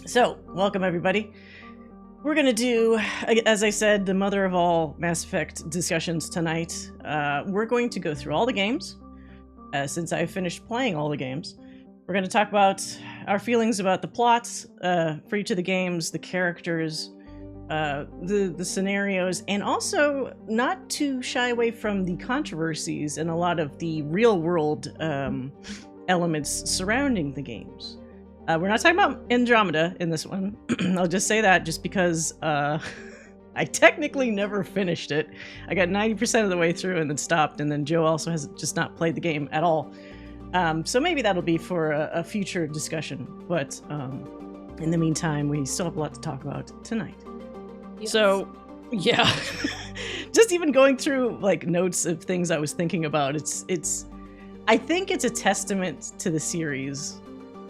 So, welcome everybody. We're going to do, as I said, the mother of all Mass Effect discussions tonight. We're going to go through all the games, since I finished playing all the games. We're going to talk about our feelings about the plots for each of the games, the characters, the scenarios, and also not to shy away from the controversies and a lot of the real-world elements surrounding the games. We're not talking about Andromeda in this one. I'll just say that just because I technically never finished it. I got 90% of the way through and then stopped, and then Joe also has just not played the game at all. So maybe that'll be for a future discussion. But in the meantime, we still have a lot to talk about tonight. Yes. So, yeah. Just even going through like notes of things I was thinking about, I think it's a testament to the series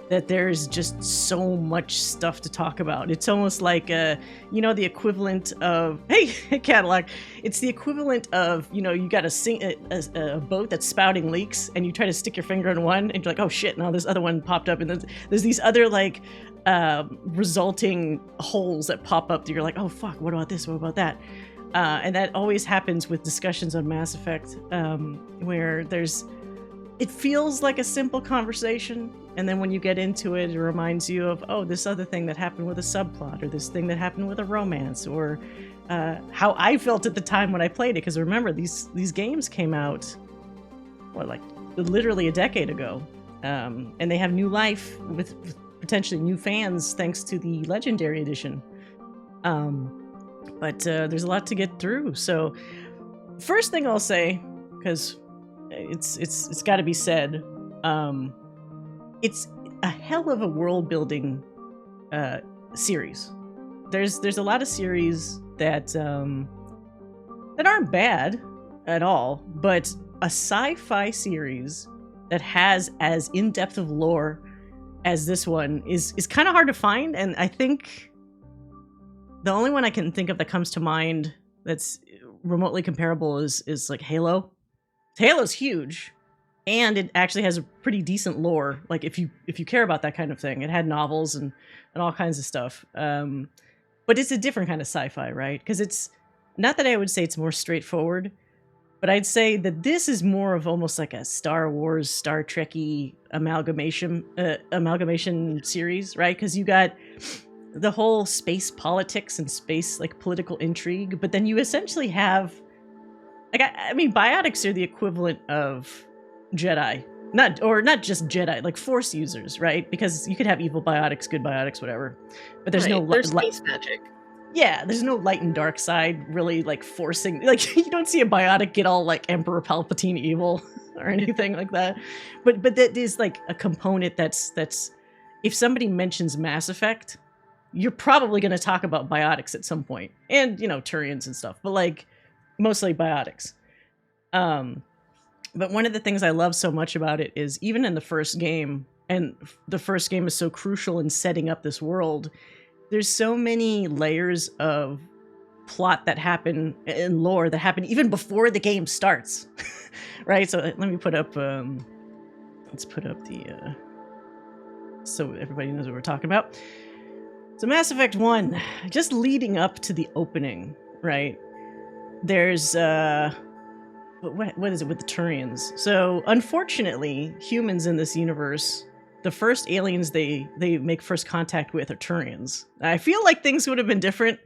that there's just so much stuff to talk about. It's almost like, the equivalent of, hey, Cadillac, it's the equivalent of, you got a boat that's spouting leaks, and you try to stick your finger in one, and you're like, oh shit, now this other one popped up, and then there's these other, like, resulting holes that pop up that you're like, oh fuck, what about this, what about that? And that always happens with discussions on Mass Effect, where it feels like a simple conversation, and then when you get into it, it reminds you of, oh, this other thing that happened with a subplot, or this thing that happened with a romance, or how I felt at the time when I played it. Because remember, these games came out, literally a decade ago, and they have new life with potentially new fans thanks to the Legendary Edition. But there's a lot to get through. So, first thing I'll say, because it's got to be said, it's a hell of a world building series. There's a lot of series that aren't bad at all, but a sci-fi series that has as in-depth of lore as this one is kind of hard to find. And I think the only one I can think of that comes to mind that's remotely comparable is like Halo. Halo's huge, and it actually has a pretty decent lore. Like if you care about that kind of thing, it had novels and all kinds of stuff. But it's a different kind of sci-fi, right? Because it's not that I would say it's more straightforward, but I'd say that this is more of almost like a Star Wars, Star Trek-y amalgamation series, right? Because you got the whole space politics and space like political intrigue, but then you essentially have, like, I mean, biotics are the equivalent of Jedi. Not just Jedi, like Force users, right? Because you could have evil biotics, good biotics, whatever. But there's there's space magic. Yeah, there's no light and dark side really, like, forcing... Like, you don't see a biotic get all, like, Emperor Palpatine evil or anything like that. But that is, like, a component that's... If somebody mentions Mass Effect, you're probably going to talk about biotics at some point. And, Turians and stuff. But, like, mostly biotics. But one of the things I love so much about it is even in the first game, and the first game is so crucial in setting up this world, there's so many layers of plot that happen in lore that happen even before the game starts, right? So let me put up, let's put up the, so everybody knows what we're talking about. So Mass Effect 1, just leading up to the opening, right? There's, what is it with the Turians? So, unfortunately, humans in this universe, the first aliens they make first contact with are Turians. I feel like things would have been different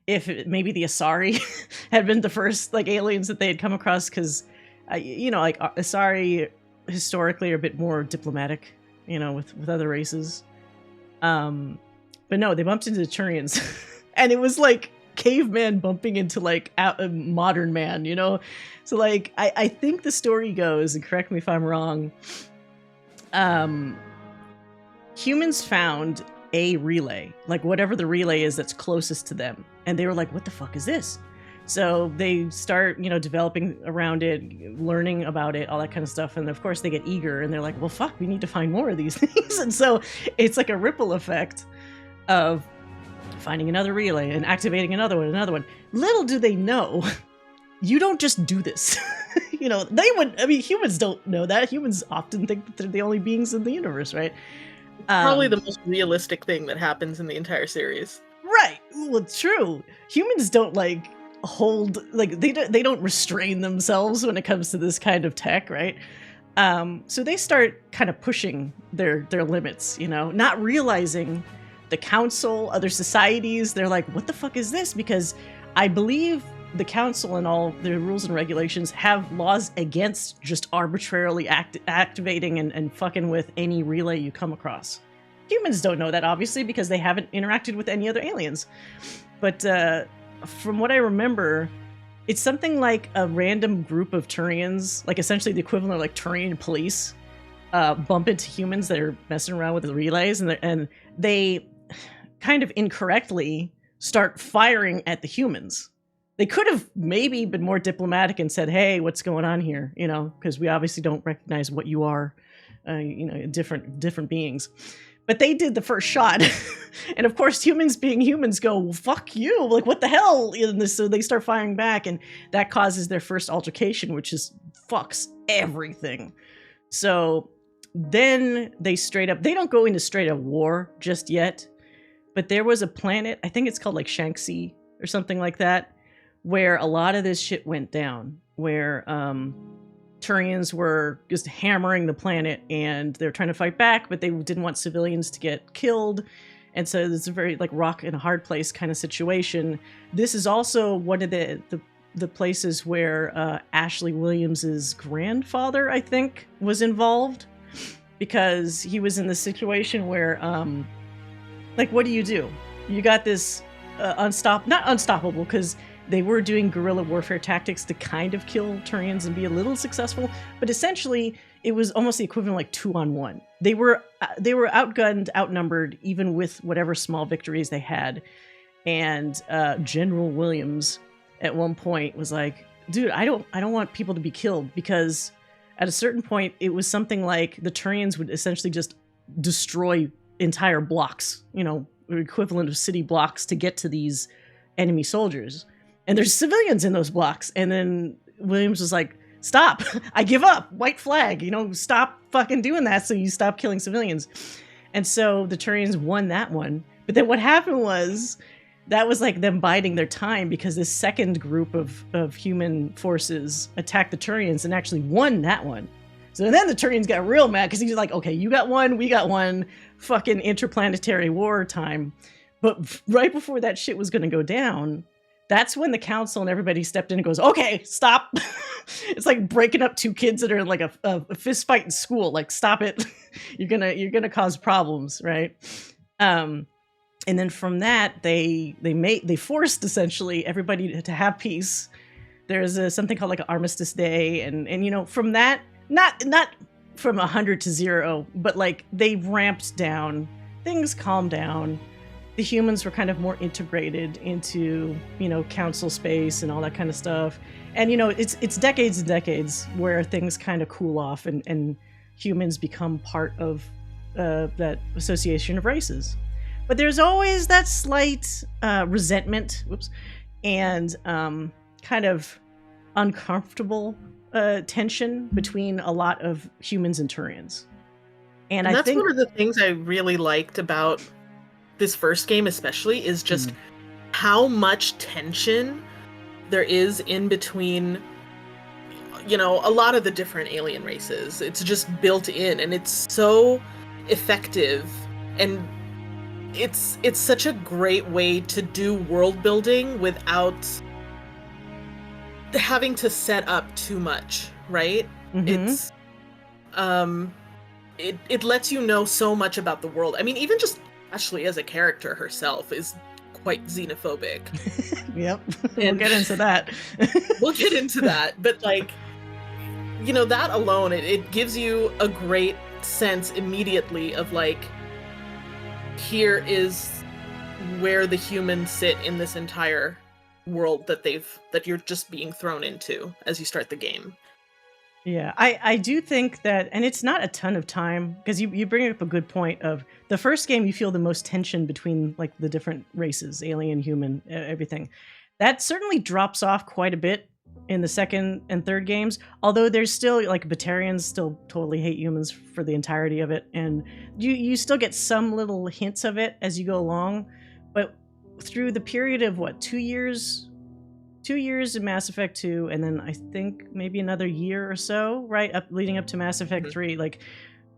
if maybe the Asari had been the first like aliens that they had come across, because, like Asari historically are a bit more diplomatic, with other races. But no, they bumped into the Turians, and it was like caveman bumping into like a modern man, So like I think the story goes, and correct me if I'm wrong, humans found a relay, like whatever the relay is that's closest to them, and they were like, what the fuck is this? So they start, developing around it, learning about it, all that kind of stuff, and of course they get eager, and they're like, well fuck, we need to find more of these things. And so it's like a ripple effect of finding another relay and activating another one. Little do they know, you don't just do this. Humans don't know that. Humans often think that they're the only beings in the universe, right? Probably the most realistic thing that happens in the entire series. Right. Well, it's true. Humans don't like hold like they don't restrain themselves when it comes to this kind of tech, right? So they start kind of pushing their limits, you know, not realizing the council, other societies, they're like, what the fuck is this? Because I believe the council and all the rules and regulations have laws against just arbitrarily activating and fucking with any relay you come across. Humans don't know that, obviously, because they haven't interacted with any other aliens. But from what I remember, it's something like a random group of Turians, like essentially the equivalent of like Turian police, bump into humans that are messing around with the relays, and they kind of incorrectly start firing at the humans. They could have maybe been more diplomatic and said, hey, what's going on here? You know, because we obviously don't recognize what you are, you know, different beings. But they did the first shot. And of course, humans being humans go, well, fuck you. Like, what the hell? And so they start firing back, and that causes their first altercation, which just fucks everything. So then they don't go into straight up war just yet. But there was a planet, I think it's called like Shanxi or something like that, where a lot of this shit went down, where Turians were just hammering the planet, and they're trying to fight back, but they didn't want civilians to get killed. And so it's a very like rock in a hard place kind of situation. This is also one of the places where Ashley Williams's grandfather, I think, was involved, because he was in the situation where like, what do? You got this not unstoppable, because they were doing guerrilla warfare tactics to kind of kill Turians and be a little successful, but essentially it was almost the equivalent of like 2-on-1. They were outgunned, outnumbered, even with whatever small victories they had. And General Williams at one point was like, dude, I don't want people to be killed, because at a certain point it was something like the Turians would essentially just destroy entire blocks, you know, equivalent of city blocks, to get to these enemy soldiers. And there's civilians in those blocks. And then Williams was like, stop, I give up, white flag, you know, stop fucking doing that so you stop killing civilians. And so the Turians won that one. But then what happened was, that was like them biding their time, because this second group of human forces attacked the Turians and actually won that one. So then the Turians got real mad, because he's like, okay, you got one, we got one, fucking interplanetary war time. But right before that shit was going to go down, that's when the council and everybody stepped in and goes, okay, stop. It's like breaking up two kids that are in like a fist fight in school. Like, stop it. You're gonna cause problems, right? And then from that, they forced essentially everybody to have peace. There's something called like an Armistice Day, and you know, from that, not from 100 to 0, but like they ramped down, things calmed down. The humans were kind of more integrated into, you know, council space and all that kind of stuff. And, you know, it's decades and decades where things kind of cool off, and humans become part of that association of races. But there's always that slight resentment, and kind of uncomfortable tension between a lot of humans and Turians. And I think one of the things I really liked about this first game especially is just how much tension there is in between, you know, a lot of the different alien races. It's just built in, and it's so effective, and it's such a great way to do world building without having to set up too much, right? It's it lets you know so much about the world. I mean, even just Ashley as a character herself is quite xenophobic. Yep. We'll get into that. We'll get into that. But like, you know, that alone, it gives you a great sense immediately of like, here is where the humans sit in this entire world that you're just being thrown into as you start the game. Yeah, I do think that, and it's not a ton of time, because you bring up a good point of the first game, you feel the most tension between like the different races, alien, human, everything. That certainly drops off quite a bit in the second and third games, although there's still like Batarians still totally hate humans for the entirety of it, and you still get some little hints of it as you go along, but through the period of what, 2 years in Mass Effect 2, and then I think maybe another year or so, right, leading up to Mass Effect 3, like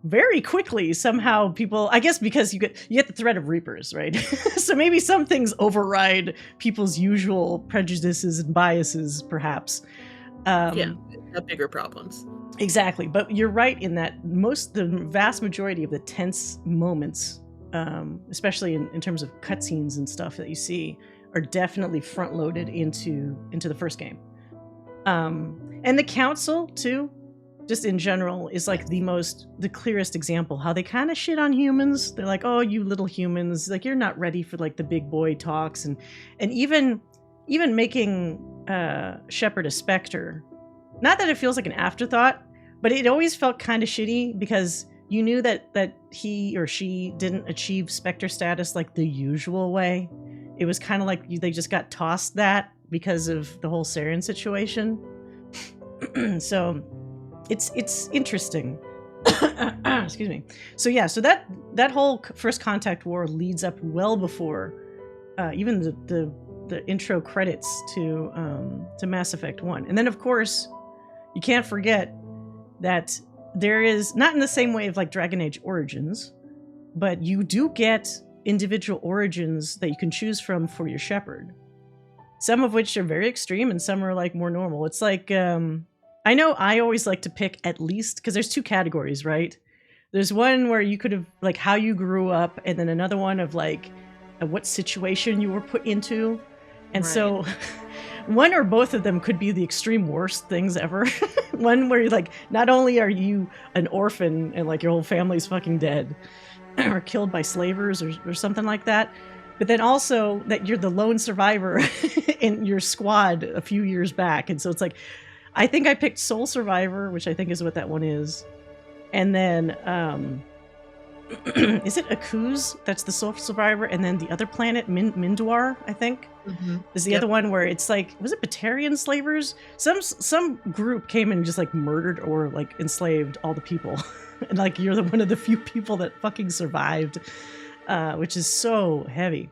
very quickly somehow people, I guess because you get the threat of Reapers, right? So maybe some things override people's usual prejudices and biases, perhaps. Yeah, have bigger problems. Exactly, but you're right in that the vast majority of the tense moments, especially in terms of cutscenes and stuff that you see, are definitely front-loaded into the first game. And the Council, too, just in general, is like the clearest example how they kind of shit on humans. They're like, oh, you little humans, like you're not ready for like the big boy talks, and even making Shepard a Spectre. Not that it feels like an afterthought, but it always felt kind of shitty because you knew that he or she didn't achieve Spectre status like the usual way. It was kind of like they just got tossed that because of the whole Saren situation. So it's interesting. Excuse me. So yeah, so that whole First Contact war leads up well before even the intro credits to Mass Effect 1. And then of course, you can't forget that there is, not in the same way of like Dragon Age Origins, but you do get individual origins that you can choose from for your Shepard. Some of which are very extreme and some are like more normal. It's like, I know I always like to pick at least, because there's two categories, right? There's one where you could have, like, how you grew up, and then another one of, like, what situation you were put into. And right. So one or both of them could be the extreme worst things ever. One where you're like, not only are you an orphan and, like, your whole family's fucking dead or killed by slavers or something like that, but then also that you're the lone survivor in your squad a few years back. And so it's like, I think I picked Sole Survivor, which I think is what that one is. And then, is it Akuz? That's the Sole Survivor. And then the other planet, Minduar, I think, is the other one where it's like, was it Batarian slavers? Some group came and just like murdered or like enslaved all the people. And like, you're one of the few people that fucking survived, which is so heavy.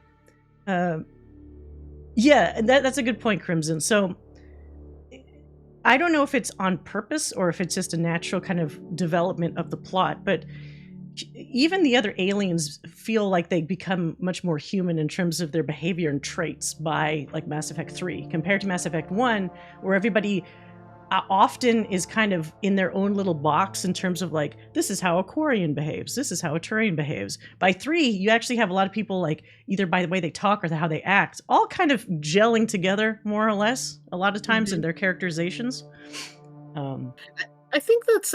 Yeah, and that's a good point, Crimson. So, I don't know if it's on purpose or if it's just a natural kind of development of the plot, but even the other aliens feel like they become much more human in terms of their behavior and traits by like Mass Effect 3 compared to Mass Effect 1, where everybody often is kind of in their own little box in terms of like, this is how a Quarian behaves, this is how a Turian behaves. By 3, you actually have a lot of people, like either by the way they talk or how they act, all kind of gelling together more or less a lot of times in their characterizations. I think that's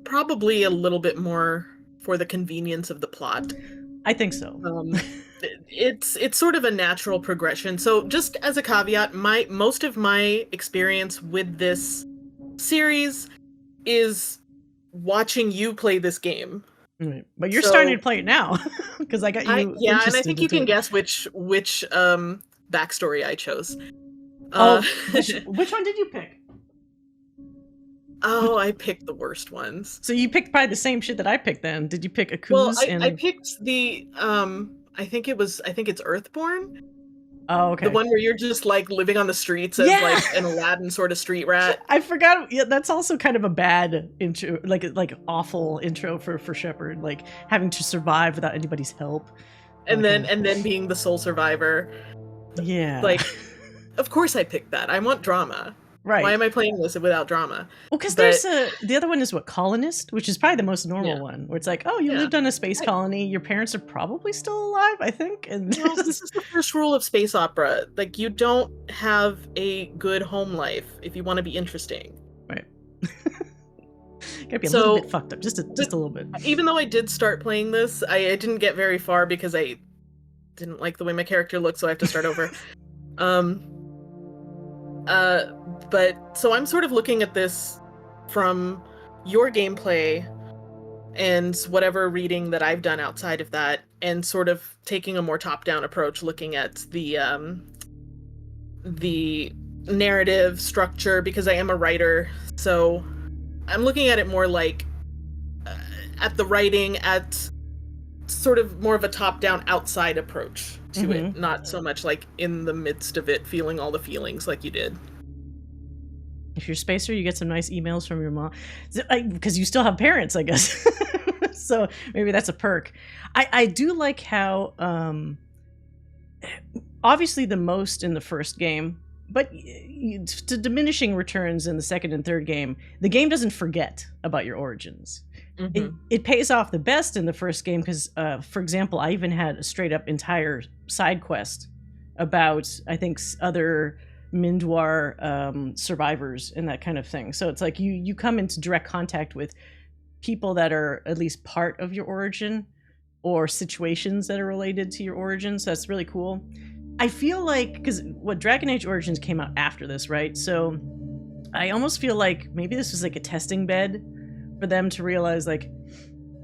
probably a little bit more for the convenience of the plot. I think so. It's sort of a natural progression. So just as a caveat, most of my experience with this series is watching you play this game. Right. But you're starting to play it now because I got you. Yeah, and I think you can guess which backstory I chose. Which one did you pick? Oh, I picked the worst ones. So you picked probably the same shit that I picked then. Did you pick Akuz? Well, I picked the I think it's Earthborn. Oh, okay. The one where you're just like living on the streets as like an Aladdin sort of street rat. I forgot. Yeah, that's also kind of a bad intro, like awful intro for Shepard, like having to survive without anybody's help. And then being the sole survivor. Yeah. Like, of course I picked that. I want drama. Right. Why am I playing this without drama? Well, because there's the other one is what, Colonist, which is probably the most normal one, where it's like, oh, you lived on a space colony, your parents are probably still alive, I think. And well, this is the first rule of space opera. Like, you don't have a good home life if you want to be interesting. Right. Gotta be a little bit fucked up, just a little bit. Even though I did start playing this, I didn't get very far because I didn't like the way my character looked, so I have to start over. But so I'm sort of looking at this from your gameplay and whatever reading that I've done outside of that, and sort of taking a more top-down approach, looking at the narrative structure because I am a writer. So I'm looking at it more like at the writing, at sort of more of a top-down outside approach to it, not so much like in the midst of it feeling all the feelings like you did. If you're Spacer, you get some nice emails from your mom because you still have parents, I guess. So maybe that's a perk. I do like how obviously the most in the first game, but to diminishing returns in the second and third game, the game doesn't forget about your origins. It pays off the best in the first game because, for example, I even had a straight up entire side quest about, I think, other Mindwar survivors and that kind of thing. So it's like you come into direct contact with people that are at least part of your origin or situations that are related to your origin. So that's really cool. I feel like, because what Dragon Age Origins came out after this, right? So I almost feel like maybe this was like a testing bed for them to realize like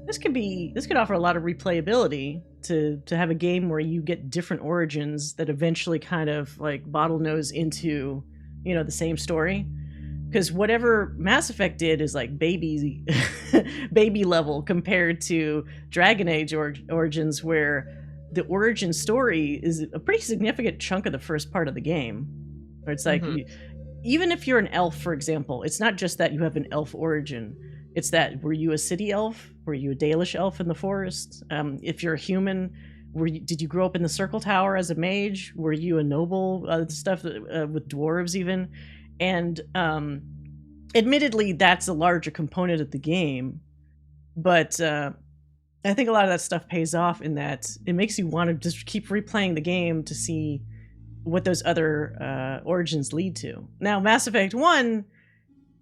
this could offer a lot of replayability to have a game where you get different origins that eventually kind of like bottlenose into, you know, the same story. Because whatever Mass Effect did is like baby level compared to Dragon Age Origins, where the origin story is a pretty significant chunk of the first part of the game. Where it's like, even if you're an elf, for example, it's not just that you have an elf origin. It's that, were you a city elf? Were you a Dalish elf in the forest? If you're a human, did you grow up in the Circle Tower as a mage? Were you a noble? Stuff with dwarves even. And admittedly, that's a larger component of the game. But I think a lot of that stuff pays off in that it makes you want to just keep replaying the game to see what those other origins lead to. Now, Mass Effect 1,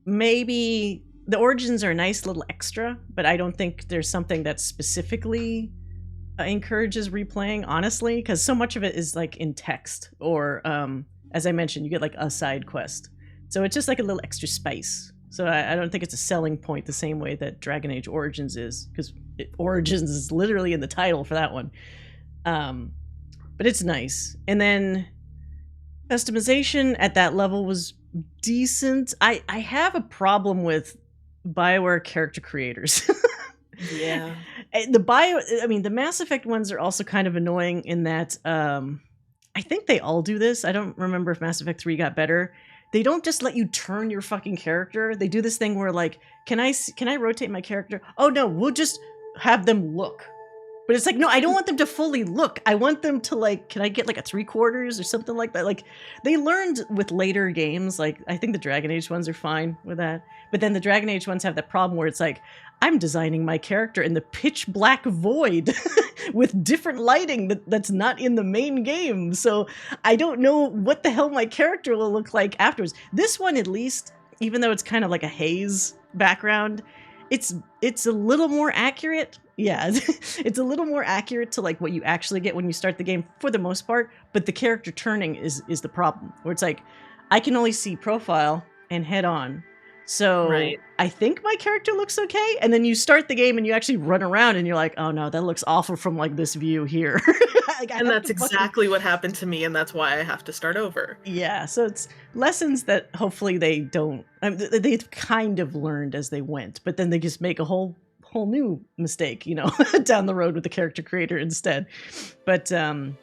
maybe the origins are a nice little extra, but I don't think there's something that specifically encourages replaying, honestly, because so much of it is like in text or, as I mentioned, you get like a side quest. So it's just like a little extra spice. So I don't think it's a selling point the same way that Dragon Age Origins is, because Origins is literally in the title for that one. But it's nice. And then customization at that level was decent. I have a problem with BioWare character creators. Yeah. The Mass Effect ones are also kind of annoying in that I think they all do this. I don't remember if Mass Effect 3 got better. They don't just let you turn your fucking character. They do this thing where like, can I rotate my character? Oh no, we'll just have them look. But it's like, no, I don't want them to fully look. I want them to like, can I get like a 3/4 or something like that? Like, they learned with later games, like, I think the Dragon Age ones are fine with that. But then the Dragon Age ones have that problem where it's like, I'm designing my character in the pitch black void with different lighting that's not in the main game. So I don't know what the hell my character will look like afterwards. This one, at least, even though it's kind of like a haze background, it's a little more accurate. Yeah, it's a little more accurate to like what you actually get when you start the game for the most part, but the character turning is the problem, where it's like I can only see profile and head on. So right. I think my character looks okay, and then you start the game and you actually run around and you're like, oh no, that looks awful from like this view here. And that's exactly what happened to me, and that's why I have to start over. Yeah, so it's lessons that hopefully they don't, they've kind of learned as they went, but then they just make a whole new mistake, you know, down the road with the character creator instead. But and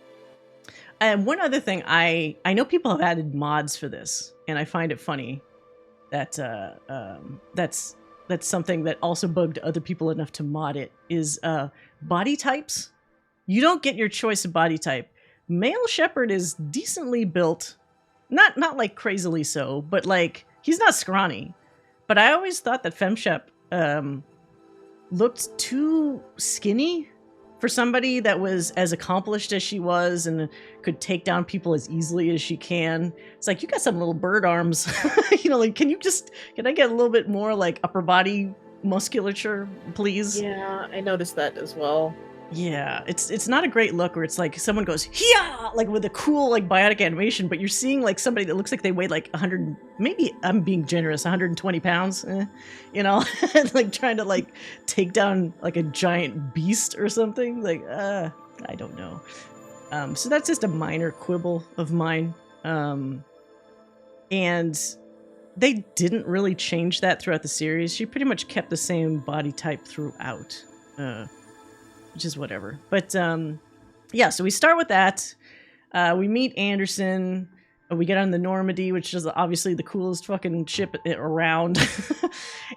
one other thing, I know people have added mods for this, and I find it funny that that's something that also bugged other people enough to mod it, is body types. You don't get your choice of body type. Male Shepard is decently built, not like crazily so, but like he's not scrawny. But I always thought that FemShep looked too skinny for somebody that was as accomplished as she was and could take down people as easily as she can. It's like, you got some little bird arms. You know, like, can I get a little bit more like upper body musculature, please? Yeah, I noticed that as well. Yeah, it's not a great look where it's like someone goes, yeah, like with a cool like biotic animation, but you're seeing like somebody that looks like they weighed like 100, maybe I'm being generous, 120 pounds, you know, like trying to like take down like a giant beast or something. Like, I don't know. So that's just a minor quibble of mine. And they didn't really change that throughout the series. She pretty much kept the same body type throughout, which is whatever. But yeah, so we start with that. We meet Anderson. We get on the Normandy, which is obviously the coolest fucking ship around.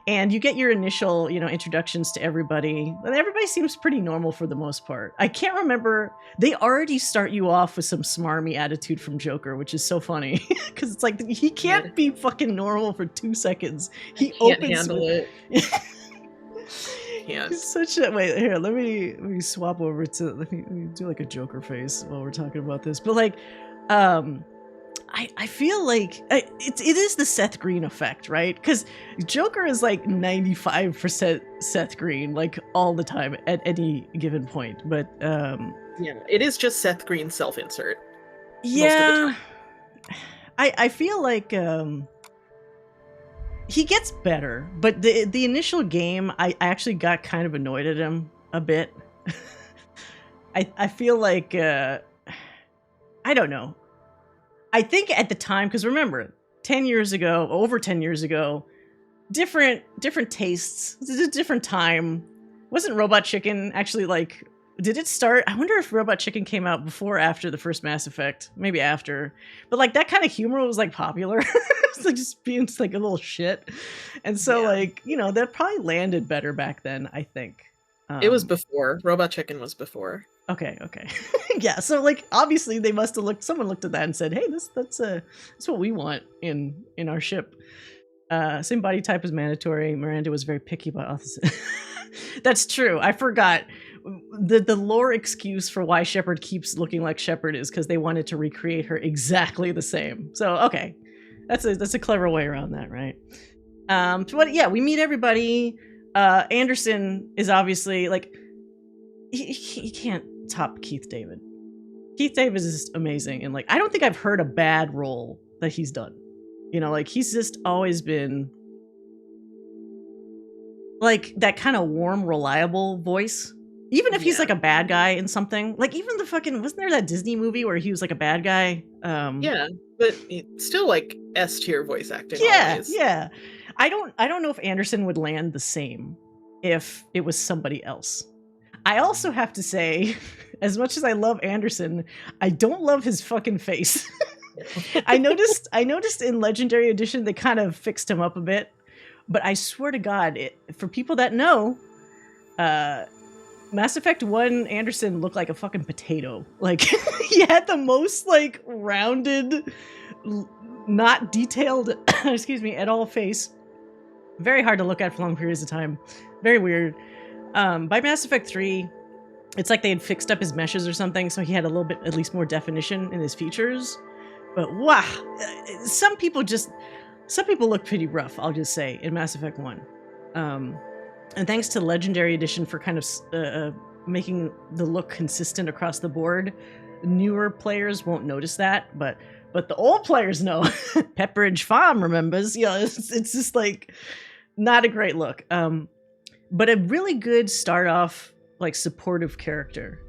And you get your initial, introductions to everybody. And everybody seems pretty normal for the most part. I can't remember. They already start you off with some smarmy attitude from Joker, which is so funny. Because it's like, he can't be fucking normal for 2 seconds. He can't handle it. Can't. He's such a wait. Here, let me swap over to let me do like a Joker face while we're talking about this. But like, I feel like it is the Seth Green effect, right? Because Joker is like 95% Seth Green, like all the time at any given point. But yeah, it is just Seth Green self-insert. Yeah, I feel like he gets better, but the initial game, I actually got kind of annoyed at him a bit. I feel like I don't know. I think at the time, because remember, over 10 years ago, different tastes, different time. Wasn't Robot Chicken actually like, did it start? I wonder if Robot Chicken came out before or after the first Mass Effect. Maybe after. But like that kind of humor was like popular. It's like just being like a little shit. And so like, that probably landed better back then, I think. It was before. Robot Chicken was before. Okay. Yeah, so like obviously they must have someone looked at that and said, hey, that's what we want in our ship. Same body type as mandatory. Miranda was very picky about authenticity. That's true. I forgot. The lore excuse for why Shepard keeps looking like Shepard is because they wanted to recreate her exactly the same. So okay. That's a clever way around that, right? But yeah, we meet everybody. Anderson is obviously like he can't top Keith David. Keith David is just amazing, and like I don't think I've heard a bad role that he's done. Like he's just always been like that kind of warm, reliable voice. Even if he's like a bad guy in something, like even the fucking wasn't there that Disney movie where he was like a bad guy? Yeah, but it's still like S tier voice acting. Yeah, always. Yeah. I don't know if Anderson would land the same if it was somebody else. I also have to say, as much as I love Anderson, I don't love his fucking face. I noticed in Legendary Edition they kind of fixed him up a bit, but I swear to God, for people that know, Mass Effect 1 Anderson looked like a fucking potato. Like he had the most like rounded, not detailed, excuse me, at all face. Very hard to look at for long periods of time. Very weird. By Mass Effect 3, it's like they had fixed up his meshes or something, so he had a little bit, at least more definition in his features. But wow, some people look pretty rough, I'll just say, in Mass Effect 1. And thanks to Legendary Edition for kind of making the look consistent across the board, newer players won't notice that, but the old players know. Pepperidge Farm remembers. It's just like not a great look. But a really good start off like supportive character.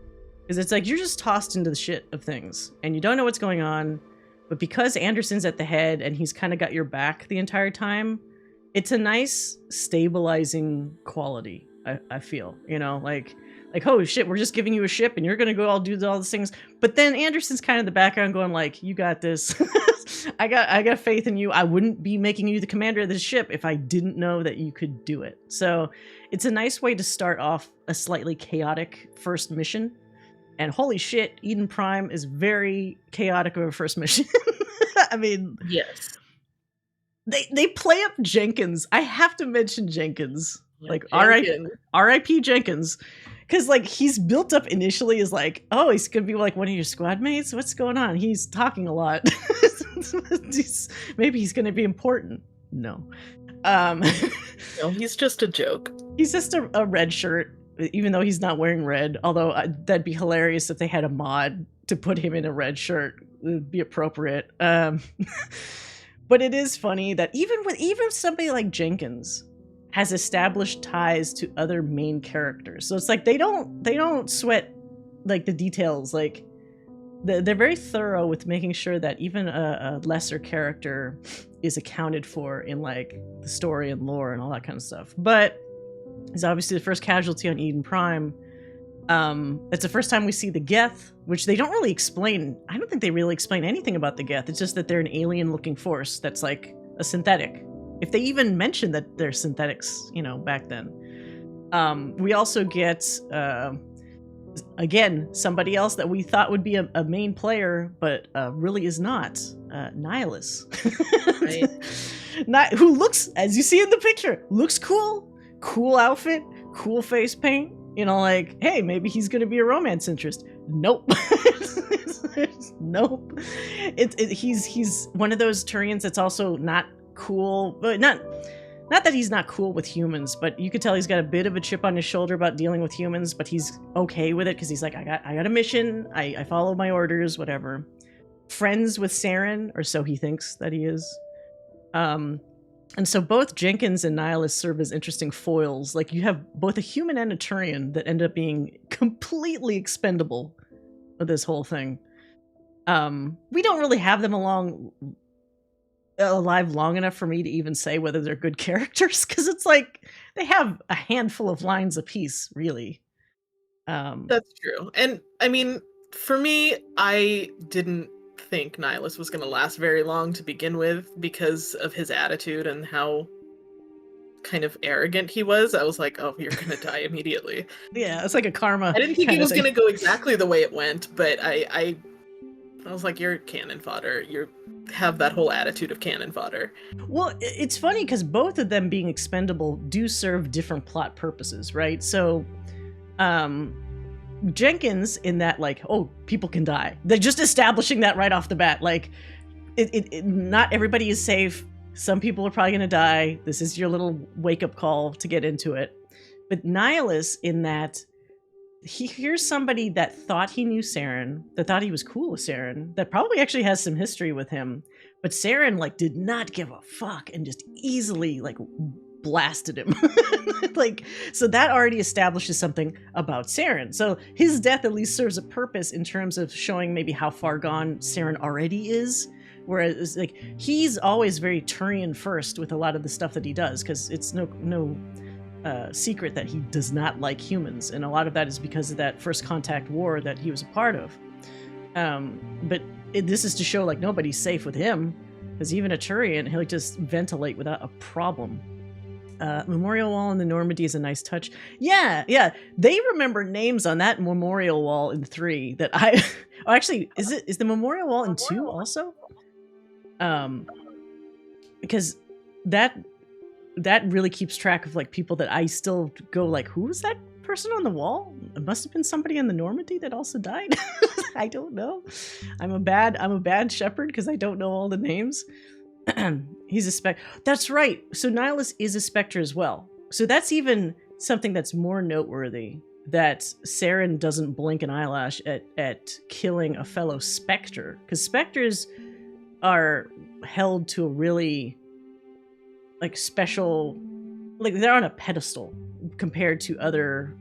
Because it's like you're just tossed into the shit of things and you don't know what's going on. But because Anderson's at the head and he's kind of got your back the entire time, it's a nice stabilizing quality, I feel. Like oh shit, we're just giving you a ship and you're gonna go all do all these things. But then Anderson's kind of in the background going like, you got this. I got faith in you. I wouldn't be making you the commander of this ship if I didn't know that you could do it. So it's a nice way to start off a slightly chaotic first mission. And holy shit, Eden Prime is very chaotic of a first mission. I mean, yes. They play up Jenkins. I have to mention Jenkins. Like Jenkins. R.I.P. Jenkins. Because like he's built up initially as like, oh, he's gonna be like one of your squad mates. What's going on? He's talking a lot. Maybe he's gonna be important. No. No, he's just a joke. He's just a red shirt, even though he's not wearing red. Although that'd be hilarious if they had a mod to put him in a red shirt. It would be appropriate. But it is funny that even somebody like Jenkins has established ties to other main characters. So it's like they don't sweat like the details. Like they're very thorough with making sure that even a lesser character is accounted for in like the story and lore and all that kind of stuff. But he's obviously the first casualty on Eden Prime. It's the first time we see the Geth, which they don't really explain. I don't think they really explain anything about the Geth. It's just that they're an alien-looking force that's like a synthetic. If they even mention that they're synthetics, you know, back then. We also get, again, somebody else that we thought would be a main player, but really is not. Nihilus. Right. Who looks, as you see in the picture, looks cool. Cool outfit, cool face paint. You know, like, hey, maybe he's going to be a romance interest. Nope. Nope. He's one of those Turians that's also not cool, but not that he's not cool with humans, but you could tell he's got a bit of a chip on his shoulder about dealing with humans, but he's okay with it because he's like, I got a mission, I follow my orders, whatever. Friends with Saren, or so he thinks that he is. And so both Jenkins and Nihilus serve as interesting foils. Like, you have both a human and a Turian that end up being completely expendable with this whole thing. We don't really have them alive long enough for me to even say whether they're good characters, because it's like they have a handful of lines apiece, really. That's true. And I mean, for me, I didn't think Nihilus was going to last very long to begin with because of his attitude and how kind of arrogant he was. I was like, oh, you're going to die immediately. Yeah, it's like a karma. I didn't think it was going to go exactly the way it went, but I was like, you're cannon fodder. You have that whole attitude of cannon fodder. Well, it's funny because both of them being expendable do serve different plot purposes, right? So, Jenkins in that, like, oh, people can die. They're just establishing that right off the bat. Like, not everybody is safe. Some people are probably going to die. This is your little wake-up call to get into it. But Nihilus in that, here's somebody that thought he knew Saren, that thought he was cool with Saren, that probably actually has some history with him. But Saren, like, did not give a fuck and just easily, like, blasted him. Like, so that already establishes something about Saren. So his death at least serves a purpose in terms of showing maybe how far gone Saren already is. Whereas, like, he's always very Turian first with a lot of the stuff that he does, because it's no secret that he does not like humans, and a lot of that is because of that first contact war that he was a part of. But this is to show, like, nobody's safe with him, because even a Turian, he'll just ventilate without a problem. Memorial wall in the Normandy is a nice touch. Yeah, they remember names on that memorial wall in 3 that I oh, actually, is the memorial wall in 2 also? Because that really keeps track of, like, people that I still go, like, who was that person on the wall? It must have been somebody in the Normandy that also died. I don't know. I'm a bad Shepard because I don't know all the names. He's a Spectre. That's right. So Nihilus is a Spectre as well. So that's even something that's more noteworthy, that Saren doesn't blink an eyelash at killing a fellow Spectre, because Spectres are held to a really, like, special, like, they're on a pedestal compared to other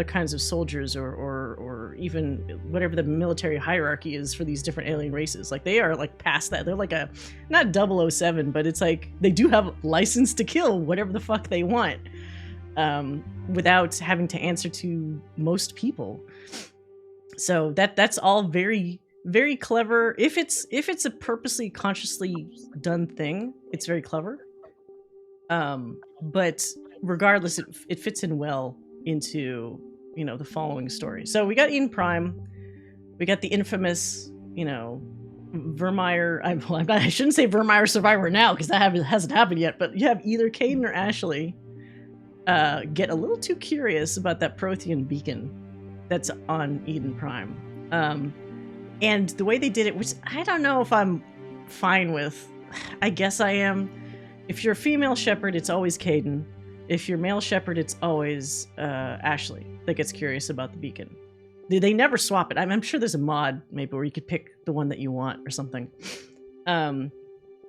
kinds of soldiers or even whatever the military hierarchy is for these different alien races. Like, they are, like, past that. They're like a, not 007, but it's like they do have license to kill whatever the fuck they want, without having to answer to most people. So that's all very, very clever. If it's a purposely, consciously done thing, it's very clever. But regardless, it fits in well into, you know, the following story. So we got Eden Prime, we got the infamous, you know, Virmire. I shouldn't say Virmire Survivor now because that hasn't happened yet. But you have either Kaidan or Ashley get a little too curious about that Prothean beacon that's on Eden Prime, and the way they did it, which I don't know if I'm fine with. I guess I am. If you're a female Shepard, it's always Kaidan. If you're male Shepard, it's always Ashley that gets curious about the beacon. They never swap it. I'm sure there's a mod maybe where you could pick the one that you want or something. And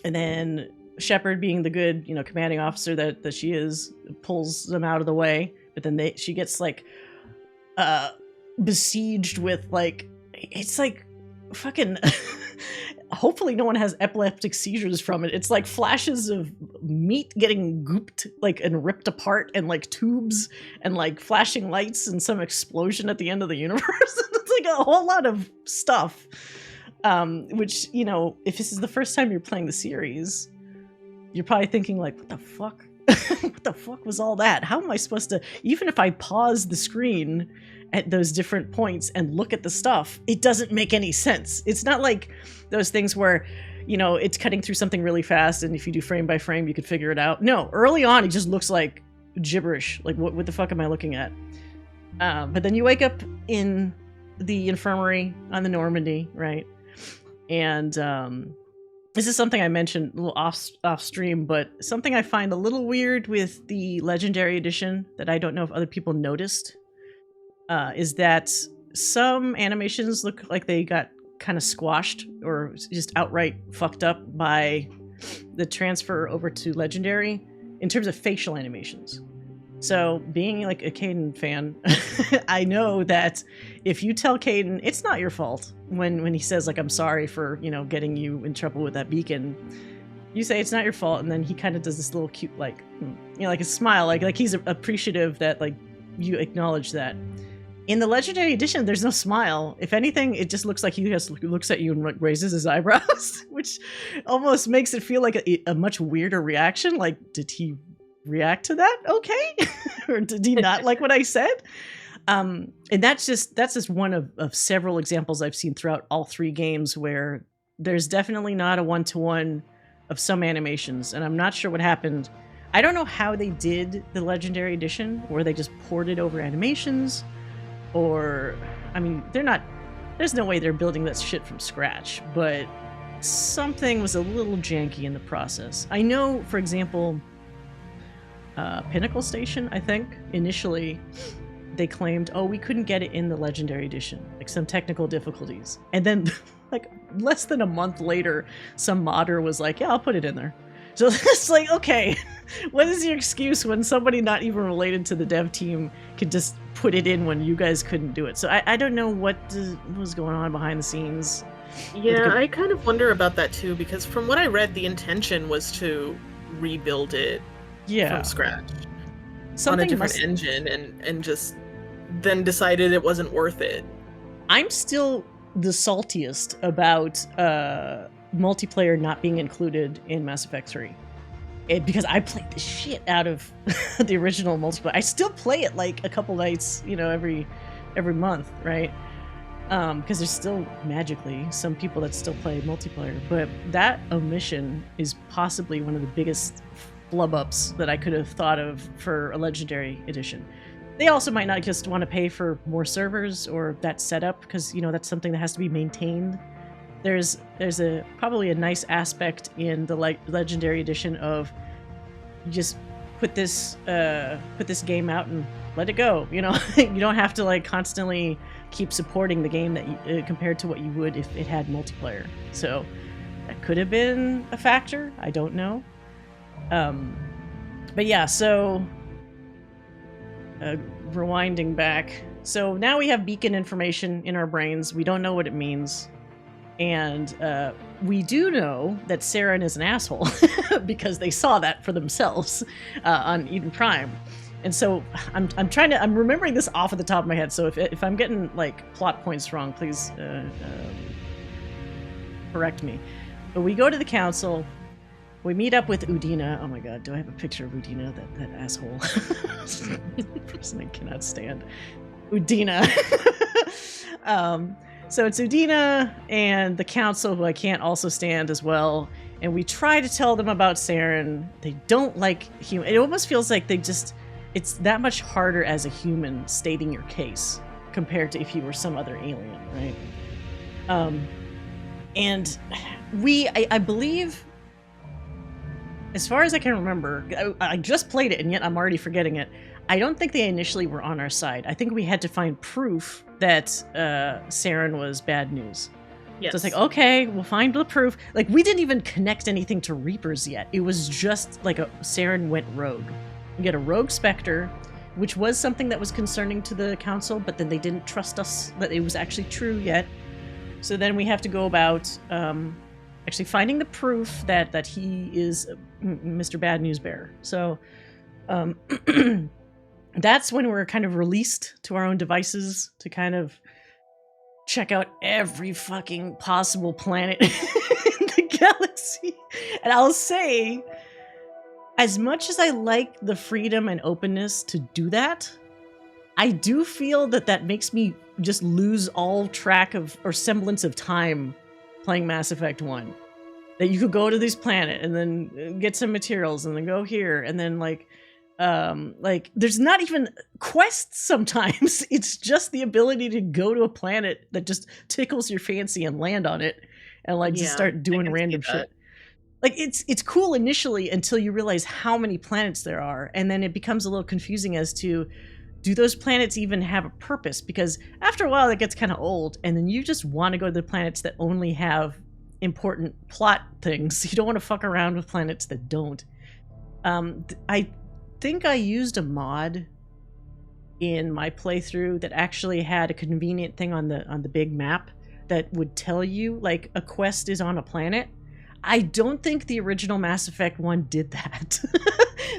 then Shepard, being the good, you know, commanding officer that she is, pulls them out of the way. But then she gets, like, besieged with, like, it's like fucking hopefully no one has epileptic seizures from it. It's like flashes of meat getting gooped like and ripped apart, and like tubes and like flashing lights and some explosion at the end of the universe. It's like a whole lot of stuff, which, you know, if this is the first time you're playing the series, you're probably thinking like, what the fuck? What the fuck was all that? How am I supposed to, even if I pause the screen at those different points and look at the stuff, it doesn't make any sense. It's not like those things where, you know, it's cutting through something really fast, and if you do frame by frame, you could figure it out. No, early on, it just looks like gibberish. Like, what the fuck am I looking at? But then you wake up in the infirmary on the Normandy, right? And this is something I mentioned a little off stream, but something I find a little weird with the Legendary Edition that I don't know if other people noticed, is that some animations look like they got kind of squashed or just outright fucked up by the transfer over to Legendary in terms of facial animations. So being like a Kaidan fan, I know that if you tell Kaidan it's not your fault when he says like, I'm sorry for, you know, getting you in trouble with that beacon, you say it's not your fault, and then he kind of does this little cute like, you know, like a smile, like he's appreciative that like you acknowledge that. In the Legendary Edition, there's no smile. If anything, it just looks like he just looks at you and like raises his eyebrows, which almost makes it feel like a much weirder reaction. Like, did he react to that okay? Or did he not like what I said? And that's just one of several examples I've seen throughout all three games where there's definitely not a one-to-one of some animations, and I'm not sure what happened. I don't know how they did the Legendary Edition, where they just ported over animations, or, I mean, there's no way they're building that shit from scratch, but something was a little janky in the process. I know, for example, Pinnacle Station, I think, initially they claimed, oh, we couldn't get it in the Legendary Edition, like some technical difficulties. And then like less than a month later, some modder was like, yeah, I'll put it in there. So it's like, okay, what is your excuse when somebody not even related to the dev team could just put it in when you guys couldn't do it? So I don't know what was going on behind the scenes. Yeah, I kind of wonder about that too, because from what I read, the intention was to rebuild it from scratch on a different engine, and just then decided it wasn't worth it. I'm still the saltiest about multiplayer not being included in Mass Effect 3. Because I played the shit out of the original multiplayer. I still play it like a couple nights, you know, every month, right? Because there's still magically some people that still play multiplayer. But that omission is possibly one of the biggest flub-ups that I could have thought of for a Legendary Edition. They also might not just want to pay for more servers or that setup, because, you know, that's something that has to be maintained. There's probably a nice aspect in the Legendary Edition of you just put this game out and let it go. You know, you don't have to like constantly keep supporting the game that compared to what you would if it had multiplayer. So that could have been a factor. I don't know. But yeah, so rewinding back. So now we have beacon information in our brains. We don't know what it means. And we do know that Saren is an asshole because they saw that for themselves on Eden Prime. And so I'm remembering this off of the top of my head. So if I'm getting like plot points wrong, please correct me. But we go to the council. We meet up with Udina. Oh my god, do I have a picture of Udina? That asshole. Person I cannot stand. Udina. So it's Udina and the council, who I can't also stand as well. And we try to tell them about Saren. They don't like human. It almost feels like it's that much harder as a human stating your case compared to if you were some other alien, right? And I believe, as far as I can remember, I just played it and yet I'm already forgetting it. I don't think they initially were on our side. I think we had to find proof that Saren was bad news. Yes. So it's like, okay, we'll find the proof. Like, we didn't even connect anything to Reapers yet. It was just like Saren went rogue. We get a rogue Spectre, which was something that was concerning to the council, but then they didn't trust us that it was actually true yet. So then we have to go about actually finding the proof that he is Mr. Bad News Bearer. So that's when we're kind of released to our own devices to kind of check out every fucking possible planet in the galaxy. And I'll say, as much as I like the freedom and openness to do that, I do feel that makes me just lose all track of or semblance of time playing Mass Effect 1. That you could go to this planet and then get some materials and then go here and then like there's not even quests sometimes. It's just the ability to go to a planet that just tickles your fancy and land on it and like just start doing random shit. Like it's cool initially until you realize how many planets there are, and then it becomes a little confusing as to, do those planets even have a purpose? Because after a while it gets kind of old, and then you just want to go to the planets that only have important plot things. You don't want to fuck around with planets that don't. I think I used a mod in my playthrough that actually had a convenient thing on the big map that would tell you like a quest is on a planet. I don't think the original Mass Effect 1 did that.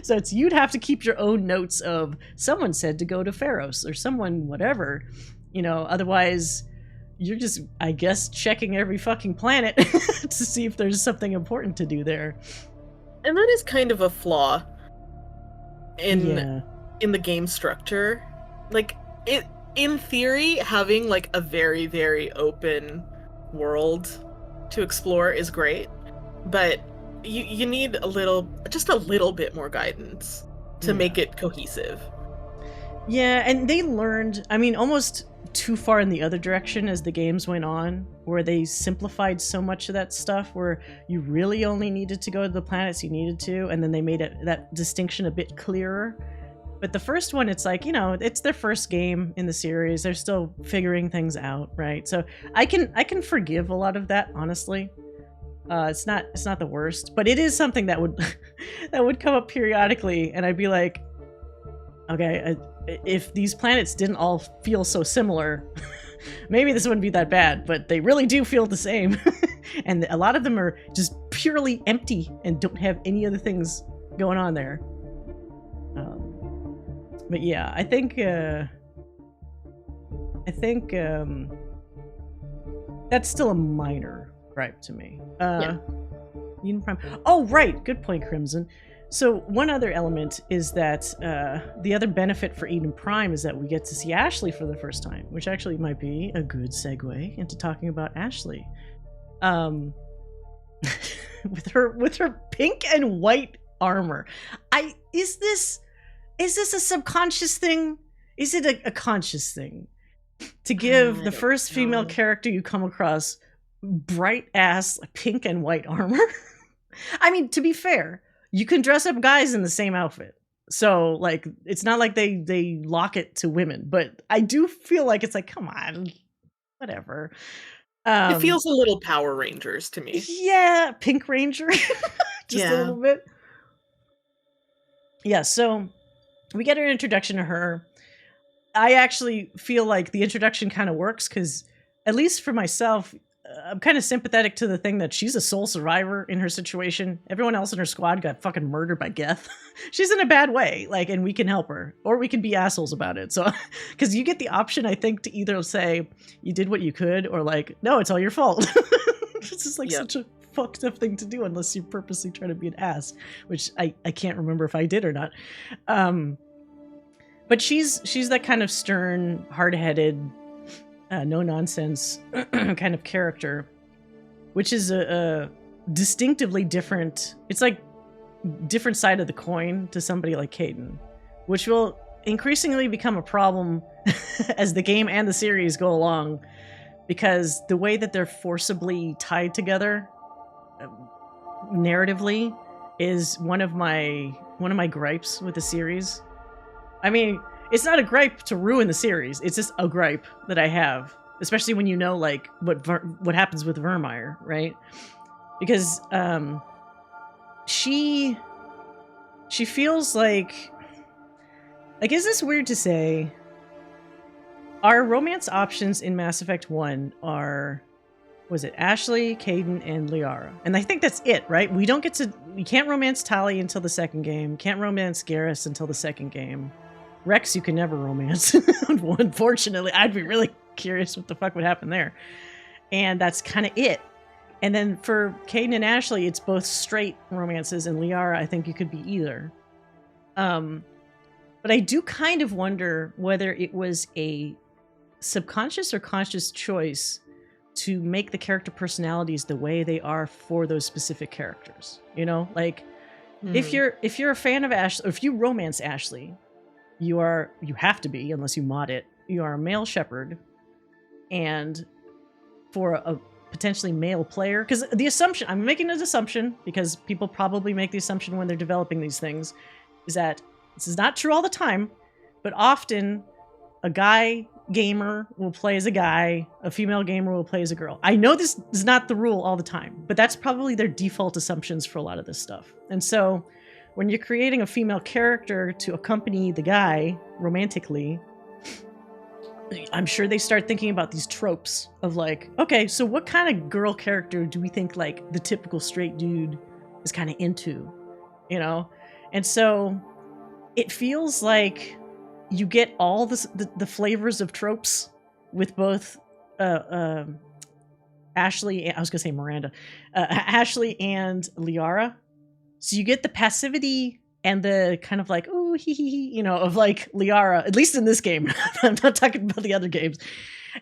So you'd have to keep your own notes of someone said to go to Pharos or someone whatever, otherwise you're just, I guess, checking every fucking planet to see if there's something important to do there. And that is kind of a flaw in the game structure. Like, it, in theory, having like a very, very open world to explore is great, but you need just a little bit more guidance to make it cohesive. Yeah, and they learned, almost too far in the other direction as the games went on, where they simplified so much of that stuff where you really only needed to go to the planets you needed to, and then they made that distinction a bit clearer. But the first one, it's like, it's their first game in the series. They're still figuring things out, right? So I can forgive a lot of that, honestly. It's not the worst, but it is something that would that would come up periodically, and I'd be like, okay, if these planets didn't all feel so similar, maybe this wouldn't be that bad, but they really do feel the same. And a lot of them are just purely empty and don't have any other things going on there. But yeah, I think that's still a minor gripe to me. Eden Prime. Oh, right. Good point, Crimson. So one other element is that the other benefit for Eden Prime is that we get to see Ashley for the first time, which actually might be a good segue into talking about Ashley. With her pink and white armor. Is this a subconscious thing? Is it a conscious thing? To give the first female character you come across bright ass pink and white armor? To be fair, you can dress up guys in the same outfit. So, like, it's not like they lock it to women, but I do feel like it's like, come on, whatever. It feels a little Power Rangers to me. Yeah, Pink Ranger. Just a little bit. Yeah, so we get an introduction to her. I actually feel like the introduction kind of works because, at least for myself, I'm kind of sympathetic to the thing that she's a sole survivor in her situation. Everyone else in her squad got fucking murdered by Geth. She's in a bad way, like, and we can help her, or we can be assholes about it. So, because you get the option, I think, to either say you did what you could, or like, no, it's all your fault. It's just like such a fucked up thing to do, unless you purposely try to be an ass, which I can't remember if I did or not. But she's that kind of stern, hard-headed, no nonsense kind of character, which is a distinctively different. It's like different side of the coin to somebody like Kaidan, which will increasingly become a problem as the game and the series go along, because the way that they're forcibly tied together narratively is one of my gripes with the series. It's not a gripe to ruin the series. It's just a gripe that I have, especially when you know like what happens with Virmire, right? Because she feels like is this weird to say? Our romance options in Mass Effect 1 are was it Ashley, Kaidan, and Liara? And I think that's it, right? We can't romance Tali until the second game. Can't romance Garrus until the second game. Rex, you can never romance. Unfortunately, I'd be really curious what the fuck would happen there. And that's kind of it. And then for Kaidan and Ashley, it's both straight romances, and Liara, I think you could be either. But I do kind of wonder whether it was a subconscious or conscious choice to make the character personalities the way they are for those specific characters. You know, like if you're a fan of Ashley, or if you romance Ashley, you have to be, unless you mod it, you are a male Shepard, and for a potentially male player, because the assumption, I'm making an assumption because people probably make the assumption when they're developing these things, is that this is not true all the time, but often a guy gamer will play as a guy, a female gamer will play as a girl. I know this is not the rule all the time, but that's probably their default assumptions for a lot of this stuff. And so when you're creating a female character to accompany the guy romantically, I'm sure they start thinking about these tropes of like, okay, so what kind of girl character do we think like the typical straight dude is kind of into, you know? And so it feels like you get all the flavors of tropes with both Ashley, I was gonna say Miranda, Ashley and Liara. So you get the passivity and the kind of like, ooh, hee hee hee, you know, of like Liara, at least in this game. I'm not talking about the other games.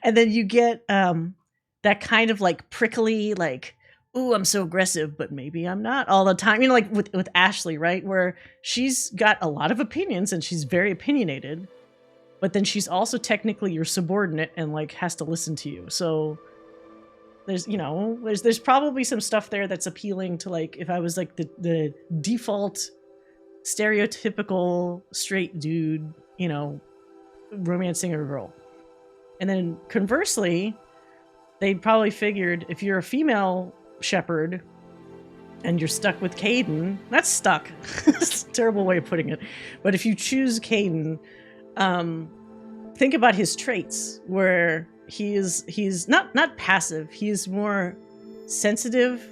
And then you get that kind of like prickly, like, ooh, I'm so aggressive, but maybe I'm not all the time. You know, like with Ashley, right? Where she's got a lot of opinions and she's very opinionated, but then she's also technically your subordinate and like has to listen to you. So there's, you know, there's probably some stuff there that's appealing to like, if I was like the default stereotypical straight dude, you know, romancing a girl. And then conversely, they probably figured if you're a female Shepard and you're stuck with Kaidan, not stuck, it's a terrible way of putting it, but if you choose Kaidan, think about his traits, where he's not passive, he's more sensitive,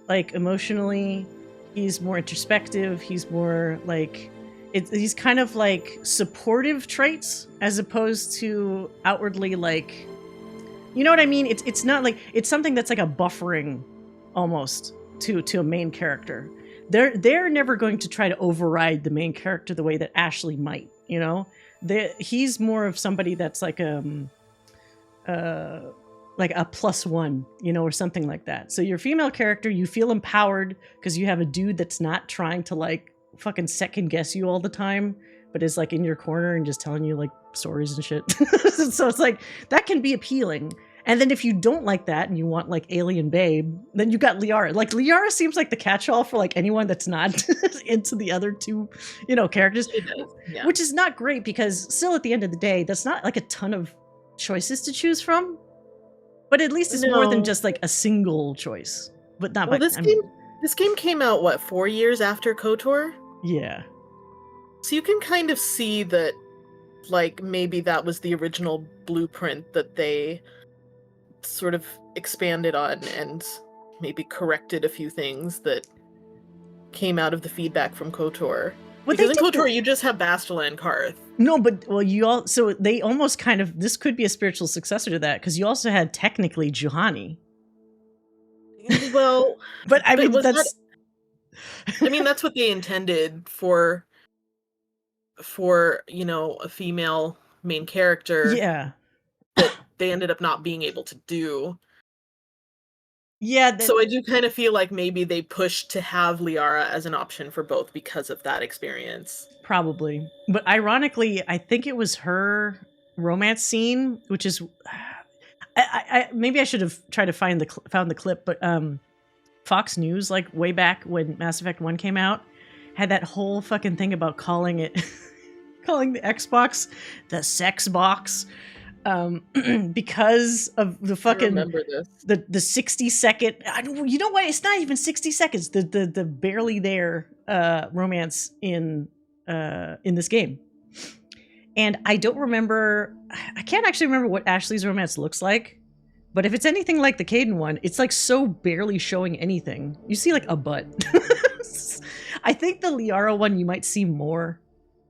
like emotionally, he's more introspective, he's more like he's kind of like supportive traits as opposed to outwardly like, you know what I mean? It's not like, it's something that's like a buffering almost to a main character. They're never going to try to override the main character the way that Ashley might, you know? He's more of somebody that's like a +1, you know, or something like that. So your female character, you feel empowered because you have a dude that's not trying to like fucking second guess you all the time, but is like in your corner and just telling you like stories and shit. So it's like, that can be appealing. And then if you don't like that and you want like alien babe, then you got Liara. Like Liara seems like the catch-all for like anyone that's not into the other two, you know, characters, yeah. Which is not great because still at the end of the day, that's not like a ton of choices to choose from, but at least it's more than just like a single choice. But not. Well, this game came out what, 4 years after KOTOR? Yeah. So you can kind of see that, like, maybe that was the original blueprint that they sort of expanded on and maybe corrected a few things that came out of the feedback from KOTOR. But because in KOTOR, you just have Bastila and Karth. No, but, well, so they almost kind of, this could be a spiritual successor to that, because you also had technically Juhani. Well, but I mean, that's... I mean, that's what they intended for, you know, a female main character. Yeah. That they ended up not being able to do. Yeah. So I do kind of feel like maybe they pushed to have Liara as an option for both because of that experience. Probably. But ironically, I think it was her romance scene, which is... I maybe I should have tried to found the clip, but Fox News, like way back when Mass Effect 1 came out, had that whole fucking thing about calling the Xbox the sex box, because of the fucking, I remember this. the 60-second, you know what, it's not even 60 seconds, the barely there romance in this game. And I can't actually remember what Ashley's romance looks like, But if it's anything like the Kaidan one, it's like so barely showing anything. You see like a butt. I think the Liara one you might see more.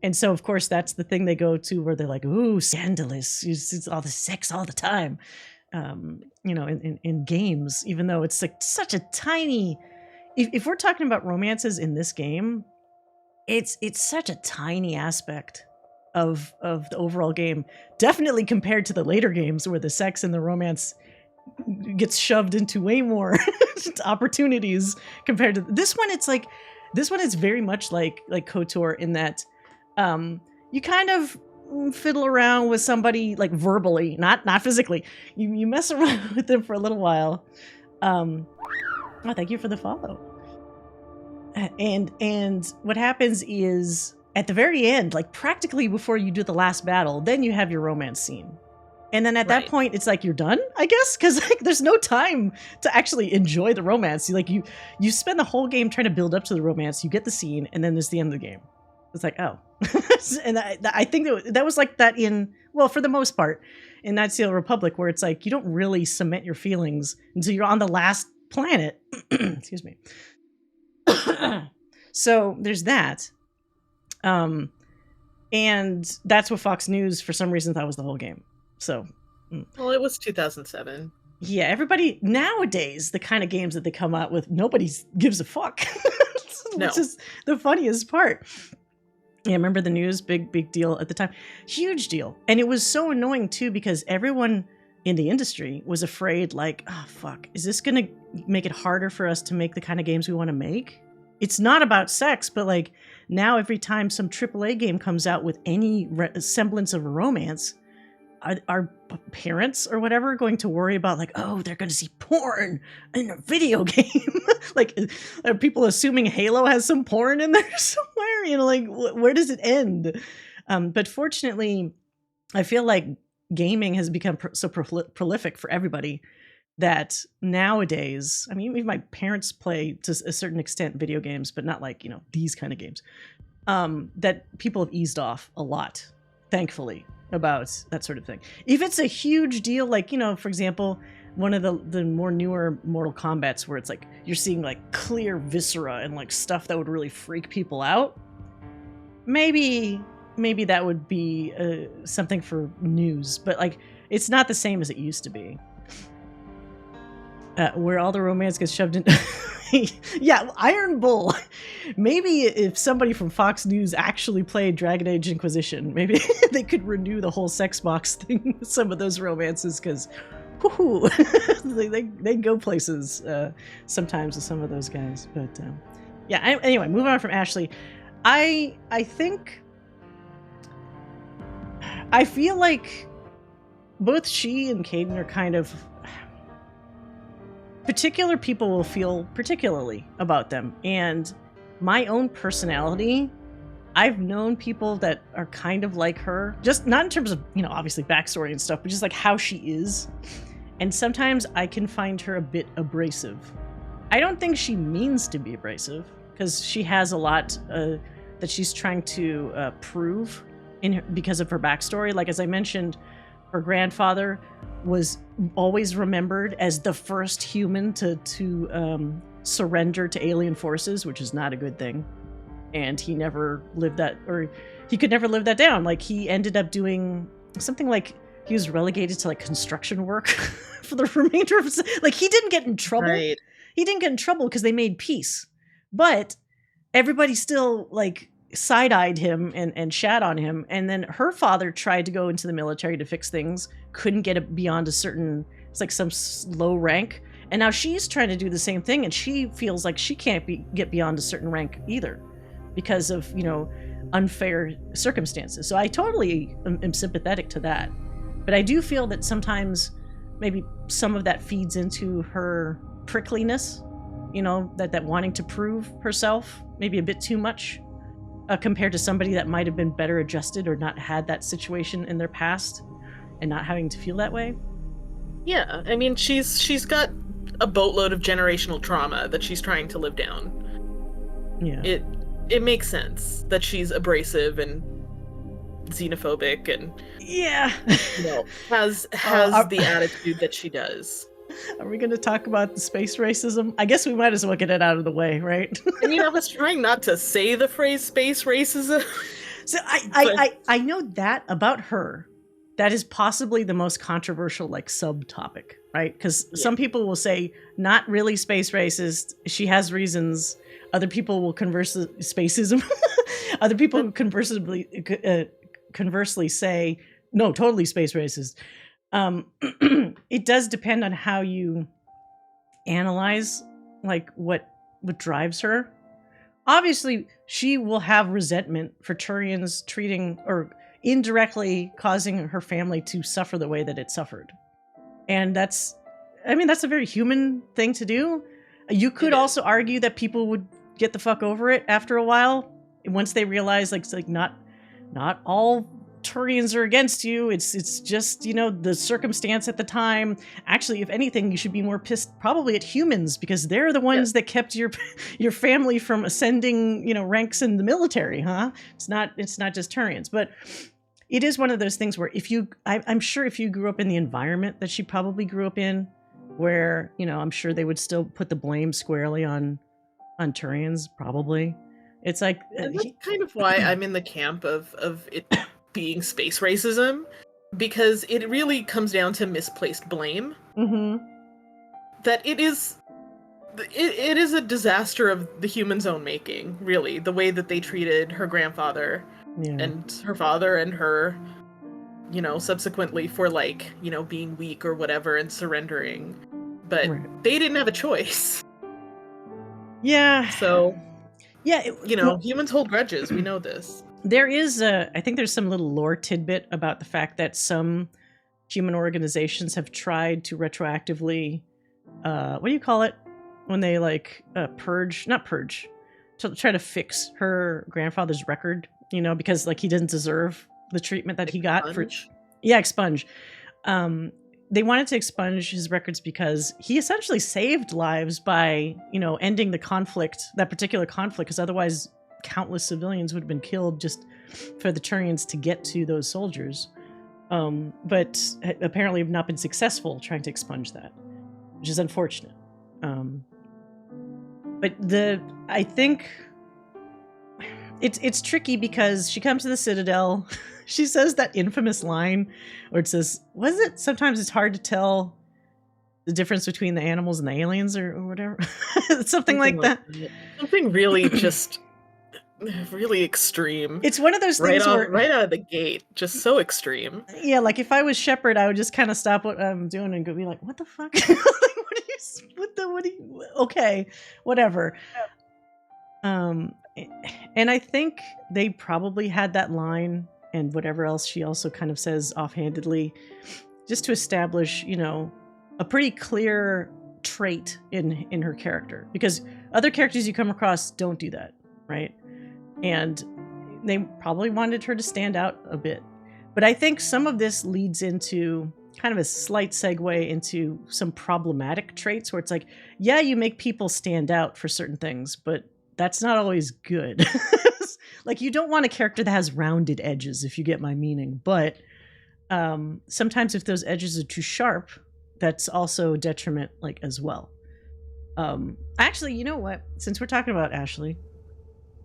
And so, of course, that's the thing they go to where they're like, ooh, scandalous. It's all the sex all the time. In games, even though it's like such a tiny... If we're talking about romances in this game, it's such a tiny aspect of the overall game. Definitely compared to the later games where the sex and the romance gets shoved into way more opportunities compared to this one. This one is very much like KOTOR in that you kind of fiddle around with somebody like verbally, not physically. You mess around with them for a little while. Oh, thank you for the follow. And what happens is at the very end, like practically before you do the last battle, then you have your romance scene. And then at that point, it's like you're done, I guess, because like there's no time to actually enjoy the romance. You spend the whole game trying to build up to the romance. You get the scene, and then there's the end of the game. It's like, oh. And I think that was like that for the most part, in Knights of the Republic, where it's like you don't really cement your feelings until you're on the last planet. Excuse me. So there's that. And that's what Fox News, for some reason, thought was the whole game. So, well, it was 2007. Yeah, everybody nowadays, the kind of games that they come out with, nobody gives a fuck. No. Which is the funniest part. Yeah, remember the news? Big deal at the time. Huge deal. And it was so annoying too, because everyone in the industry was afraid, like, oh fuck, is this gonna make it harder for us to make the kind of games we want to make? It's not about sex, but like now every time some AAA game comes out with any semblance of a romance, are parents or whatever going to worry about like, oh, they're going to see porn in a video game? Like, are people assuming Halo has some porn in there somewhere? You know, like, where does it end? But fortunately, I feel like gaming has become so prolific for everybody that nowadays, I mean, even my parents play to a certain extent video games, but not like, these kind of games, that people have eased off a lot, thankfully, about that sort of thing. If it's a huge deal, like, for example, one of the more newer Mortal Kombats where it's like you're seeing like clear viscera and like stuff that would really freak people out, maybe that would be something for news, but like it's not the same as it used to be. Where all the romance gets shoved in. Yeah, Iron Bull. Maybe if somebody from Fox News actually played Dragon Age Inquisition, maybe they could renew the whole sex box thing with some of those romances, because they go places sometimes with some of those guys. But anyway, moving on from Ashley. I feel like both she and Kaidan are kind of... particular people will feel particularly about them. And my own personality, I've known people that are kind of like her, just not in terms of, obviously backstory and stuff, but just like how she is. And sometimes I can find her a bit abrasive. I don't think she means to be abrasive, because she has a lot that she's trying to prove because of her backstory. Like, as I mentioned, her grandfather was always remembered as the first human to surrender to alien forces, which is not a good thing. And he never lived that, or he could never live that down. Like, he ended up doing something like he was relegated to like construction work for the remainder of his... Like, he didn't get in trouble. Right. He didn't get in trouble because they made peace. But everybody still like side-eyed him and shat on him. And then her father tried to go into the military to fix things, couldn't get it beyond a certain, it's like some low rank. And now she's trying to do the same thing, and she feels like she can't get beyond a certain rank either because of, unfair circumstances. So I totally am sympathetic to that. But I do feel that sometimes maybe some of that feeds into her prickliness, that wanting to prove herself maybe a bit too much. Compared to somebody that might have been better adjusted or not had that situation in their past and not having to feel that way. Yeah, I mean, she's got a boatload of generational trauma that she's trying to live down. Yeah. It makes sense that she's abrasive and xenophobic and Yeah. has the attitude that she does. Are we going to talk about the space racism? I guess we might as well get it out of the way, right? I mean, I was trying not to say the phrase space racism. So I know that about her. That is possibly the most controversial subtopic, right? Because some people will say not really space racist. She has reasons. Other people will spacism. Other people conversely say no, totally space racist. It does depend on how you analyze what drives her. Obviously, she will have resentment for Turians treating or indirectly causing her family to suffer the way that it suffered. And that's a very human thing to do. You could also argue that people would get the fuck over it after a while once they realize not all Turians are against you. It's just, the circumstance at the time. Actually, if anything, you should be more pissed probably at humans because they're the ones that kept your family from ascending, ranks in the military, huh? It's not just Turians, but it is one of those things where I'm sure if you grew up in the environment that she probably grew up in, where, I'm sure they would still put the blame squarely on Turians, probably. It's like and that's kind of why I'm in the camp of it being space racism, because it really comes down to misplaced blame. Mm-hmm. That it is a disaster of the humans' own making, really, the way that they treated her grandfather and her father and her, subsequently for being weak or whatever and surrendering. But they didn't have a choice. Yeah. So, yeah, humans hold grudges. We know this. There is I think there's some little lore tidbit about the fact that some human organizations have tried to retroactively, what do you call it? When they not purge, to try to fix her grandfather's record, because he didn't deserve the treatment that he got expunge. They wanted to expunge his records because he essentially saved lives by, ending the conflict, that particular conflict, because otherwise countless civilians would have been killed just for the Turians to get to those soldiers. But apparently have not been successful trying to expunge that, which is unfortunate. But I think it's tricky because she comes to the Citadel. She says that infamous line where it says, was it? Sometimes it's hard to tell the difference between the animals and the aliens or whatever. Something like that. Something really just really extreme. It's one of those things right out of the gate, just so extreme. Yeah, if I was Shepard, I would just kind of stop what I'm doing and go be like, what the fuck? Okay, whatever. And I think they probably had that line and whatever else she also kind of says offhandedly, just to establish, a pretty clear trait in her character, because other characters you come across don't do that, right? And they probably wanted her to stand out a bit. But I think some of this leads into kind of a slight segue into some problematic traits where it's you make people stand out for certain things, but that's not always good. You don't want a character that has rounded edges, if you get my meaning. But sometimes if those edges are too sharp, that's also a detriment, as well. Actually, you know what? Since we're talking about Ashley,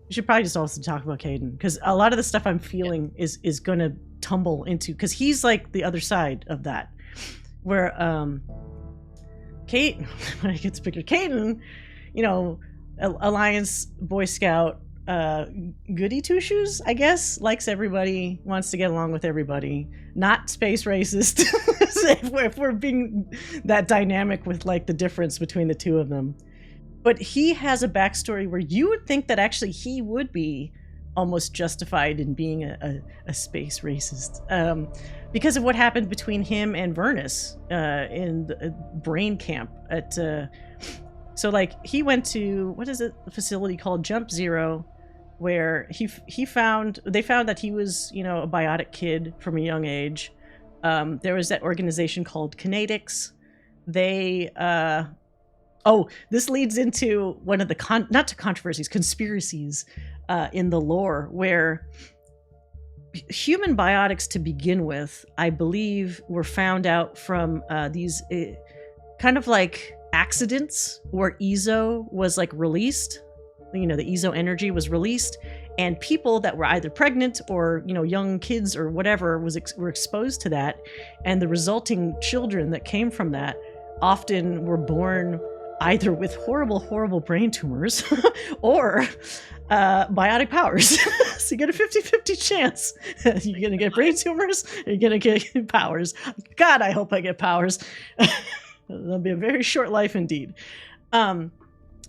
we should probably just also talk about Kaidan, because a lot of the stuff I'm feeling is going to tumble into, because he's the other side of that, where Kate, when I get to picture Kaidan, Alliance Boy Scout, goody two shoes, I guess, likes everybody, wants to get along with everybody, not space racist. if we're being that dynamic with the difference between the two of them. But he has a backstory where you would think that actually he would be almost justified in being a space racist, because of what happened between him and Vernus in the brain camp at so he went to, what is it, a facility called Jump Zero, where they found that he was, a biotic kid from a young age. There was that organization called Kinetics. They this leads into one of the controversies, conspiracies in the lore, where human biotics to begin with, I believe, were found out from these kind of like accidents where EZO was like released. The EZO energy was released, and people that were either pregnant or young kids or whatever were exposed to that, and the resulting children that came from that often were born either with horrible brain tumors or biotic powers. So you get a 50-50 chance. You're gonna get brain tumors, or you're gonna get powers. God, I hope I get powers. That'll be a very short life indeed.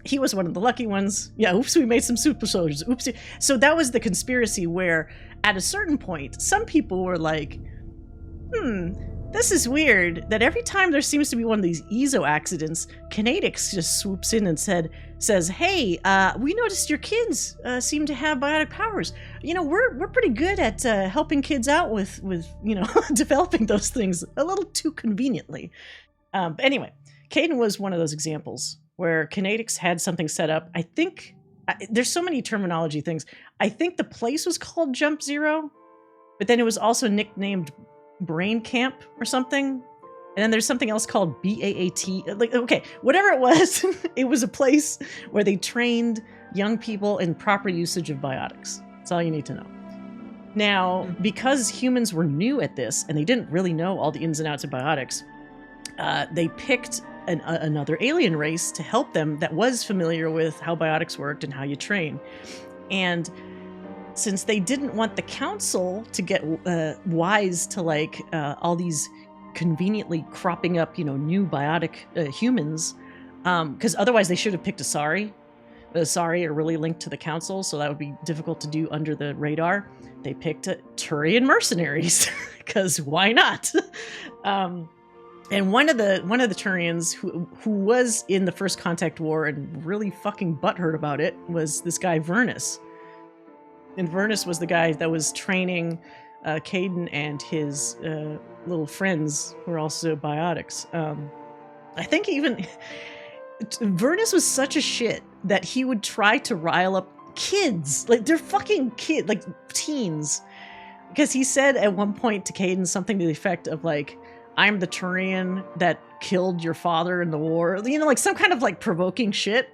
He was one of the lucky ones. Yeah, oops, we made some super soldiers. Oopsie. So that was the conspiracy where at a certain point, some people were like, this is weird that every time there seems to be one of these EZO accidents, Kinetics just swoops in and says, hey, we noticed your kids seem to have biotic powers. We're pretty good at helping kids out with developing those things a little too conveniently. But anyway, Kaidan was one of those examples where Kinetics had something set up. I think there's so many terminology things. I think the place was called Jump Zero, but then it was also nicknamed Brain Camp or something. And then there's something else called BAAT. Like, okay, whatever it was, it was a place where they trained young people in proper usage of biotics. That's all you need to know. Now, because humans were new at this and they didn't really know all the ins and outs of biotics, they picked another alien race to help them that was familiar with how biotics worked and how you train. And since they didn't want the council to get wise to like all these conveniently cropping up, new biotic humans, because otherwise they should have picked Asari. The Asari are really linked to the council, so that would be difficult to do under the radar. They picked Turian mercenaries, because why not? And one of the Turians who was in the First Contact War and really fucking butthurt about it was this guy Vernus. And Vernus was the guy that was training Kaidan and his little friends who are also biotics. I think even Vernus was such a shit that he would try to rile up kids. Like, they're fucking kids, like teens. Because he said at one point to Kaidan something to the effect of like, I'm the Turian that killed your father in the war. Like some kind of like provoking shit.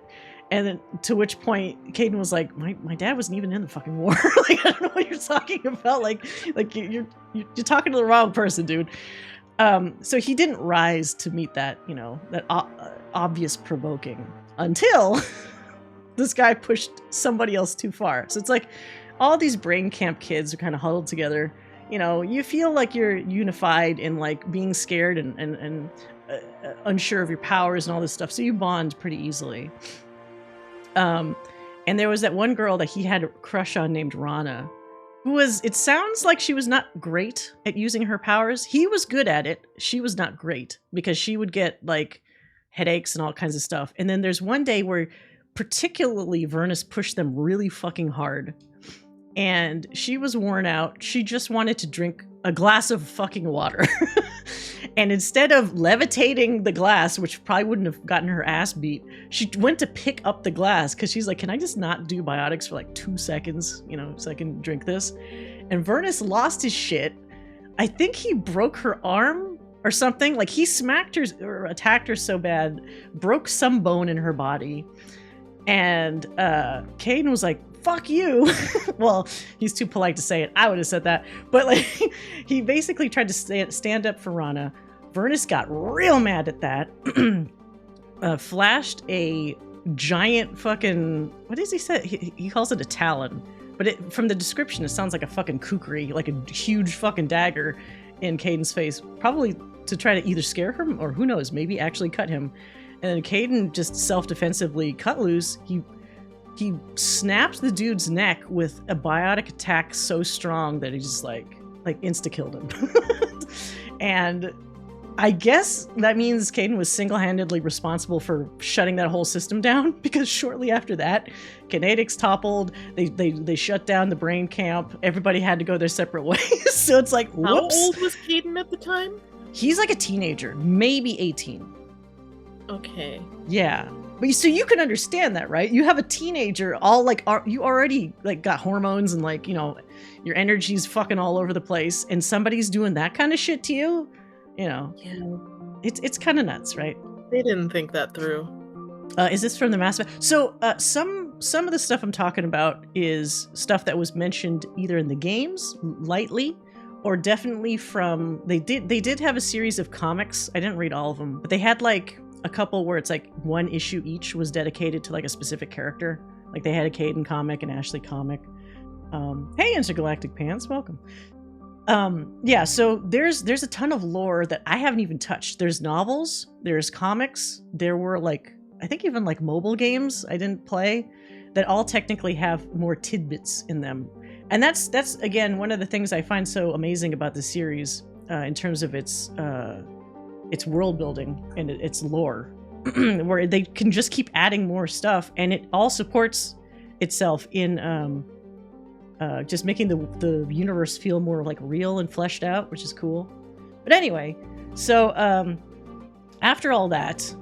And then to which point Kaidan was like, my dad wasn't even in the fucking war. Like, I don't know what you're talking about. Like you're talking to the wrong person, dude. So he didn't rise to meet that, that obvious provoking until this guy pushed somebody else too far. So it's like all these brain camp kids are kind of huddled together. You feel like you're unified in like being scared and unsure of your powers and all this stuff. So you bond pretty easily. And there was that one girl that he had a crush on named Rana, it sounds like she was not great at using her powers. He was good at it. She was not great because she would get like headaches and all kinds of stuff. And then there's one day where particularly Vernus pushed them really fucking hard. And she was worn out. She just wanted to drink a glass of fucking water. And instead of levitating the glass, which probably wouldn't have gotten her ass beat, she went to pick up the glass because she's like, can I just not do biotics for like 2 seconds, so I can drink this? And Vernus lost his shit. I think he broke her arm or something. Like he smacked her or attacked her so bad, broke some bone in her body. And Kaidan was like, fuck you. Well, he's too polite to say it. I would have said that. But like, he basically tried to stand up for Rana. Vernus got real mad at that. Flashed a giant fucking, what does he say? He calls it a talon. But from the description, it sounds like a fucking kukri, like a huge fucking dagger in Kaidan's face. Probably to try to either scare him or who knows, maybe actually cut him. And then Kaidan just self-defensively cut loose. He snapped the dude's neck with a biotic attack so strong that he just like insta-killed him. And I guess that means Kaidan was single-handedly responsible for shutting that whole system down, because shortly after that, Kinetics toppled, they shut down the brain camp, everybody had to go their separate ways. So it's like, whoops. How old was Kaidan at the time? He's like a teenager, maybe 18. Okay. Yeah. But so you can understand that, right? You have a teenager, all like you already like got hormones and like, you know, your energy's fucking all over the place, and somebody's doing that kind of shit to you, you know. Yeah. It's kind of nuts, right? They didn't think that through. Is this from the Mass Effect? So some of the stuff I'm talking about is stuff that was mentioned either in the games lightly, or definitely from they did have a series of comics. I didn't read all of them, but they had like a couple where it's like one issue each was dedicated to like a specific character. Like they had a Kaidan comic, an Ashley comic. Hey, Intergalactic Pants, welcome. Yeah, so there's a ton of lore that I haven't even touched. There's novels, there's comics, there were like I think even like mobile games I didn't play that all technically have more tidbits in them. And that's again one of the things I find so amazing about the series in terms of its world building and its lore, where they can just keep adding more stuff, and it all supports itself in just making the universe feel more like real and fleshed out, which is cool. But anyway, so after all that,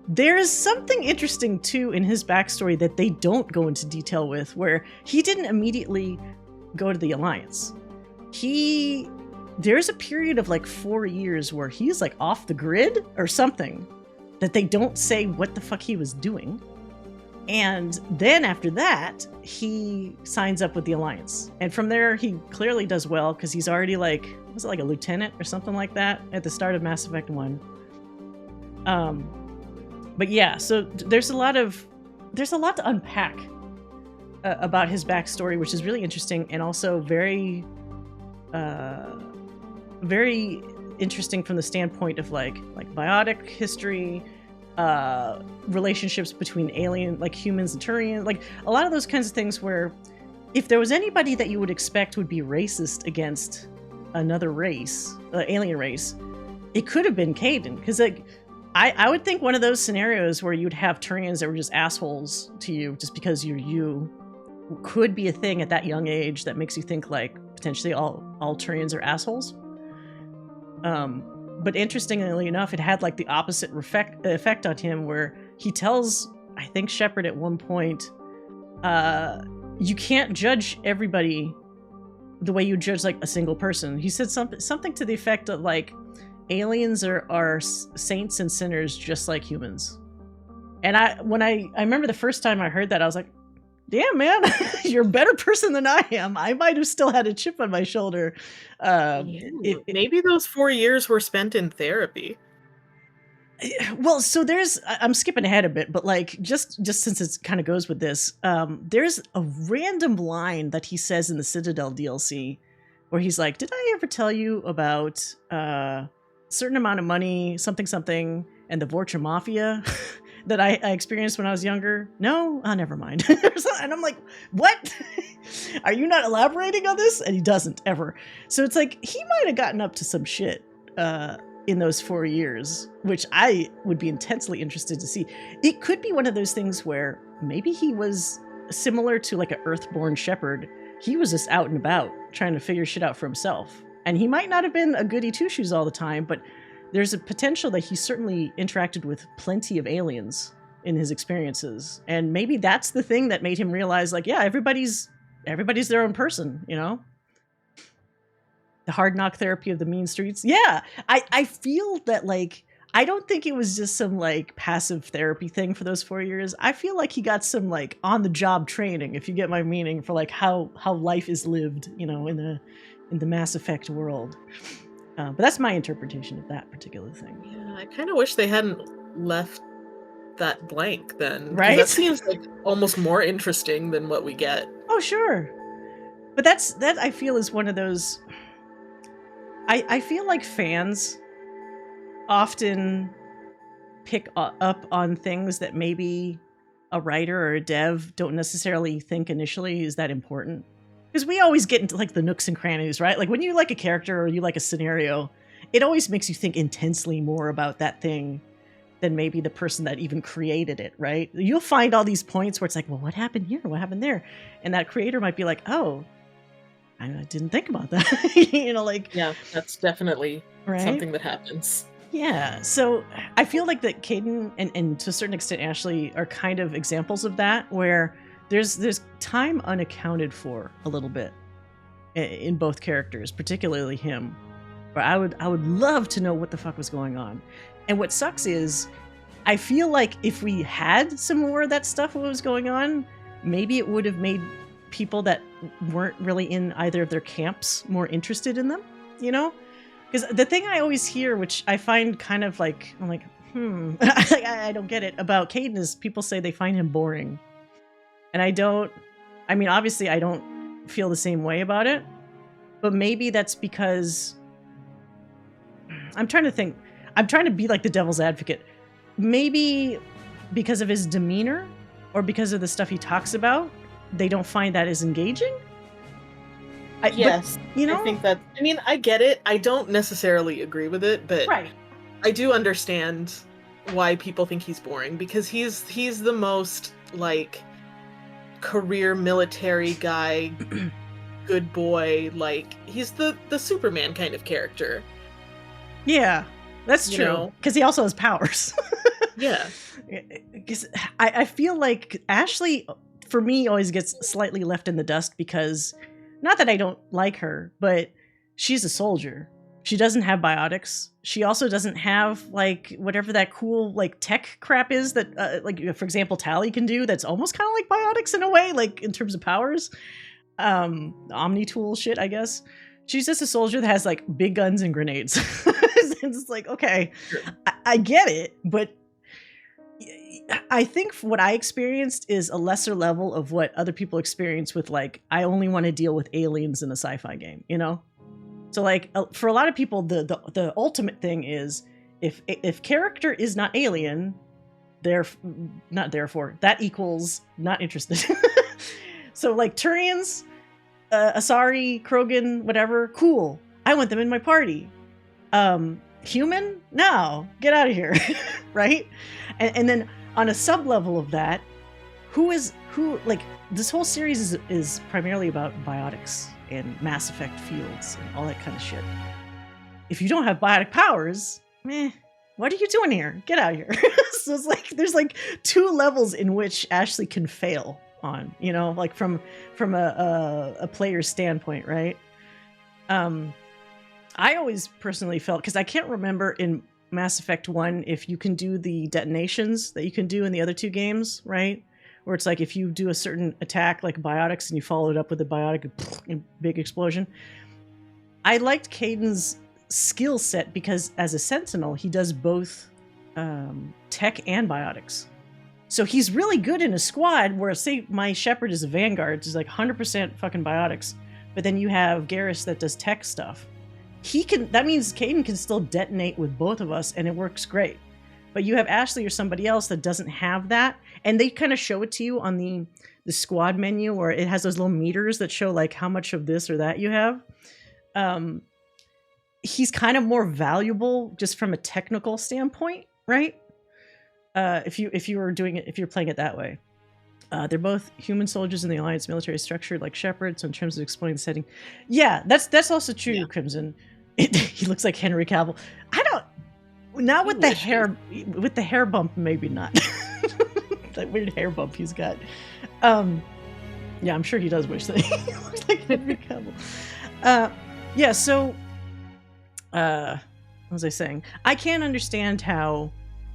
there is something interesting too in his backstory that they don't go into detail with, where he didn't immediately go to the Alliance. There's a period of like 4 years where he's like off the grid or something that they don't say what the fuck he was doing. And then after that, he signs up with the Alliance. And from there, he clearly does well because he's already like, was it like a lieutenant or something like that at the start of Mass Effect 1. But yeah, so there's a lot to unpack about his backstory, which is really interesting and also very, very interesting from the standpoint of like biotic history, relationships between humans and Turians, like a lot of those kinds of things where if there was anybody that you would expect would be racist against another race, alien race, it could have been Kaidan. Because like I would think one of those scenarios where you'd have Turians that were just assholes to you just because you're you could be a thing at that young age that makes you think like potentially all Turians are assholes. But interestingly enough, it had like the opposite effect on him, where he tells, I think, Shepard at one point, you can't judge everybody the way you judge like a single person. He said something to the effect of like, aliens are saints and sinners just like humans. And I remember the first time I heard that, I was like, damn, man, you're a better person than I am. I might have still had a chip on my shoulder. Maybe those 4 years were spent in therapy. Well, so I'm skipping ahead a bit, but like just since it kind of goes with this, there's a random line that he says in the Citadel DLC where he's like, did I ever tell you about certain amount of money, something, and the Vorcha Mafia that I experienced when I was younger? No? Oh, never mind. And I'm like, what? Are you not elaborating on this? And he doesn't, ever. So it's like, he might have gotten up to some shit in those 4 years, which I would be intensely interested to see. It could be one of those things where maybe he was similar to like an Earthborn Shepard. He was just out and about trying to figure shit out for himself. And he might not have been a goody two-shoes all the time, but there's a potential that he certainly interacted with plenty of aliens in his experiences. And maybe that's the thing that made him realize, like, yeah, everybody's their own person, you know? The hard knock therapy of the mean streets. Yeah, I feel that, like, I don't think it was just some, like, passive therapy thing for those 4 years. I feel like he got some, like, on-the-job training, if you get my meaning, for, like, how life is lived, you know, in the Mass Effect world. But that's my interpretation of that particular thing. Yeah, I kind of wish they hadn't left that blank then. Right? That seems like almost more interesting than what we get. Oh, sure. But that I feel is one of those... I feel like fans often pick up on things that maybe a writer or a dev don't necessarily think initially is that important. Because we always get into like the nooks and crannies, right? Like when you like a character or you like a scenario, it always makes you think intensely more about that thing than maybe the person that even created it, right? You'll find all these points where it's like, well, what happened here? What happened there? And that creator might be like, oh, I didn't think about that. You know, like... Yeah, that's definitely right? something that happens. Yeah, so I feel like that Kaidan and to a certain extent Ashley are kind of examples of that, where there's time unaccounted for a little bit in both characters, particularly him. But I would love to know what the fuck was going on. And what sucks is I feel like if we had some more of that stuff what was going on, maybe it would have made people that weren't really in either of their camps more interested in them, you know? Because the thing I always hear, which I find kind of like, I'm like, I don't get it, about Kaidan is people say they find him boring. And I mean, obviously I don't feel the same way about it, but maybe that's because, I'm trying to think, I'm trying to be like the devil's advocate. Maybe because of his demeanor or because of the stuff he talks about, they don't find that as engaging? Yes, but, you know? I think that, I mean, I get it. I don't necessarily agree with it, but right. I do understand why people think he's boring, because he's the most, like, career military guy, good boy, like, he's the Superman kind of character. Yeah, that's true. Because he also has powers. Yeah. Because I feel like Ashley, for me, always gets slightly left in the dust because, not that I don't like her, but she's a soldier. She doesn't have biotics. She also doesn't have, like, whatever that cool, like, tech crap is that, like, for example, Tally can do that's almost kind of like biotics in a way, like, in terms of powers. Omni-tool shit, I guess. She's just a soldier that has, like, big guns and grenades. It's like, okay, I get it, but I think what I experienced is a lesser level of what other people experience with, like, I only want to deal with aliens in a sci-fi game, you know? So, like, for a lot of people, the ultimate thing is if character is not alien, that equals not interested. So, like, Turians, Asari, Krogan, whatever, cool. I want them in my party. Human? No, get out of here. Right? And then on a sub level of that, who like, this whole series is primarily about biotics and Mass Effect fields and all that kind of shit. If you don't have biotic powers, what are you doing here? Get out of here. So it's like there's like two levels in which Ashley can fail on, you know, like from a player's standpoint, right? I always personally felt, because I can't remember in Mass Effect 1 if you can do the detonations that you can do in the other two games, right? Where it's like if you do a certain attack like biotics and you follow it up with a biotic, big explosion. I liked Kaidan's skill set because as a sentinel, he does both tech and biotics. So he's really good in a squad where, say, my Shepard is a Vanguard, is like 100% fucking biotics, but then you have Garrus that does tech stuff. That means Kaidan can still detonate with both of us and it works great. But you have Ashley or somebody else that doesn't have that, and they kind of show it to you on the squad menu, or it has those little meters that show like how much of this or that you have. He's kind of more valuable just from a technical standpoint, right? If you're playing it that way. They're both human soldiers in the Alliance military structure, like Shepard. So in terms of explaining the setting, yeah, that's also true. Yeah. Crimson, he looks like Henry Cavill. Not with the hair, with the hair bump, maybe not. That weird hair bump he's got. Yeah, I'm sure he does wish that he looked like Henry Cavill. Yeah. So, what was I saying? I can't understand how,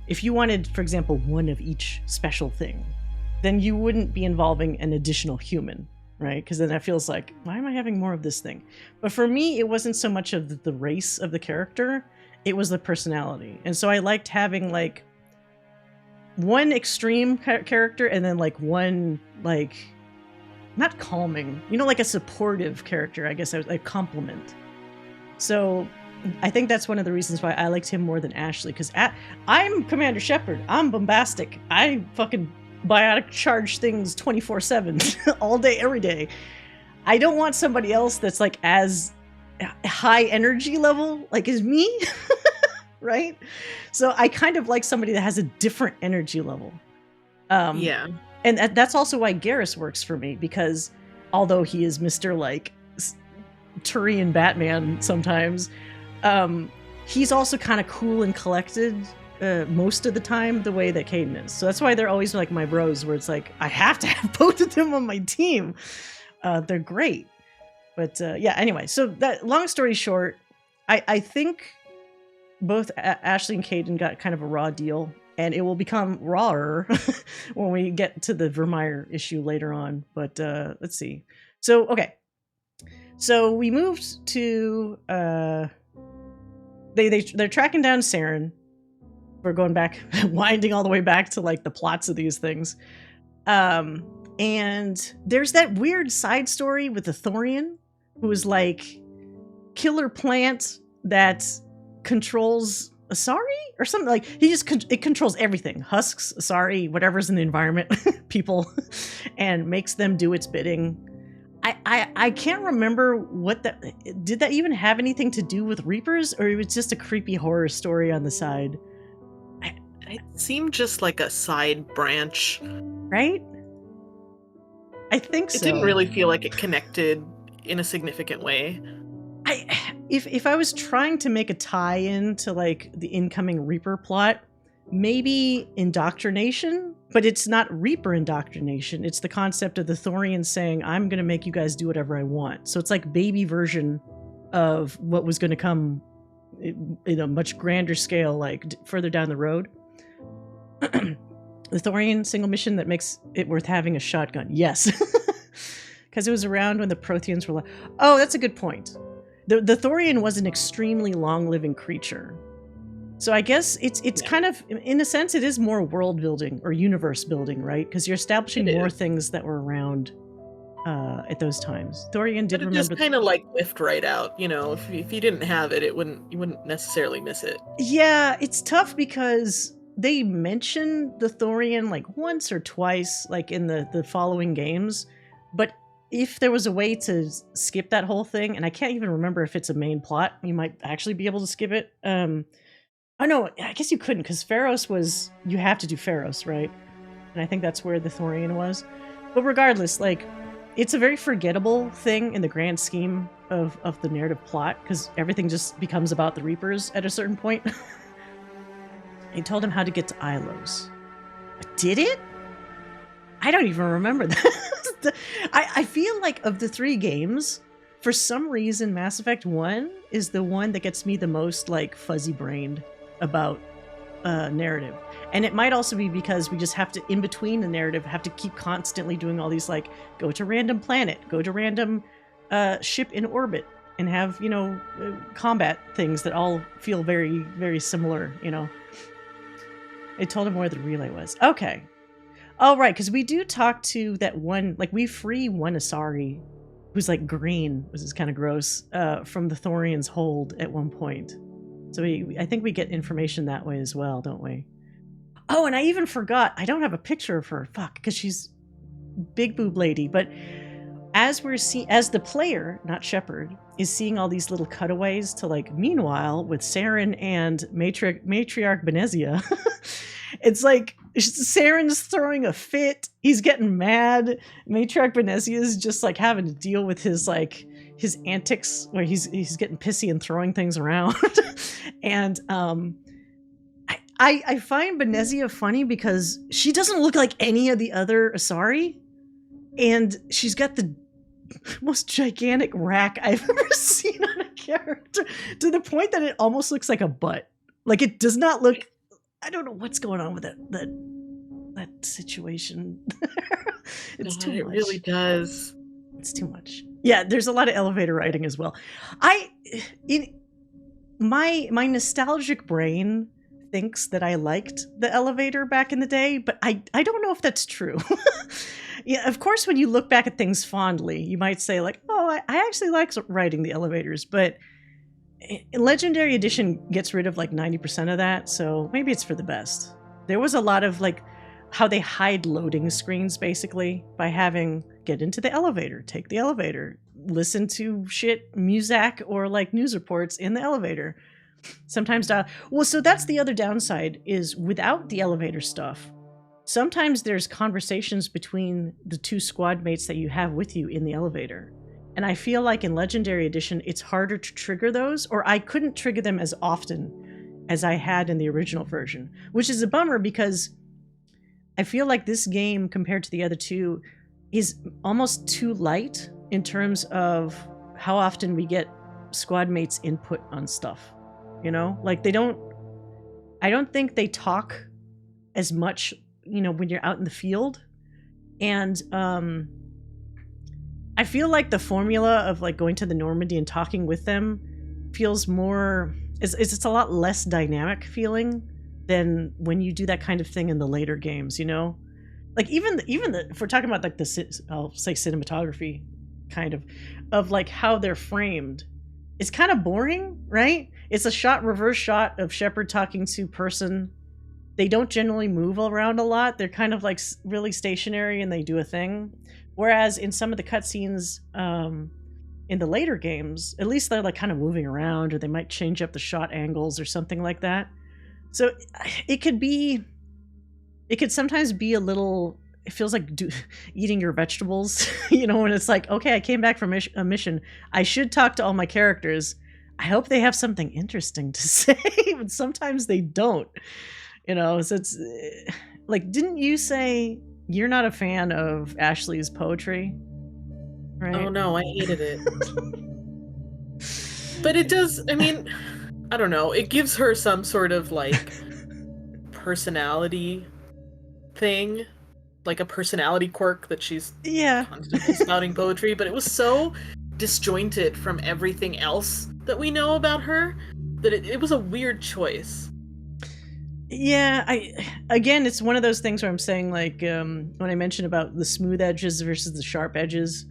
if you wanted, for example, one of each special thing, then you wouldn't be involving an additional human, right? Because then that feels like, why am I having more of this thing? But for me, it wasn't so much of the race of the character, it was the personality. And so I liked having like one extreme character and then like one, like, not calming, you know, like a supportive character, I guess, a compliment. So I think that's one of the reasons why I liked him more than Ashley, because I'm Commander Shepard. I'm bombastic. I fucking biotic charge things 24/7 all day, every day. I don't want somebody else that's like as high energy level like as me, right? So I kind of like somebody that has a different energy level. Yeah. And that's also why Garrus works for me, because although he is Mr. like Turian Batman sometimes, he's also kind of cool and collected most of the time, the way that Kaidan is. So that's why they're always like my bros, where it's like I have to have both of them on my team. They're great. But yeah, anyway, so that long story short, I think both Ashley and Kaidan got kind of a raw deal, and it will become rawer when we get to the Virmire issue later on. But let's see. So, okay. So we moved to they're tracking down Saren. We're going back, winding all the way back to like the plots of these things. And there's that weird side story with the Thorian, who is like killer plant that controls Asari or something. Like it controls everything, husks, Asari, whatever's in the environment, people, and makes them do its bidding. I can't remember what that did. That even have anything to do with Reapers, or it was just a creepy horror story on the side? It seemed just like a side branch, right? I think so. It didn't really feel like it connected in a significant way. If I was trying to make a tie-in to like the incoming Reaper plot, maybe indoctrination, but it's not Reaper indoctrination. It's the concept of the Thorian saying, I'm going to make you guys do whatever I want. So it's like baby version of what was going to come in a much grander scale, like further down the road. The Thorian single mission that makes it worth having a shotgun. Yes. Because it was around when the Protheans were like, oh, that's a good point. The Thorian was an extremely long-living creature. So I guess it's kind of, in a sense, it is more world building or universe building, right? Because you're establishing more things that were around at those times. Thorian did remember. It just kind of like whiffed right out. You know, if you didn't have it, you wouldn't necessarily miss it. Yeah, it's tough because they mention the Thorian like once or twice, like in the following games. But if there was a way to skip that whole thing, and I can't even remember if it's a main plot, you might actually be able to skip it. Oh no, I guess you couldn't, because Pharos was, you have to do Pharos, right? And I think that's where the Thorian was. But regardless, like, it's a very forgettable thing in the grand scheme of the narrative plot, because everything just becomes about the Reapers at a certain point. He told him how to get to Ilos. But did it? I don't even remember that. I feel like of the three games, for some reason, Mass Effect 1 is the one that gets me the most, like, fuzzy-brained about narrative. And it might also be because we just have to, in between the narrative, have to keep constantly doing all these, like, go to random planet, go to random ship in orbit, and have, you know, combat things that all feel very, very similar, you know. It told him where the relay was. Okay. Oh, right, because we do talk to that one, like, we free one Asari who's, like, green, which is kind of gross, from the Thorian's hold at one point. So I think we get information that way as well, don't we? Oh, and I even forgot, I don't have a picture of her, fuck, because she's big boob lady, but as the player, not Shepard, is seeing all these little cutaways to, like, meanwhile, with Saren and Matriarch Benezia, it's like, Saren's throwing a fit, he's getting mad, Matriarch Benezia is just, like, having to deal with his, like, his antics, where he's getting pissy and throwing things around. And, I find Benezia funny because she doesn't look like any of the other Asari, and she's got the most gigantic rack I've ever seen on a character, to the point that it almost looks like a butt. Like, it does not look, I don't know what's going on with that situation. It's too much. It really does. It's too much. Yeah, there's a lot of elevator writing as well. My nostalgic brain thinks that I liked the elevator back in the day, but I don't know if that's true. Yeah, of course, when you look back at things fondly, you might say, like, oh, I actually like writing the elevators, but Legendary Edition gets rid of like 90% of that, so maybe it's for the best. There was a lot of, like, how they hide loading screens, basically, by having get into the elevator, take the elevator, listen to shit, music, or, like, news reports in the elevator. Sometimes, well, so that's the other downside, is without the elevator stuff, sometimes there's conversations between the two squad mates that you have with you in the elevator. And I feel like in Legendary Edition, it's harder to trigger those, or I couldn't trigger them as often as I had in the original version, which is a bummer because I feel like this game, compared to the other two, is almost too light in terms of how often we get squad mates' input on stuff. You know? Like, I don't think they talk as much, you know, when you're out in the field. And I feel like the formula of like going to the Normandy and talking with them feels more, it's a lot less dynamic feeling than when you do that kind of thing in the later games, you know? Like even the, if we're talking about like I'll say cinematography kind of like how they're framed, it's kind of boring, right? It's a reverse shot of Shepard talking to person. They don't generally move around a lot. They're kind of like really stationary and they do a thing. Whereas in some of the cutscenes in the later games, at least they're like kind of moving around, or they might change up the shot angles or something like that. So it could sometimes be a little, it feels like eating your vegetables, you know, when it's like, okay, I came back from a mission. I should talk to all my characters. I hope they have something interesting to say, but sometimes they don't, you know. So it's like, didn't you say you're not a fan of Ashley's poetry? Right? Oh no, I hated it. But it does, I mean, I don't know, it gives her some sort of like personality thing, like a personality quirk that she's constantly spouting poetry, but it was so disjointed from everything else that we know about her that it was a weird choice. Yeah, again, it's one of those things where I'm saying, like, when I mentioned about the smooth edges versus the sharp edges,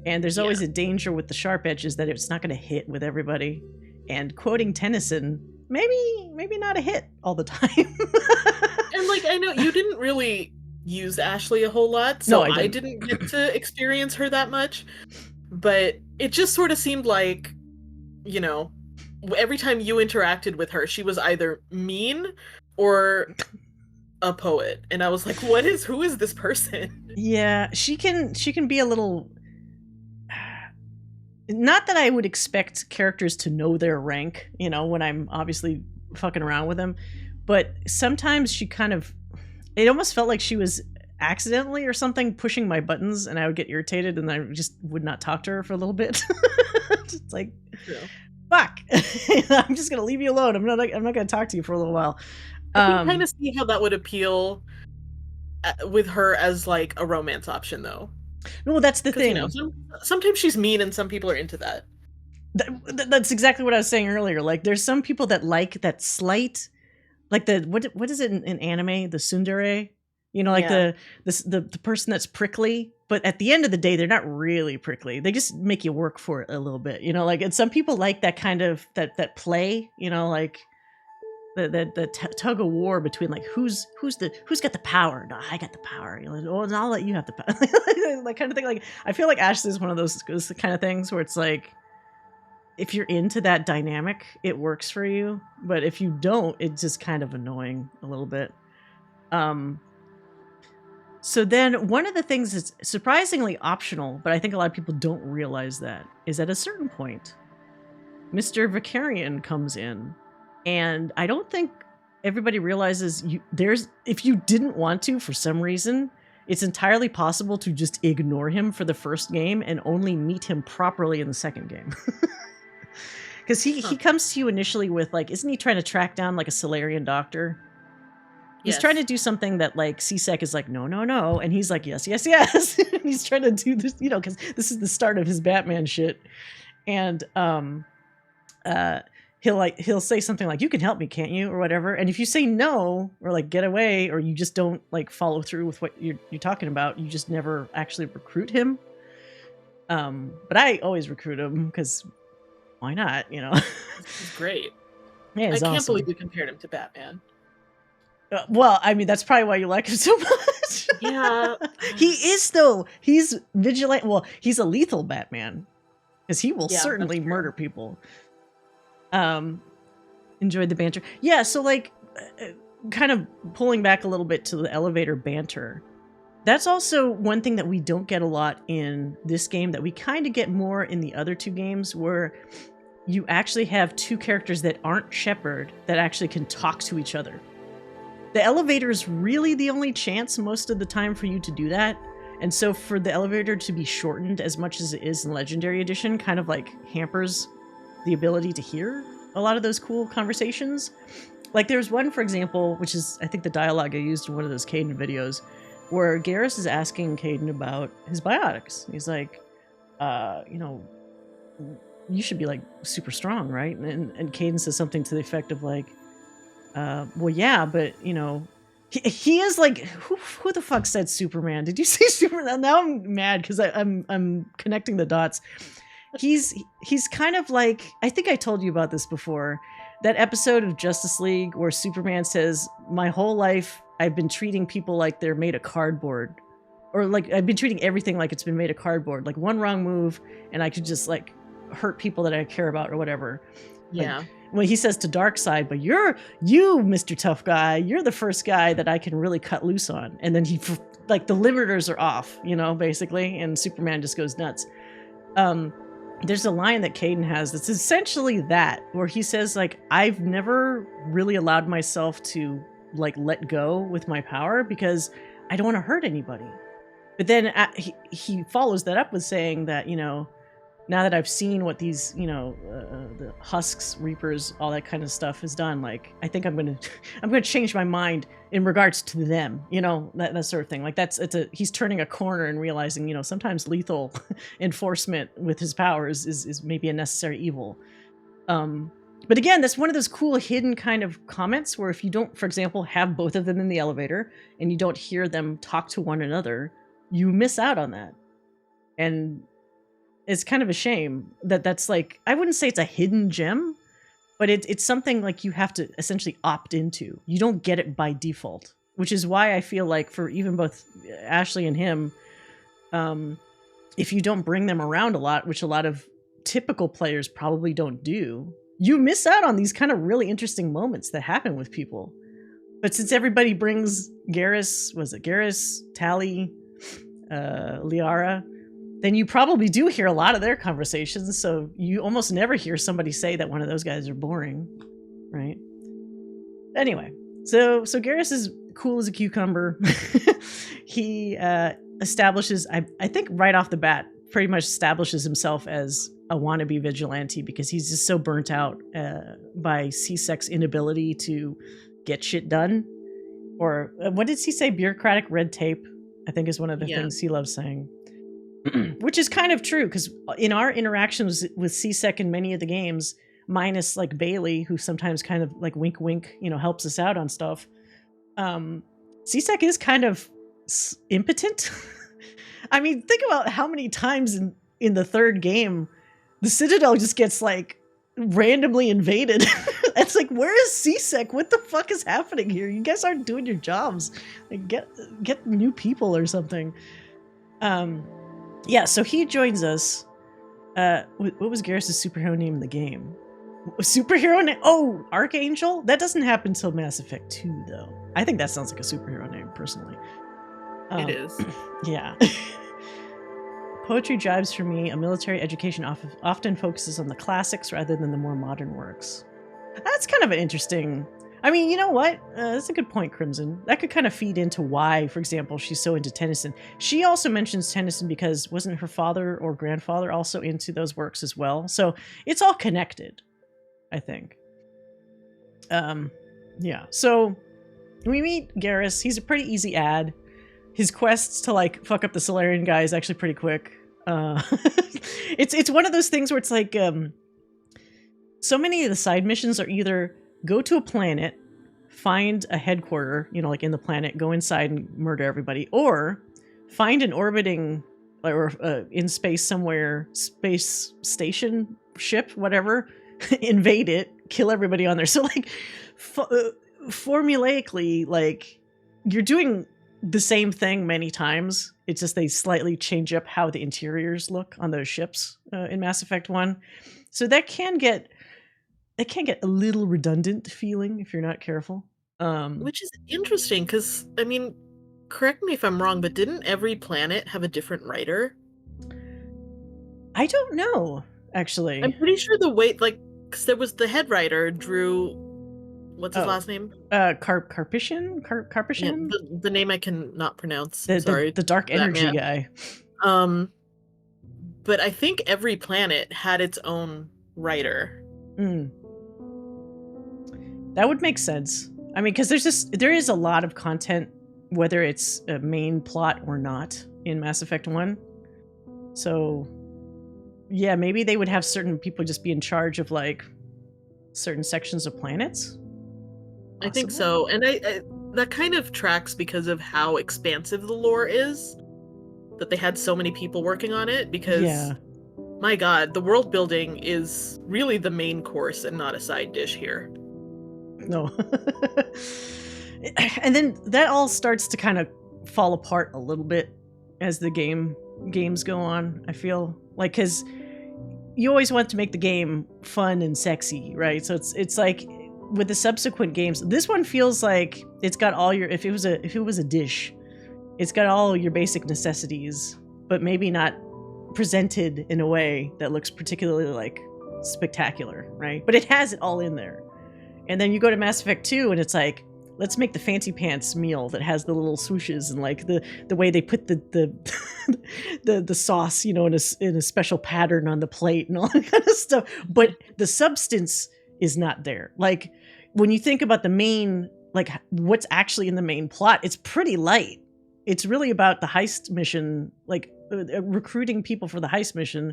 and there's always a danger with the sharp edges that it's not going to hit with everybody. And quoting Tennyson, maybe not a hit all the time. And like, I know you didn't really use Ashley a whole lot, so no, I didn't get to experience her that much, but it just sort of seemed like, you know, every time you interacted with her, she was either mean or a poet, and I was like, who is this person? Yeah, she can be a little, not that I would expect characters to know their rank, you know, when I'm obviously fucking around with them, but sometimes she kind of, it almost felt like she was accidentally or something pushing my buttons, and I would get irritated and I just would not talk to her for a little bit. It's like, fuck, I'm just gonna leave you alone. I'm not gonna talk to you for a little while. I can kind of see how that would appeal with her as like a romance option, though. Well, that's the thing. You know, sometimes she's mean, and some people are into that. That's exactly what I was saying earlier. Like, there's some people that like that slight, like the what is it in anime? The tsundere, you know, like the person that's prickly, but at the end of the day, they're not really prickly. They just make you work for it a little bit, you know. Like, and some people like that kind of that play, you know, like the tug of war between like who's got the power. No, I got the power. You know, and I'll let you have the power. Like, kind of thing. Like, I feel like Ashley is one of those kind of things where it's like, if you're into that dynamic, it works for you. But if you don't, it's just kind of annoying a little bit. So then one of the things that's surprisingly optional, but I think a lot of people don't realize that, is at a certain point, Mr. Vicarian comes in. And I don't think everybody realizes if you didn't want to for some reason, it's entirely possible to just ignore him for the first game and only meet him properly in the second game. Because he comes to you initially with, like, isn't he trying to track down like a Solarian doctor? He's trying to do something that like CSEC is like, no. And he's like, yes. And he's trying to do this, you know, because this is the start of his Batman shit. And he'll say something like, you can help me, can't you? Or whatever. And if you say no, or like get away, or you just don't like follow through with what you're talking about, you just never actually recruit him. But I always recruit him because why not? You know, he's great. Yeah, I can't believe you compared him to Batman. Well, I mean, that's probably why you like him so much. Yeah. He is, though. He's vigilant. Well, he's a lethal Batman because he will certainly murder people. Enjoyed the banter. Yeah, so like kind of pulling back a little bit to the elevator banter. That's also one thing that we don't get a lot in this game that we kind of get more in the other two games, where you actually have two characters that aren't Shepard that actually can talk to each other. The elevator is really the only chance most of the time for you to do that. And so for the elevator to be shortened as much as it is in Legendary Edition kind of like hampers the ability to hear a lot of those cool conversations. Like there's one, for example, which is I think the dialogue I used in one of those Kaidan videos, where Garrus is asking Kaidan about his biotics. He's like, you should be like super strong, right? And Kaidan says something to the effect of like, well, yeah, but he is like, who the fuck said Superman? Did you say Superman? Now I'm mad because I'm connecting the dots. He's kind of like, I think I told you about this before, that episode of Justice League where Superman says, my whole life I've been treating people like they're made of cardboard, or like I've been treating everything like it's been made of cardboard. Like one wrong move and I could just like hurt people that I care about or whatever. Yeah. Like, when he says to Darkseid, but you, Mr. Tough Guy, you're the first guy that I can really cut loose on. And then he, like, the limiters are off, basically, and Superman just goes nuts. There's a line that Kaidan has that's essentially that, where he says, like, I've never really allowed myself to, like, let go with my power because I don't want to hurt anybody. But then he follows that up with saying that, now that I've seen what these, the husks, reapers, all that kind of stuff has done, like, I think I'm gonna change my mind in regards to them, that sort of thing. Like he's turning a corner and realizing, sometimes lethal enforcement with his powers is maybe a necessary evil. But again, that's one of those cool hidden kind of comments where if you don't, for example, have both of them in the elevator and you don't hear them talk to one another, you miss out on that. And it's kind of a shame that that's like, I wouldn't say it's a hidden gem, but it's something like you have to essentially opt into. You don't get it by default, which is why I feel like for even both Ashley and him, if you don't bring them around a lot, which a lot of typical players probably don't do, you miss out on these kind of really interesting moments that happen with people. But since everybody brings Garrus, Tally, Liara, then you probably do hear a lot of their conversations, so you almost never hear somebody say that one of those guys are boring, right? Anyway, so Garrus is cool as a cucumber. He establishes, I think right off the bat, pretty much establishes himself as a wannabe vigilante because he's just so burnt out by C-Sec's inability to get shit done. Or what did he say? Bureaucratic red tape, I think is one of the things he loves saying. Which is kind of true, because in our interactions with C-Sec in many of the games, minus like Bailey, who sometimes kind of like wink wink, helps us out on stuff, C-Sec is kind of impotent. I mean, think about how many times in the third game, the Citadel just gets like randomly invaded. It's like, where is C-Sec? What the fuck is happening here? You guys aren't doing your jobs. Like, get new people or something. Yeah, so he joins us. What was Garrus' superhero name in the game? Superhero name? Oh, Archangel? That doesn't happen until Mass Effect 2, though. I think that sounds like a superhero name, personally. It is. Yeah. Poetry drives for me. A military education often focuses on the classics rather than the more modern works. That's kind of an interesting... I mean, you know what? That's a good point, Crimson. That could kind of feed into why, for example, she's so into Tennyson. She also mentions Tennyson because wasn't her father or grandfather also into those works as well? So it's all connected, I think. Yeah. So we meet Garrus. He's a pretty easy ad. His quests to like fuck up the Solarian guy is actually pretty quick. It's one of those things where it's like so many of the side missions are either go to a planet, find a headquarter, like in the planet, go inside and murder everybody, or find an orbiting or in space somewhere, space station, ship, whatever, invade it, kill everybody on there. So like formulaically, like you're doing the same thing many times. It's just they slightly change up how the interiors look on those ships in Mass Effect 1. So that can get a little redundant feeling if you're not careful. Which is interesting because, I mean, correct me if I'm wrong, but didn't every planet have a different writer? I don't know, actually. I'm pretty sure the way, like, because there was the head writer, Drew. What's his last name? Carpishian? Yeah, Carpishian? the name I can not pronounce. Sorry. The dark energy guy. But I think every planet had its own writer. That would make sense. I mean, because there is a lot of content, whether it's a main plot or not, in Mass Effect 1. So, yeah, maybe they would have certain people just be in charge of, like, certain sections of planets? I think so. And I that kind of tracks because of how expansive the lore is, that they had so many people working on it, because, my god, the world building is really the main course and not a side dish here. No. And then that all starts to kind of fall apart a little bit as the games go on, I feel. Like, because you always want to make the game fun and sexy, right? So it's like with the subsequent games, this one feels like it's got all your, if it was a dish, it's got all your basic necessities, but maybe not presented in a way that looks particularly like spectacular, right? But it has it all in there. And then you go to Mass Effect 2 and it's like, let's make the fancy pants meal that has the little swooshes and like the way they put the sauce, you know, in a special pattern on the plate and all that kind of stuff. But the substance is not there. Like, when you think about the main, like, what's actually in the main plot, it's pretty light. It's really about the heist mission, like recruiting people for the heist mission,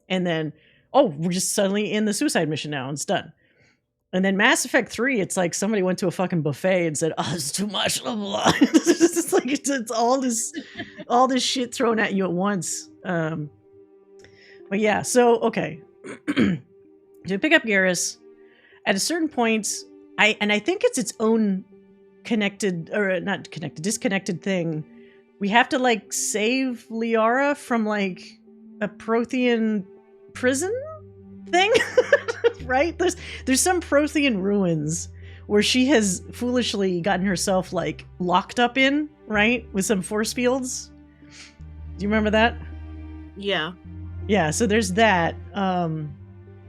and then, oh, we're just suddenly in the suicide mission now and it's done. And then Mass Effect 3, it's like somebody went to a fucking buffet and said, "Oh, it's too much." Blah, blah. It's like it's all this shit thrown at you at once. But yeah, so okay, to pick up Garrus, at a certain point, I think it's its own disconnected thing. We have to like save Liara from like a Prothean prison thing. Right? There's some Prothean ruins where she has foolishly gotten herself like locked up in, right? With some force fields. Do you remember that? Yeah. Yeah, so there's that. And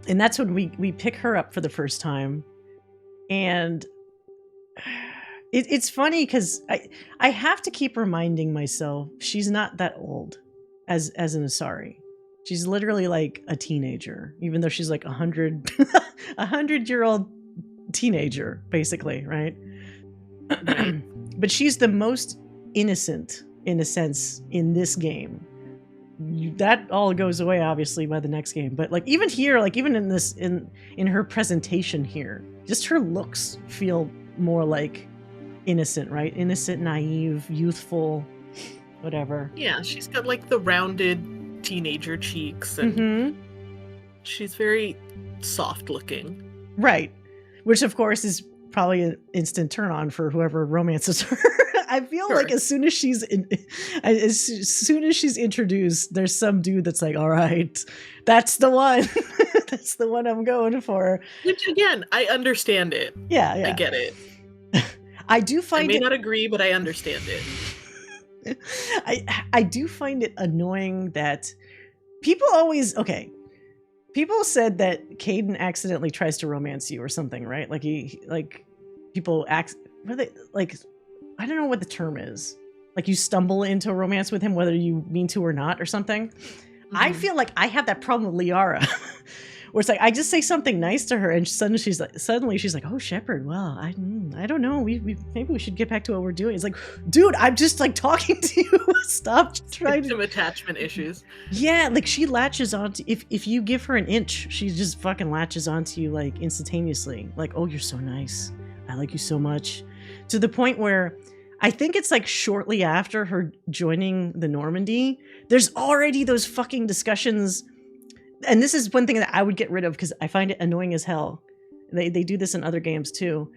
that's when we pick her up for the first time. And it's funny because I have to keep reminding myself she's not that old as an Asari. She's literally like a teenager, even though she's like 100-year-old teenager, basically, right? But she's the most innocent, in a sense, in this game. That all goes away, obviously, by the next game. But like even here, like even in this, in her presentation here, just her looks feel more like innocent, right? Innocent, naive, youthful, whatever. Yeah, she's got like the rounded teenager cheeks, and she's very soft looking, right? Which of course is probably an instant turn on for whoever romances her. I feel like as soon as she's introduced, there's some dude that's like, all right, that's the one. That's the one I'm going for. Which again, I understand it. Yeah. I get it. I do find I may not agree, but I understand it. I do find it annoying that people said that Kaidan accidentally tries to romance you or something, right? Like people act, like, I don't know what the term is. Like you stumble into a romance with him, whether you mean to or not or something. I feel like I have that problem with Liara. Where it's like I just say something nice to her, and suddenly she's like, "Oh, Shepard, well, I don't know. We maybe we should get back to what we're doing." It's like, dude, I'm just like talking to you. Stop trying to. Some attachment issues. Yeah, like she latches onto if you give her an inch, she just fucking latches onto you like instantaneously. Like, oh, you're so nice. I like you so much. To the point where I think it's like shortly after her joining the Normandy, there's already those fucking discussions. And this is one thing that I would get rid of because I find it annoying as hell. They do this in other games too.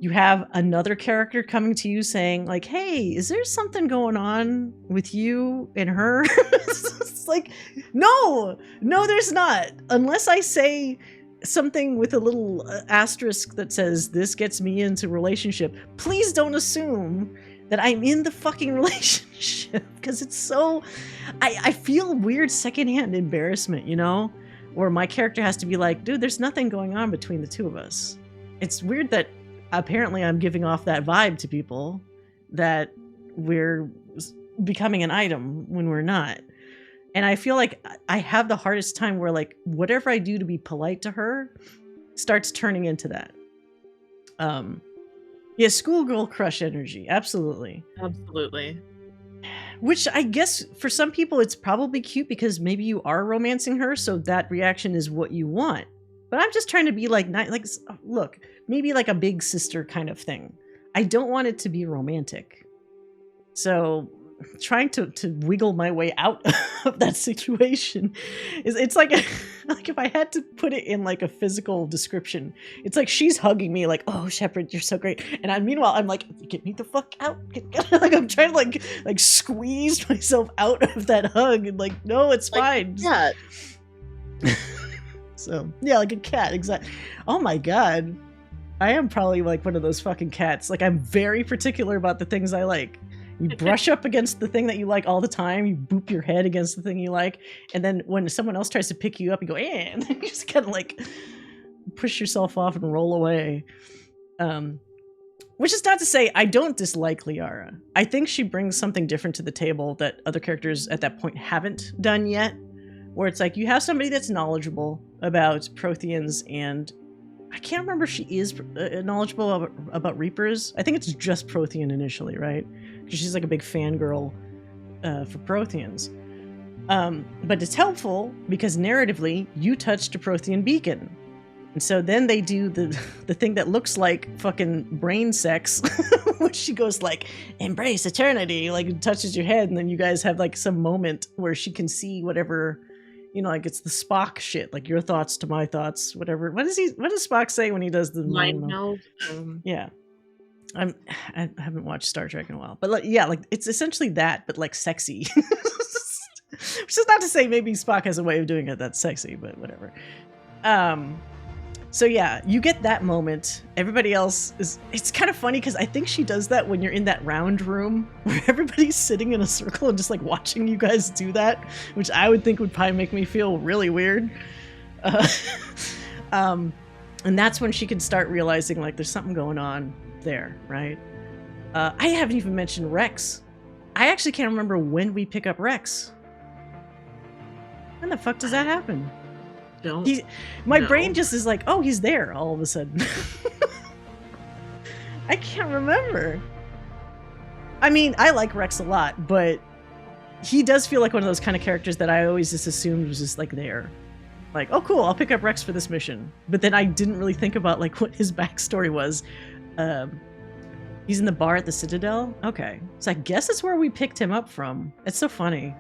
You have another character coming to you saying like, "Hey, is there something going on with you and her?" It's like, no, there's not. Unless I say something with a little asterisk that says this gets me into relationship. Please don't assume that I'm in the fucking relationship, because it's so, I feel weird secondhand embarrassment, you know, where my character has to be like, dude, there's nothing going on between the two of us. It's weird that apparently I'm giving off that vibe to people that we're becoming an item when we're not. And I feel like I have the hardest time where, like, whatever I do to be polite to her starts turning into that. Yeah, schoolgirl crush energy. Absolutely. Absolutely. Which I guess for some people it's probably cute because maybe you are romancing her, so that reaction is what you want. But I'm just trying to be like, look, maybe like a big sister kind of thing. I don't want it to be romantic. So trying to wiggle my way out of that situation it's like like if I had to put it in like a physical description, it's like she's hugging me like, oh Shepard, you're so great, and meanwhile I'm like, get me the fuck out, like I'm trying to like squeeze myself out of that hug and like, no, it's like fine. Yeah. So yeah, like a cat, exactly. Oh my god, I am probably like one of those fucking cats. Like, I'm very particular about the things I like. You brush up against the thing that you like all the time. You boop your head against the thing you like. And then when someone else tries to pick you up, you go, eh, and then you just kind of like push yourself off and roll away. Which is not to say I don't dislike Liara. I think she brings something different to the table that other characters at that point haven't done yet. Where it's like, you have somebody that's knowledgeable about Protheans, and I can't remember if she is knowledgeable about Reapers. I think it's just Prothean initially, right? Because she's like a big fangirl for Protheans. But it's helpful because narratively, you touched a Prothean beacon. And so then they do the thing that looks like fucking brain sex, which she goes like, embrace eternity, like it touches your head, and then you guys have like some moment where she can see whatever, you know, like it's the Spock shit, like your thoughts to my thoughts, whatever. What does Spock say when he does the mind meld? Yeah. I haven't watched Star Trek in a while, but like, yeah, like it's essentially that, but like sexy. Which is not to say maybe Spock has a way of doing it that's sexy, but whatever. So yeah, you get that moment. Everybody else is, it's kind of funny because I think she does that when you're in that round room where everybody's sitting in a circle and just like watching you guys do that, which I would think would probably make me feel really weird. And that's when she can start realizing like there's something going on there, right? I haven't even mentioned Rex. I actually can't remember when we pick up Rex. When the fuck does that happen? My brain just is like, oh, he's there all of a sudden. I can't remember. I mean, I like Rex a lot, but he does feel like one of those kind of characters that I always just assumed was just like there. Like, oh cool, I'll pick up Rex for this mission. But then I didn't really think about like what his backstory was. He's in the bar at the Citadel? Okay. So I guess it's where we picked him up from. It's so funny.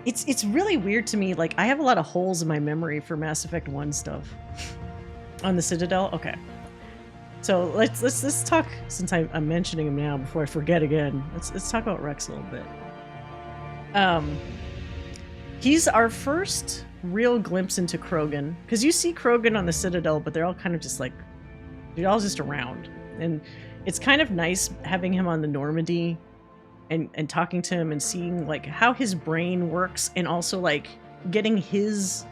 It's really weird to me. Like, I have a lot of holes in my memory for Mass Effect 1 stuff. On the Citadel? Okay. So let's talk, since I'm mentioning him now before I forget again. Let's talk about Rex a little bit. He's our first real glimpse into Krogan. Because you see Krogan on the Citadel, but they're all kind of just like, they're all just around. And it's kind of nice having him on the Normandy and talking to him and seeing like how his brain works, and also like getting his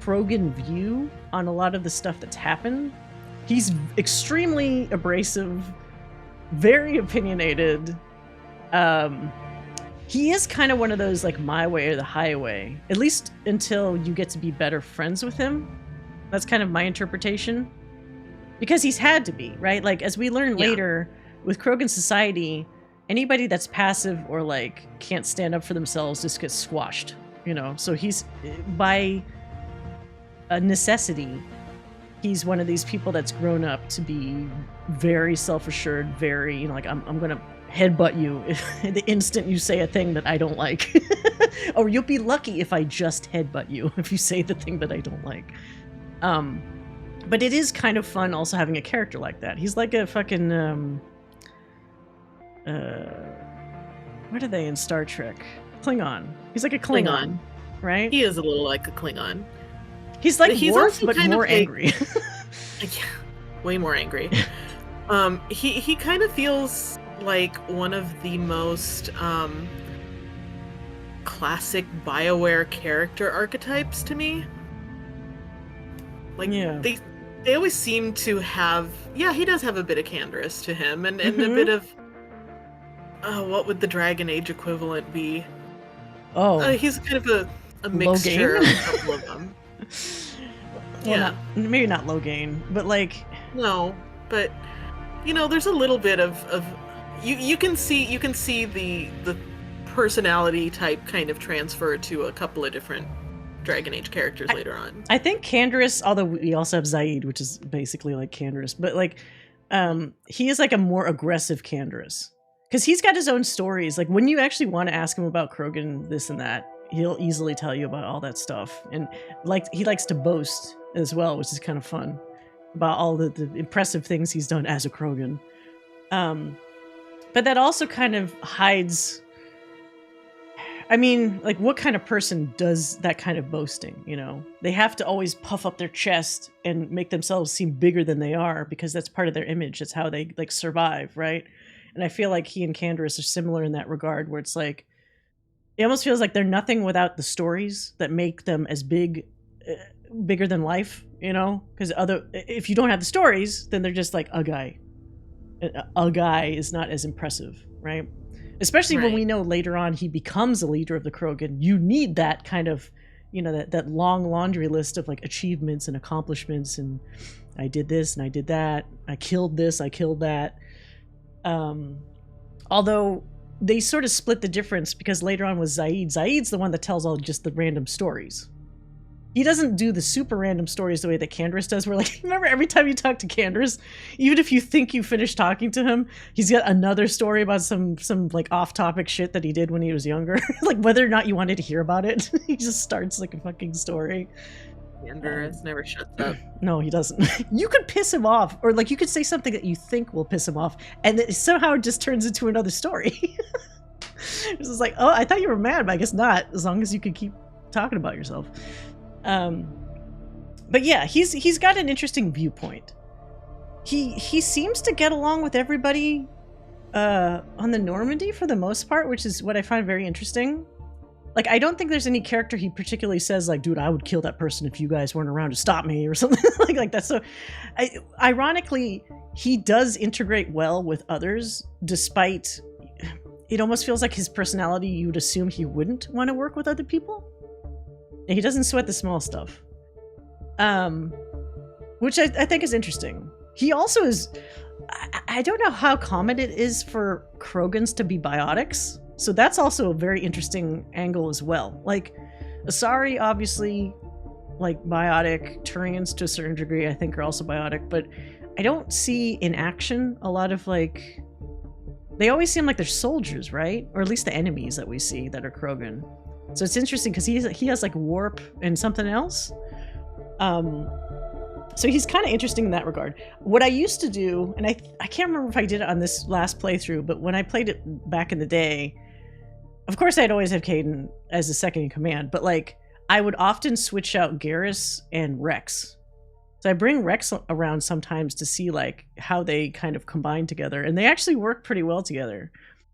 Krogan view on a lot of the stuff that's happened. He's extremely abrasive, very opinionated. He is kind of one of those like my way or the highway, at least until you get to be better friends with him. That's kind of my interpretation. Because he's had to be, right? Like, as we learn later, with Krogan society, anybody that's passive or, like, can't stand up for themselves just gets squashed, you know? So he's, by necessity, he's one of these people that's grown up to be very self-assured, very, you know, like, I'm gonna headbutt you the instant you say a thing that I don't like. Or you'll be lucky if I just headbutt you if you say the thing that I don't like. But it is kind of fun also having a character like that. He's like a fucking, what are they in Star Trek? Klingon. He's like a Klingon, right? He is a little like a Klingon. He's like Worf, but more angry. Yeah, way more angry. He kind of feels like one of the most classic BioWare character archetypes to me. Like Yeah. they always seem to have, yeah, he does have a bit of Canderous to him, and a Mhm. bit of what would the Dragon Age equivalent be? Oh, He's kind of a Logain? mixture of a couple of them. Well, Yeah. maybe not Logain, but like, No, but there's a little bit of you can see the personality type kind of transfer to a couple of different Dragon Age characters later on. I think Canderous, although we also have Zaid, which is basically like Canderous, but like, he is like a more aggressive Canderous. Because he's got his own stories. Like, when you actually want to ask him about Krogan, this and that, he'll easily tell you about all that stuff. And like, he likes to boast as well, which is kind of fun, about all the impressive things he's done as a Krogan. But that also kind of hides, I mean, like, what kind of person does that kind of boasting, you know? They have to always puff up their chest and make themselves seem bigger than they are, because that's part of their image. That's how they, like, survive, right? And I feel like he and Canderous are similar in that regard, where it's like, it almost feels like they're nothing without the stories that make them as bigger than life, you know? Because if you don't have the stories, then they're just like a guy. A guy is not as impressive, right? Especially when we know later on he becomes a leader of the Krogan. You need that kind of, that long laundry list of like achievements and accomplishments, and I did this and I did that. I killed this, I killed that. Although they sort of split the difference, because later on with Zaid, Zaid's the one that tells all just the random stories. He doesn't do the super random stories the way that Canderous does, where, like, remember every time you talk to Canderous, even if you think you finished talking to him, he's got another story about some like off-topic shit that he did when he was younger. Like, whether or not you wanted to hear about it, he just starts like a fucking story. Canderous never shuts up. No, he doesn't. You could piss him off, or like you could say something that you think will piss him off, and it somehow just turns into another story. It's just like, oh, I thought you were mad, but I guess not, as long as you could keep talking about yourself. But yeah, he's got an interesting viewpoint. He seems to get along with everybody on the Normandy for the most part, which is what I find very interesting. Like, I don't think there's any character he particularly says, like, dude, I would kill that person if you guys weren't around to stop me, or something like that. So, ironically, he does integrate well with others, despite it almost feels like his personality, you would assume he wouldn't want to work with other people. And he doesn't sweat the small stuff. Which I think is interesting. He also is... I don't know how common it is for Krogans to be biotics. So that's also a very interesting angle as well. Like, Asari, obviously, like, biotic. Turians, to a certain degree, I think, are also biotic. But I don't see in action a lot of, like... They always seem like they're soldiers, right? Or at least the enemies that we see that are Krogan. So it's interesting, because he has, like, warp and something else. So he's kind of interesting in that regard. What I used to do, and I can't remember if I did it on this last playthrough, but when I played it back in the day, of course I'd always have Kaidan as a second in command, but like I would often switch out Garrus and Rex. So I bring Rex around sometimes to see like how they kind of combine together, and they actually work pretty well together.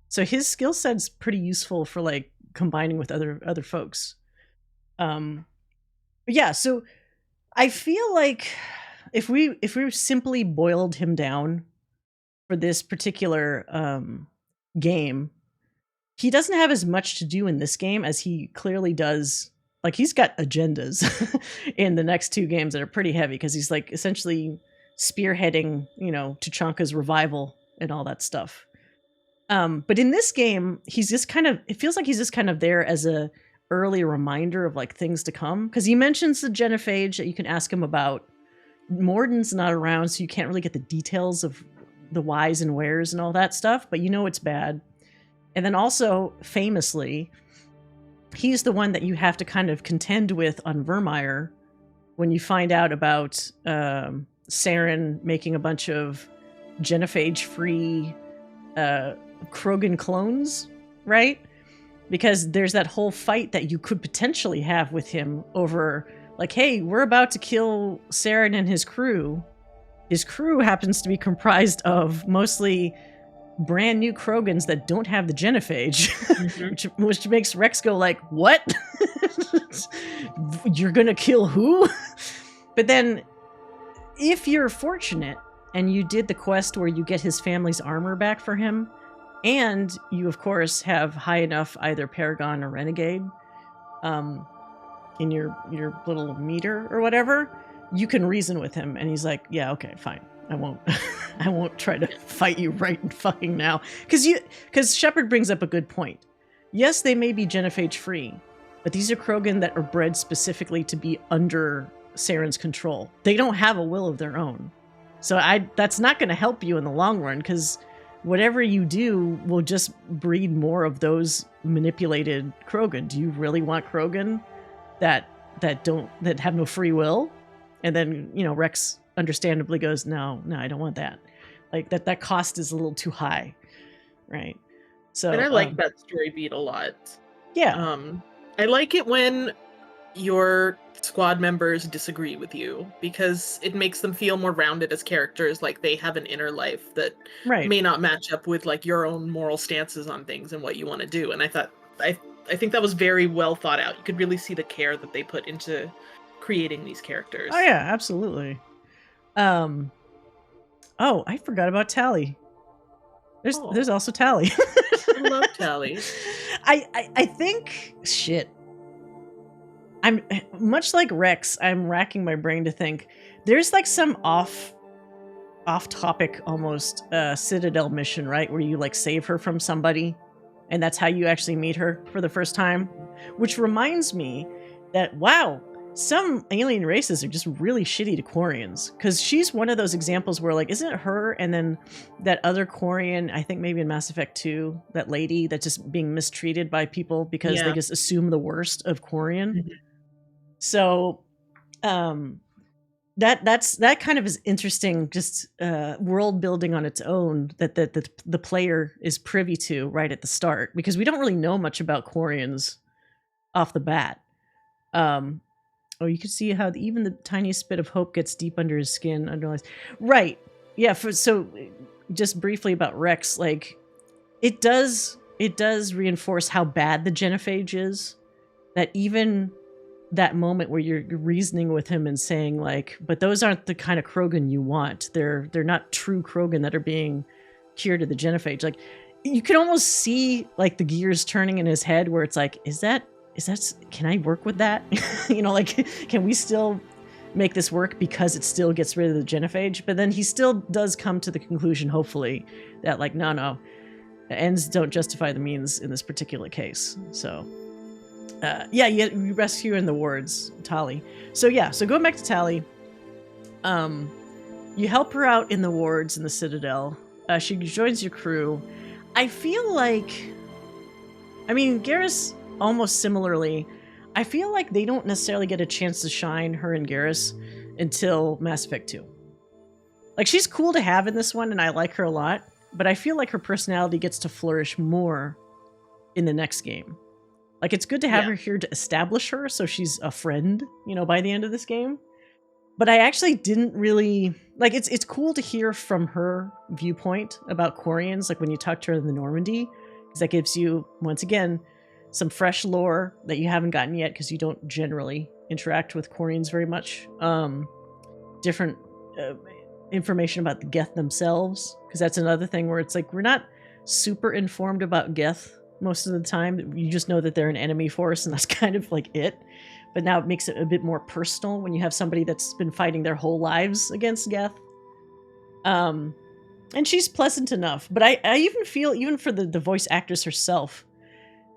So his skill set's pretty useful for like combining with other folks. But yeah, so I feel like if we simply boiled him down for this particular game, he doesn't have as much to do in this game as he clearly does. Like, he's got agendas in the next two games that are pretty heavy, because he's like essentially spearheading, Tuchanka's revival and all that stuff. But in this game, he's just it feels like he's just kind of there as a early reminder of like things to come, because he mentions the genophage that you can ask him about. Morden's not around, so you can't really get the details of the whys and wheres and all that stuff, but it's bad. And then also, famously, he's the one that you have to kind of contend with on Virmire when you find out about Saren making a bunch of genophage-free Krogan clones, right? Because there's that whole fight that you could potentially have with him over, like, hey, we're about to kill Saren and his crew. His crew happens to be comprised of mostly brand new Krogans that don't have the genophage, Mhm. which makes Rex go like, "What? You're gonna kill who?" But then, if you're fortunate and you did the quest where you get his family's armor back for him, and you of course have high enough either Paragon or Renegade, in your little meter or whatever, you can reason with him, and he's like, "Yeah, okay, fine. I won't, I won't try to fight you right fucking now." Because Shepard brings up a good point. Yes, they may be genophage free, but these are Krogan that are bred specifically to be under Saren's control. They don't have a will of their own, so that's not going to help you in the long run, because whatever you do will just breed more of those manipulated Krogan. Do you really want Krogan that have no free will? And then, Rex understandably goes, no, I don't want that. Like that cost is a little too high, right? So, And I like that story beat a lot. Yeah. I like it when your squad members disagree with you, because it makes them feel more rounded as characters, like they have an inner life that Right. may not match up with like your own moral stances on things and what you want to do. And I think that was very well thought out. You could really see the care that they put into creating these characters. Oh yeah, absolutely. Oh, I forgot about Tally. There's also Tally. I love Tally. I think shit. I'm much like Rex, I'm racking my brain to think there's like some off topic almost Citadel mission, right? Where you like save her from somebody, and that's how you actually meet her for the first time. Which reminds me that, wow, some alien races are just really shitty to Quarians. Because she's one of those examples where, like, isn't it her and then that other Quarian, I think maybe in Mass Effect 2, that lady that's just being mistreated by people because they just assume the worst of Quarian. Mhm. So, that kind of is interesting, just world building on its own that the player is privy to right at the start, because we don't really know much about Quarians off the bat. Oh, you can see how even the tiniest bit of hope gets deep under his skin. Underlies, right? Yeah. So, just briefly about Rex, like it does reinforce how bad the genophage is. That even that moment where you're reasoning with him and saying like, but those aren't the kind of Krogan you want. They're not true Krogan that are being cured of the genophage. Like you can almost see like the gears turning in his head where it's like, is that, can I work with that? Like, can we still make this work because it still gets rid of the genophage? But then he still does come to the conclusion, hopefully, that like, no, the ends don't justify the means in this particular case. So you rescue her in the wards, Tali. So going back to Tali, you help her out in the wards in the Citadel. She joins your crew. I feel like, Garrus almost similarly. I feel like they don't necessarily get a chance to shine, her and Garrus, until Mass Effect 2. Like, she's cool to have in this one, and I like her a lot, but I feel like her personality gets to flourish more in the next game. Like, it's good to have her here to establish her, so she's a friend, by the end of this game. But I actually didn't really... Like, it's cool to hear from her viewpoint about Quarians, like when you talk to her in the Normandy, because that gives you, once again, some fresh lore that you haven't gotten yet, because you don't generally interact with Quarians very much. Different information about the Geth themselves, because that's another thing where it's like, we're not super informed about Geth most of the time. You just know that they're an enemy force, and that's kind of like it. But now it makes it a bit more personal when you have somebody that's been fighting their whole lives against Geth. And she's pleasant enough. But I even feel, even for the voice actress herself,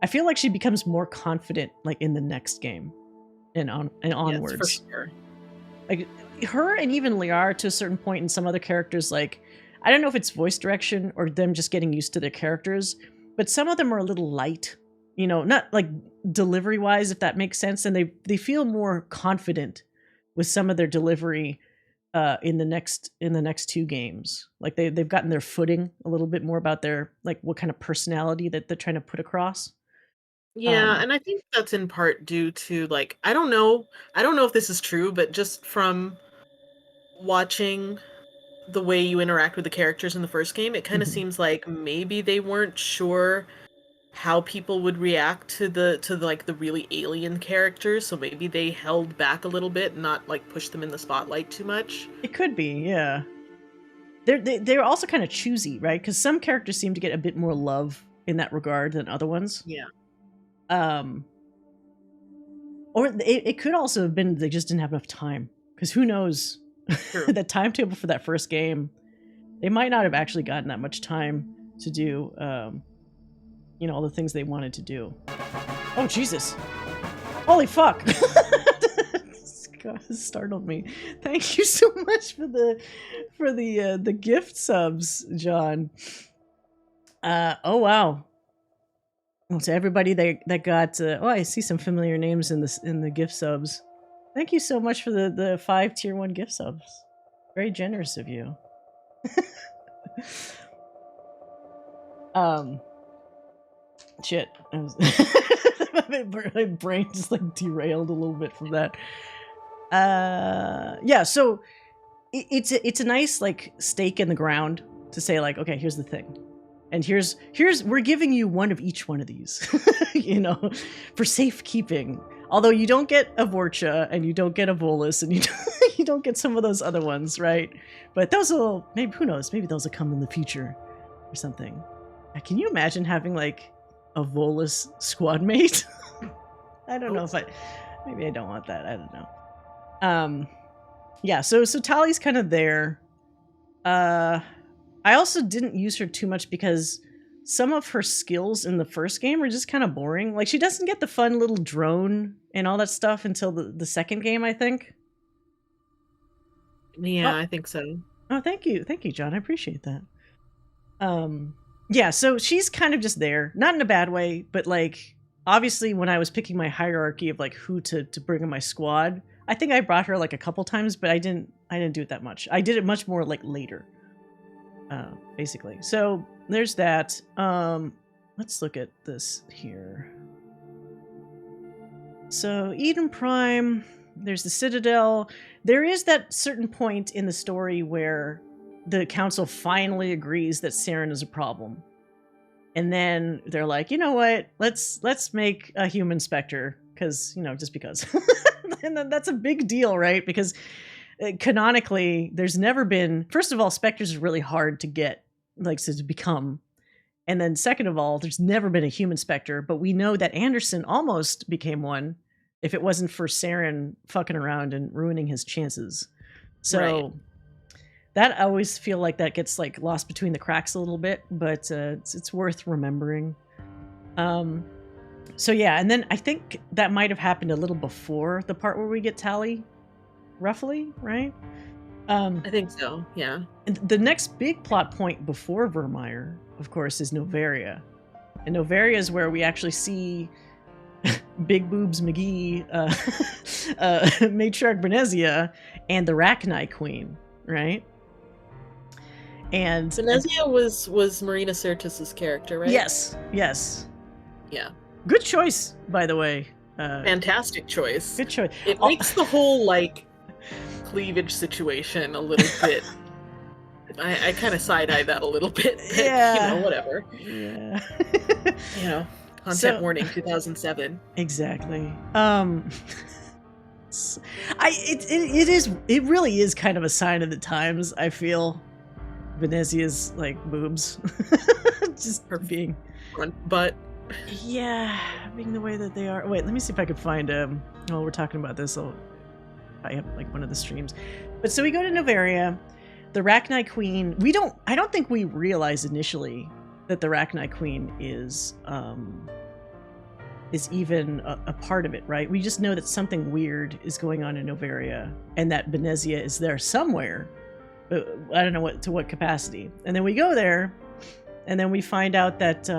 I feel like she becomes more confident like in the next game and onwards. Yes, for sure. Like her and even Liara to a certain point, and some other characters, like, I don't know if it's voice direction or them just getting used to their characters, but some of them are a little light, not like delivery wise, if that makes sense. And they feel more confident with some of their delivery in the next two games. Like they've gotten their footing a little bit more about their, like, what kind of personality that they're trying to put across. Yeah, and I think that's in part due to, like, I don't know if this is true, but just from watching the way you interact with the characters in the first game, it kind of Mhm. seems like maybe they weren't sure how people would react to the like the really alien characters, so maybe they held back a little bit and not like push them in the spotlight too much. It could be, yeah. They're also kind of choosy, right? Because some characters seem to get a bit more love in that regard than other ones. Yeah. Or it could also have been they just didn't have enough time. Because who knows? The timetable for that first game, they might not have actually gotten that much time to do, all the things they wanted to do. Oh, Jesus. Holy fuck. God, this startled me. Thank you so much for the gift subs, John. Oh, wow. Well, to everybody that got, I see some familiar names in the gift subs. Thank you so much for the 5 tier 1 gift subs. Very generous of you. Shit. My brain just like derailed a little bit from that. Yeah, so it's a nice like stake in the ground to say like, okay, here's the thing. And here's we're giving you one of each one of these, for safekeeping. Although you don't get a Vorcha and you don't get a Volus and you don't get some of those other ones, right? But those will, maybe, who knows, maybe those will come in the future or something. Can you imagine having like a Volus squad mate? I don't know if maybe I don't want that. I don't know. Yeah, so Tali's kind of there. I also didn't use her too much because some of her skills in the first game are just kind of boring. Like, she doesn't get the fun little drone and all that stuff until the second game, I think. Yeah, I think so. Oh, thank you, John. I appreciate that. Yeah, so she's kind of just there, not in a bad way, but like, obviously, when I was picking my hierarchy of like who to bring in my squad, I think I brought her like a couple times, but I didn't do it that much. I did it much more like later. Basically. So there's that. Let's look at this here. So Eden Prime, there's the Citadel. There is that certain point in the story where the council finally agrees that Saren is a problem. And then they're like, you know what? Let's make a human Spectre, because, just because. And then that's a big deal, right? Because canonically, there's never been, first of all, Spectres are really hard to get, like, to become. And then second of all, there's never been a human Spectre, but we know that Anderson almost became one if it wasn't for Saren fucking around and ruining his chances. So right. That I always feel like that gets like lost between the cracks a little bit, but it's worth remembering. So yeah, and then I think that might have happened a little before the part where we get Tali, roughly, right? I think so, yeah. And the next big plot point before Virmire, of course, is Noveria. And Noveria is where we actually see Big Boobs McGee, Matriarch Benezia, and the Rachni Queen, right? And Benezia was Marina Sirtis's character, right? Yes. Yeah. Good choice, by the way. Fantastic choice. Good choice. It makes the whole, like, cleavage situation a little bit... I kind of side-eye that a little bit. But, yeah. Whatever. Yeah. Content warning, 2007. Exactly. It really is kind of a sign of the times, I feel. Venezia's, like, boobs. Just her being... front butt. Yeah, being the way that they are. Wait, let me see if I could find while we're talking about this, I have like one of the streams. But so we go to Noveria, the Rachni Queen. I don't think we realize initially that the Rachni Queen is even a part of it, right? We just know that something weird is going on in Noveria and that Benezia is there somewhere. But I don't know to what capacity. And then we go there and then we find out that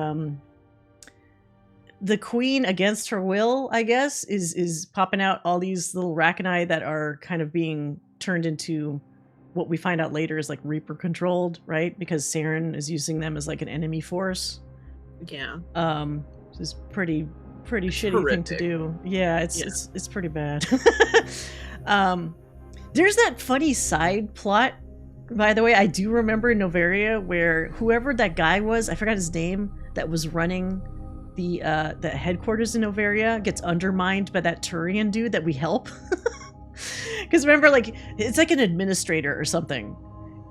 the queen, against her will, I guess, is popping out all these little Rachni that are kind of being turned into what we find out later is like Reaper controlled, right? Because Saren is using them as like an enemy force. Yeah. Which is pretty shitty thing to do. Yeah, it's pretty bad. There's that funny side plot by the way, I do remember in Noveria where whoever that guy was, I forgot his name, that was running the headquarters in Noveria gets undermined by that Turian dude that we help. Because remember, like, it's like an administrator or something.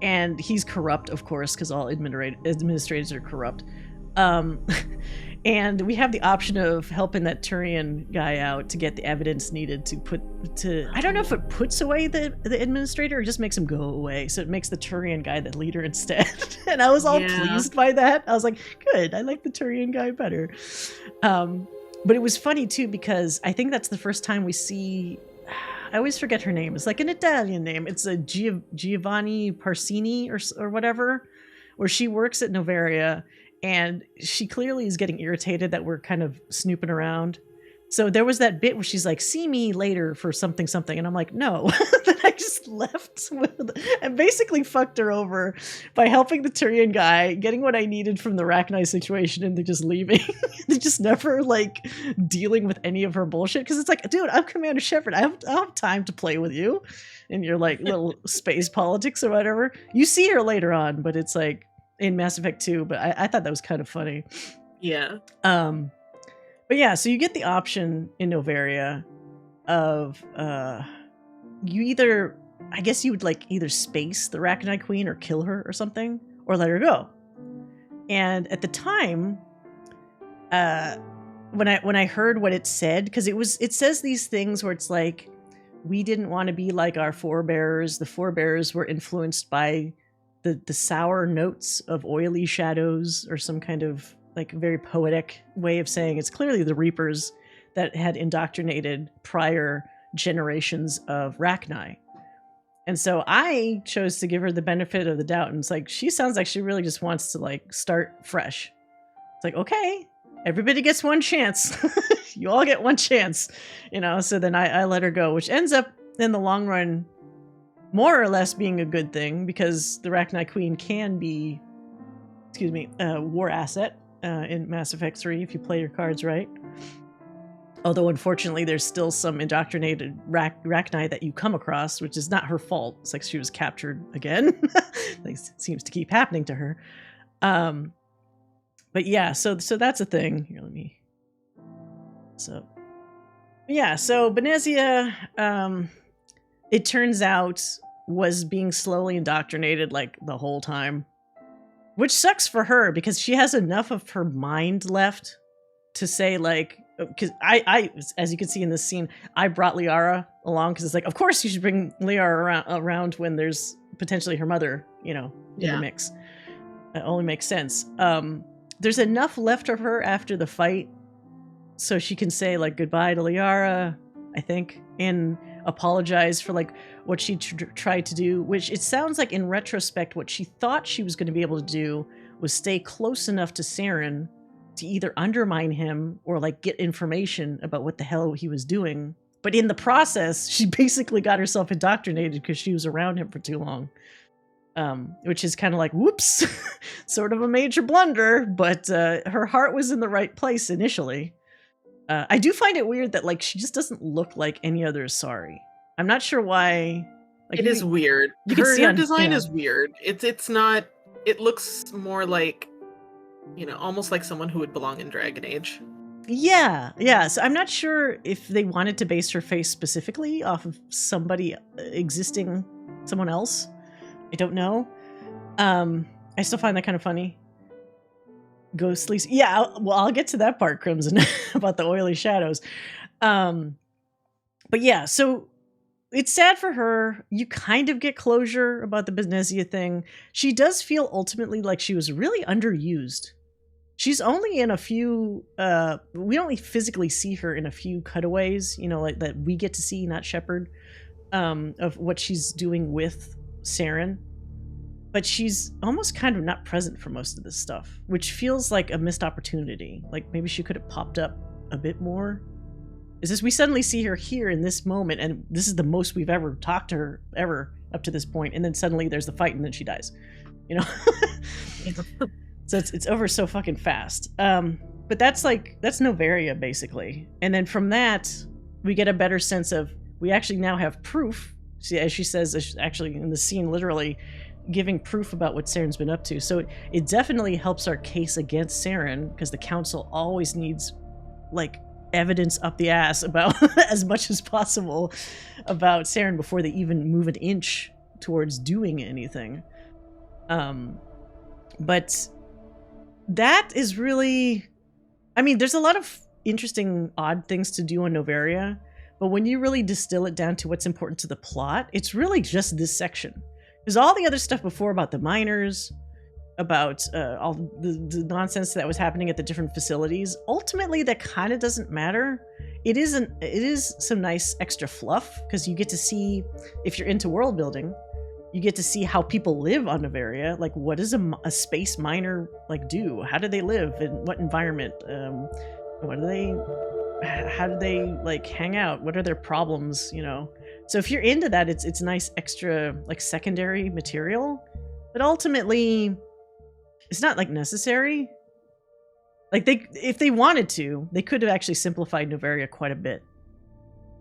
And he's corrupt, of course, because all administrators are corrupt. And we have the option of helping that Turian guy out to get the evidence needed to I don't know if it puts away the administrator or just makes him go away. So it makes the Turian guy the leader instead. And I was all pleased by that. I was like, good, I like the Turian guy better. But it was funny too, because I think that's the first time we see, I always forget her name. It's like an Italian name. It's a Giovanni Parsini or whatever, where she works at Noveria. And she clearly is getting irritated that we're kind of snooping around. So there was that bit where she's like, see me later for something. And I'm like, no. Then I just left and basically fucked her over by helping the Turian guy, getting what I needed from the Rachni situation, and they're just leaving. They're just never like dealing with any of her bullshit. Because it's like, dude, I'm Commander Shepard. I have time to play with you in your like little space politics or whatever. You see her later on, but it's like, in Mass Effect 2, but I thought that was kind of funny. Yeah. But yeah, so you get the option in Noveria of you either, I guess you would like either space the Rachni Queen or kill her or something, or let her go. And at the time, when I heard what it said, because it says these things where it's like, we didn't want to be like our forebears. The forebears were influenced by the sour notes of oily shadows, or some kind of like very poetic way of saying it's clearly the Reapers that had indoctrinated prior generations of Rachni. And so I chose to give her the benefit of the doubt, and it's like, she sounds like she really just wants to like start fresh. It's like, okay, everybody gets one chance. You all get one chance, you know. So then I let her go, which ends up in the long run more or less being a good thing, because the Rachni Queen can be, a war asset in Mass Effect 3 if you play your cards right. Although unfortunately there's still some indoctrinated Rachni that you come across, which is not her fault. It's like she was captured again. Like, it seems to keep happening to her. But yeah, so that's a thing. Here, let me. So yeah, so Benezia, it turns out, was being slowly indoctrinated like the whole time, which sucks for her because she has enough of her mind left to say like, because I as you can see in this scene, I brought Liara along because it's like, of course you should bring Liara around when there's potentially her mother, you know, in the mix. It only makes sense. There's enough left of her after the fight so she can say like goodbye to Liara, I think, and apologize for like what she tried to do, which it sounds like in retrospect what she thought she was going to be able to do was stay close enough to Saren to either undermine him or like get information about what the hell he was doing. But in the process, she basically got herself indoctrinated because she was around him for too long. Which is kind of like, whoops, sort of a major blunder, but her heart was in the right place initially. I do find it weird that like she just doesn't look like any other Asari. I'm not sure why. Like, it is weird. Her design is weird. It's not. It looks more like, you know, almost like someone who would belong in Dragon Age. Yeah. So I'm not sure if they wanted to base her face specifically off of somebody existing, someone else. I don't know. I still find that kind of funny. Ghostly. Yeah, I'll get to that part, Crimson, about the oily shadows. But yeah, so it's sad for her. You kind of get closure about the Benezia thing. She does feel ultimately like she was really underused. She's only in a few, we only physically see her in a few cutaways, you know, like that we get to see, not Shepard, of what she's doing with Saren. But she's almost kind of not present for most of this stuff, which feels like a missed opportunity. Like maybe she could have popped up a bit more. Is this, we suddenly see her here in this moment, and this is the most we've ever talked to her ever up to this point, and then suddenly there's the fight and then she dies. You know? So it's over so fucking fast. But that's Noveria basically. And then from that, we get a better sense of, we actually now have proof. See, as she says, actually in the scene literally, giving proof about what Saren's been up to. So it definitely helps our case against Saren, because the council always needs like evidence up the ass about as much as possible about Saren before they even move an inch towards doing anything. But that is really, I mean, there's a lot of interesting odd things to do on Noveria, but when you really distill it down to what's important to the plot, it's really just this section. There's all the other stuff before about the miners, about all the nonsense that was happening at the different facilities. Ultimately, that kind of doesn't matter. It is some nice extra fluff, because you get to see, if you're into world building, you get to see how people live on Noveria. Like, what does a space miner like do? How do they live? In what environment? How do they like hang out? What are their problems? You know. So if you're into that, it's nice extra like secondary material. But ultimately, it's not like necessary. Like if they wanted to, they could have actually simplified Noveria quite a bit.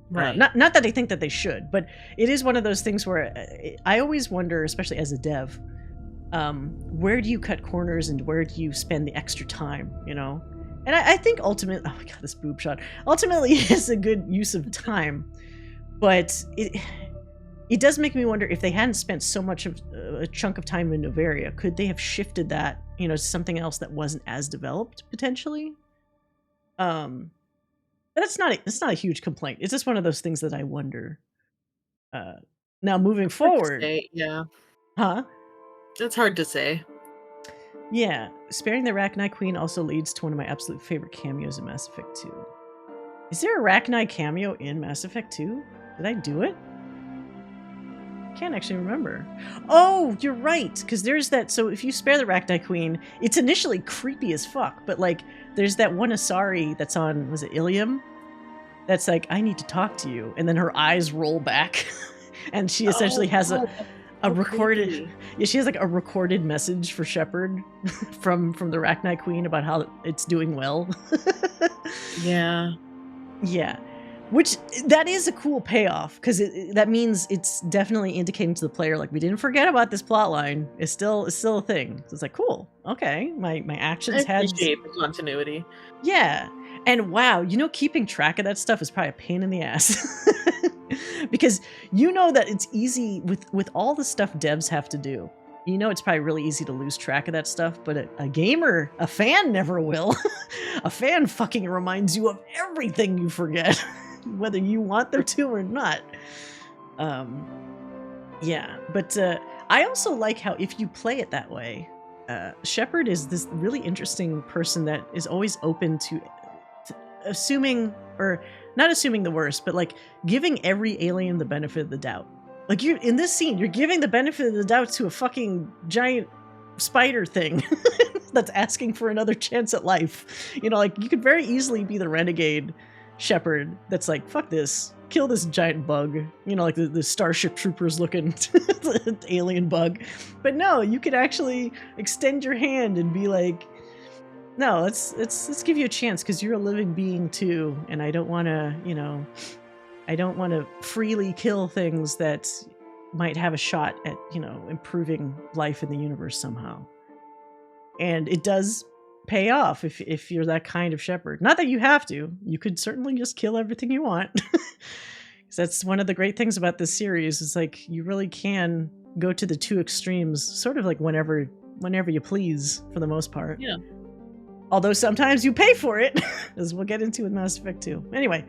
Right. Not that I think that they should, but it is one of those things where I always wonder, especially as a dev, where do you cut corners and where do you spend the extra time, you know? And I think ultimately, oh my god, this boob shot, ultimately is a good use of time, but it does make me wonder if they hadn't spent so much of a chunk of time in Noveria, could they have shifted that, you know, to something else that wasn't as developed potentially? But it's not a huge complaint. It's just one of those things that I wonder. Now moving forward, yeah, huh? It's hard to say. Yeah, sparing the Arachnite Queen also leads to one of my absolute favorite cameos in Mass Effect 2. Is there a Arachnite cameo in Mass Effect 2? Did I do it? Can't actually remember. Oh, you're right, because there's that. So if you spare the Arachnite Queen, it's initially creepy as fuck, but like there's that one Asari that's on, was it Ilium? That's like, I need to talk to you, and then her eyes roll back, and she essentially has a recorded creepy. Yeah, she has like a recorded message for Shepard from the Arachnite Queen about how it's doing well. Yeah. Which, that is a cool payoff, because that means it's definitely indicating to the player, like, we didn't forget about this plot line. It's still a thing. So it's like, cool, okay, my actions had... I appreciate the continuity. Yeah, and wow, you know, keeping track of that stuff is probably a pain in the ass. Because you know that it's easy, with all the stuff devs have to do, you know it's probably really easy to lose track of that stuff, but a gamer, a fan never will. A fan fucking reminds you of everything you forget. Whether you want them to or not. Yeah, but I also like how if you play it that way, Shepard is this really interesting person that is always open to assuming, or not assuming the worst, but like giving every alien the benefit of the doubt. Like, you in this scene, you're giving the benefit of the doubt to a fucking giant spider thing that's asking for another chance at life. You know, like, you could very easily be the renegade Shepard that's like, fuck this, kill this giant bug, you know, like the Starship Troopers looking alien bug. But no, you could actually extend your hand and be like, no, let's give you a chance, because you're a living being too, and I don't want to, you know, I don't want to freely kill things that might have a shot at, you know, improving life in the universe somehow. And it does pay off if you're that kind of Shepard. Not that you have to. You could certainly just kill everything you want. That's one of the great things about this series, is like, you really can go to the two extremes, sort of like whenever you please, for the most part. Yeah. Although sometimes you pay for it, as we'll get into with Mass Effect 2. Anyway,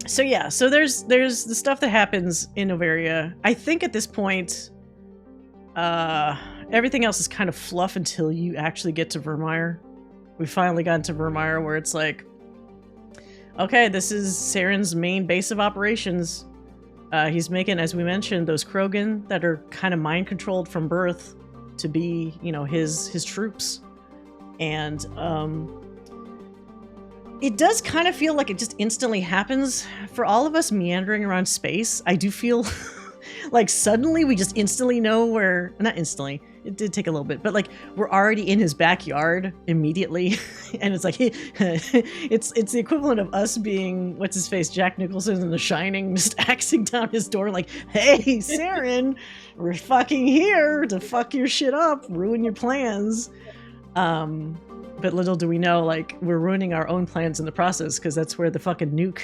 so yeah, so there's the stuff that happens in Noveria. I think at this point, everything else is kind of fluff until you actually get to Virmire. We finally got to Virmire, where it's like, okay, this is Saren's main base of operations. He's making, as we mentioned, those Krogan that are kind of mind controlled from birth to be, you know, his troops. And it does kind of feel like it just instantly happens for all of us meandering around space. I do feel like suddenly we just instantly know where, not instantly, it did take a little bit, but like we're already in his backyard immediately, and it's like it's the equivalent of us being what's his face, Jack Nicholson in The Shining, just axing down his door like, "Hey, Saren, we're fucking here to fuck your shit up, ruin your plans." But little do we know, like, we're ruining our own plans in the process, because that's where the fucking nuke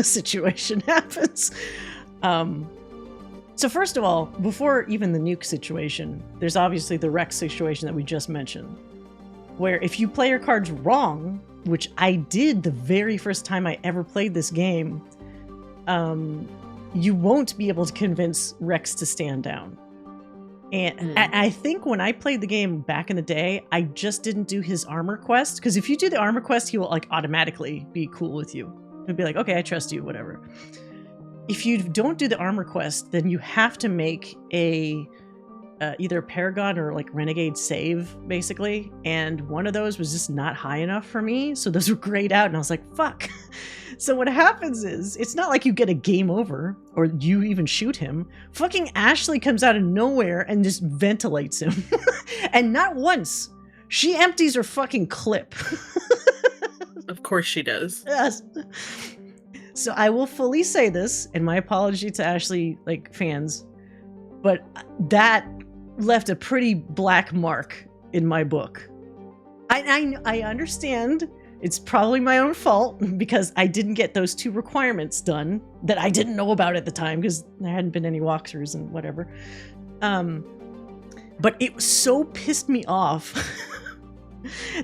situation happens. So first of all, before even the nuke situation, there's obviously the Rex situation that we just mentioned, where if you play your cards wrong, which I did the very first time I ever played this game, you won't be able to convince Rex to stand down. And I think when I played the game back in the day, I just didn't do his armor quest, because if you do the armor quest, he will like automatically be cool with you. He'll be like, okay, I trust you, whatever. If you don't do the armor quest, then you have to make a either a Paragon or like Renegade save, basically. And one of those was just not high enough for me, so those were grayed out, and I was like, fuck. So what happens is, it's not like you get a game over, or you even shoot him. Fucking Ashley comes out of nowhere and just ventilates him. And not once. She empties her fucking clip. Of course she does. Yes. So I will fully say this, and my apology to Ashley, like, fans, but that left a pretty black mark in my book. I understand it's probably my own fault, because I didn't get those 2 requirements done that I didn't know about at the time, because there hadn't been any walkthroughs and whatever. But it so pissed me off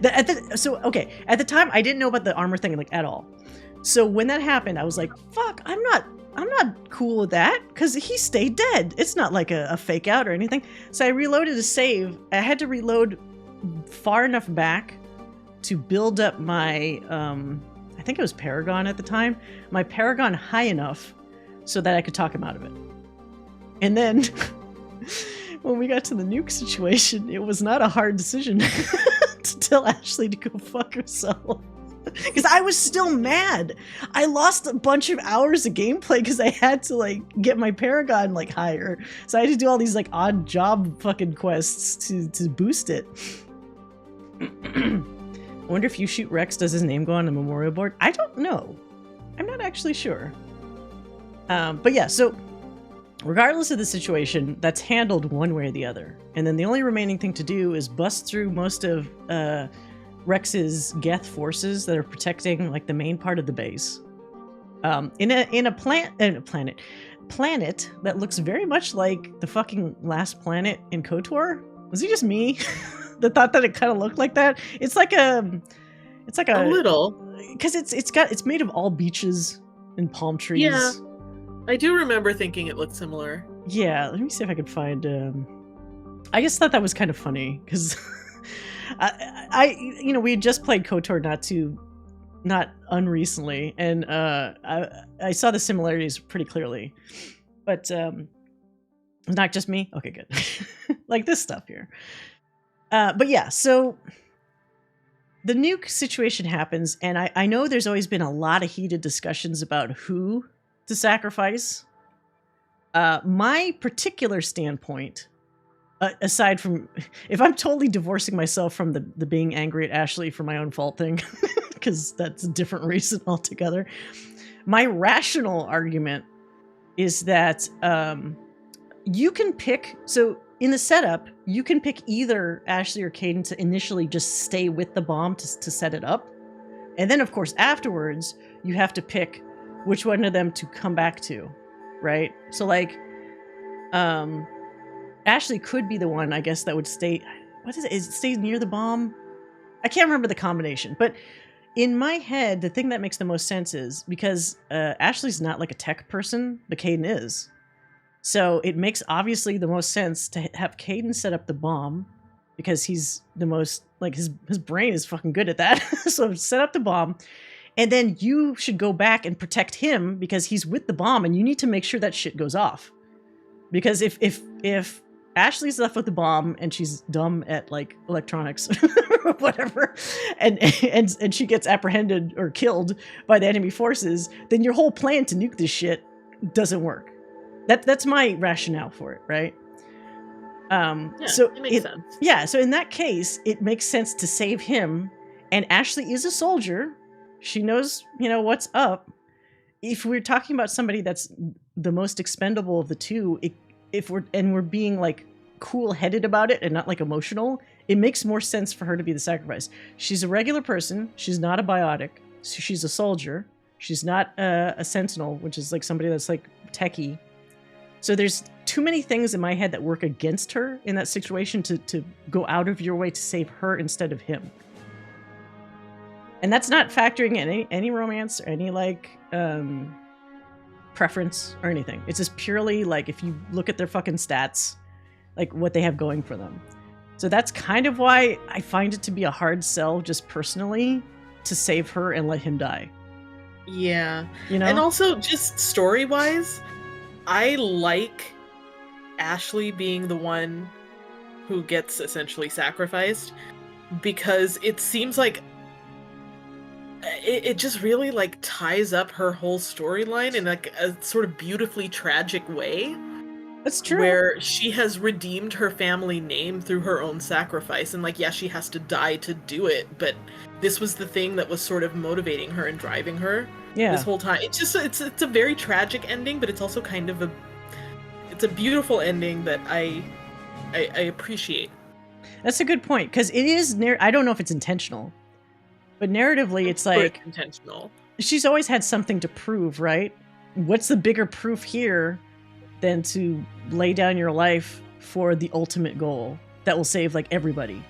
that at the time I didn't know about the armor thing like at all. So when that happened, I was like, fuck, I'm not cool with that, because he stayed dead. It's not like a fake out or anything. So I reloaded a save. I had to reload far enough back to build up my, I think it was Paragon at the time, my Paragon high enough so that I could talk him out of it. And then when we got to the nuke situation, it was not a hard decision to tell Ashley to go fuck herself. Because I was still mad. I lost a bunch of hours of gameplay because I had to like get my Paragon like higher. So I had to do all these like odd job fucking quests to boost it. I wonder if you shoot Rex, does his name go on the memorial board? I don't know. I'm not actually sure. But yeah, so regardless of the situation, that's handled one way or the other. And then the only remaining thing to do is bust through most of Rex's Geth forces that are protecting like the main part of the base. In a planet that looks very much like the fucking last planet in KOTOR. Was it just me that thought that it kind of looked like that? It's like a little, because it's made of all beaches and palm trees. Yeah, I do remember thinking it looked similar. Yeah, let me see if I could find. I just thought that was kind of funny because we had just played KOTOR not unrecently, and I saw the similarities pretty clearly, but not just me. Okay, good. Like this stuff here. But yeah, so the nuke situation happens, and I know there's always been a lot of heated discussions about who to sacrifice. My particular standpoint, aside from if I'm totally divorcing myself from the being angry at Ashley for my own fault thing, because that's a different reason altogether, my rational argument is that you can pick, so in the setup, you can pick either Ashley or Kaidan to initially just stay with the bomb to set it up. And then, of course, afterwards, you have to pick which one of them to come back to, right? So, like, Ashley could be the one, I guess, that would stay... What is it? Is it stays near the bomb? I can't remember the combination. But in my head, the thing that makes the most sense is, because Ashley's not, like, a tech person, but Kaidan is. So it makes obviously the most sense to have Kaidan set up the bomb, because he's the most, like, his brain is fucking good at that. So set up the bomb, and then you should go back and protect him because he's with the bomb, and you need to make sure that shit goes off. Because if Ashley's left with the bomb and she's dumb at like electronics or whatever, and she gets apprehended or killed by the enemy forces, then your whole plan to nuke this shit doesn't work. That's my rationale for it, right? Yeah, So it makes sense. Yeah, so in that case, it makes sense to save him. And Ashley is a soldier. She knows, what's up. If we're talking about somebody that's the most expendable of the two, we're being like cool-headed about it and not like emotional, it makes more sense for her to be the sacrifice. She's a regular person. She's not a biotic. So she's a soldier. She's not a sentinel, which is like somebody that's like techie. So there's too many things in my head that work against her in that situation to go out of your way to save her instead of him. And that's not factoring in any romance or any like preference or anything. It's just purely like if you look at their fucking stats, like what they have going for them. So that's kind of why I find it to be a hard sell just personally to save her and let him die. Yeah. And also just story-wise, I like Ashley being the one who gets essentially sacrificed because it seems like it just really like ties up her whole storyline in like a sort of beautifully tragic way. That's true. Where she has redeemed her family name through her own sacrifice, and like, yeah, she has to die to do it, but this was the thing that was sort of motivating her and driving her this whole time. It's a very tragic ending, but it's also kind of it's a beautiful ending that I appreciate. That's a good point, because it is I don't know if it's intentional, but narratively it's like intentional. She's always had something to prove, right? What's the bigger proof here than to lay down your life for the ultimate goal that will save like everybody?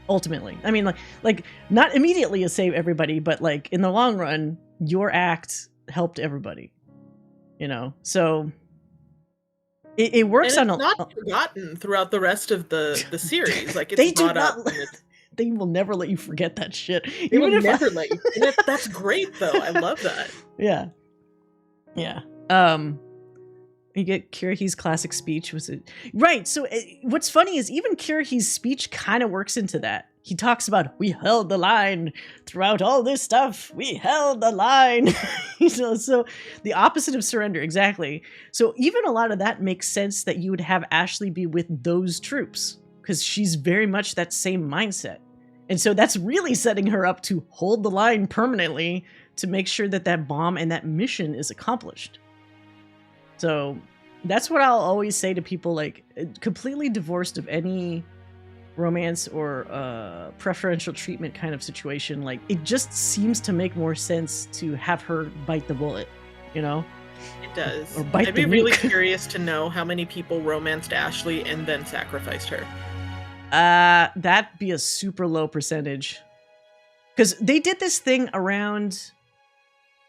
Ultimately, I mean, like not immediately to save everybody, but like in the long run, your act helped everybody. So it works and on it's not forgotten throughout the rest of the series. Like it's brought up. They will never let you forget that shit. They will never let you. That's great, though. I love that. Yeah. You get Kirahi's classic speech. Was it right? So what's funny is even Kirahi's speech kind of works into that. He talks about, we held the line throughout all this stuff. We held the line. So the opposite of surrender, exactly. So even a lot of that makes sense that you would have Ashley be with those troops because she's very much that same mindset. And so that's really setting her up to hold the line permanently to make sure that that bomb and that mission is accomplished. So that's what I'll always say to people, like completely divorced of any romance or preferential treatment kind of situation. Like it just seems to make more sense to have her bite the bullet, It does. Or bite I'd the be really nuke. curious to know how many people romanced Ashley and then sacrificed her. That'd be a super low percentage. Because they did this thing around...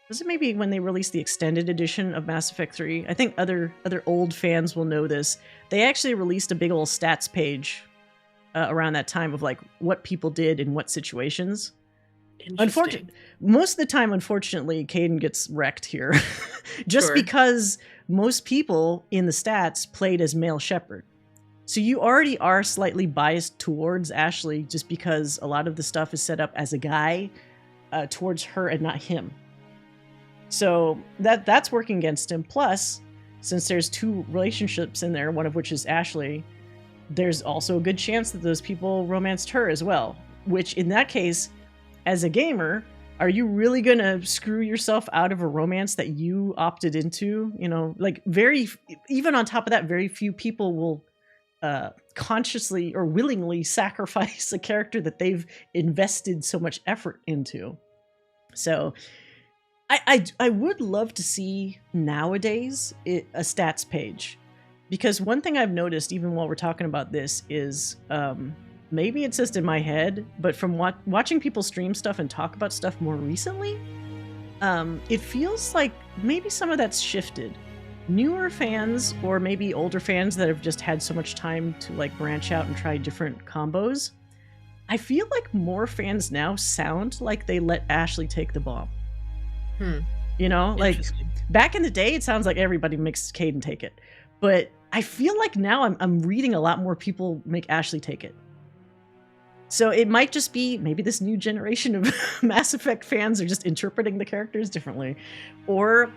Was it maybe when they released the extended edition of Mass Effect 3? I think other old fans will know this. They actually released a big old stats page around that time of like what people did in what situations. Unfortunately, most of the time, unfortunately, Kaidan gets wrecked here. Just because most people in the stats played as male Shepard. So you already are slightly biased towards Ashley just because a lot of the stuff is set up as a guy towards her and not him. So that's working against him. Plus, since there's two relationships in there, one of which is Ashley, there's also a good chance that those people romanced her as well. Which, in that case, as a gamer, are you really going to screw yourself out of a romance that you opted into? Like even on top of that, very few people will consciously or willingly sacrifice a character that they've invested so much effort into. So... I would love to see nowadays a stats page, because one thing I've noticed even while we're talking about this is maybe it's just in my head, but from watching people stream stuff and talk about stuff more recently, it feels like maybe some of that's shifted. Newer fans or maybe older fans that have just had so much time to like branch out and try different combos, I feel like more fans now sound like they let Ashley take the bomb. Like back in the day, it sounds like everybody makes Kaidan take it. But I feel like now I'm reading a lot more people make Ashley take it. So it might just be maybe this new generation of Mass Effect fans are just interpreting the characters differently. Or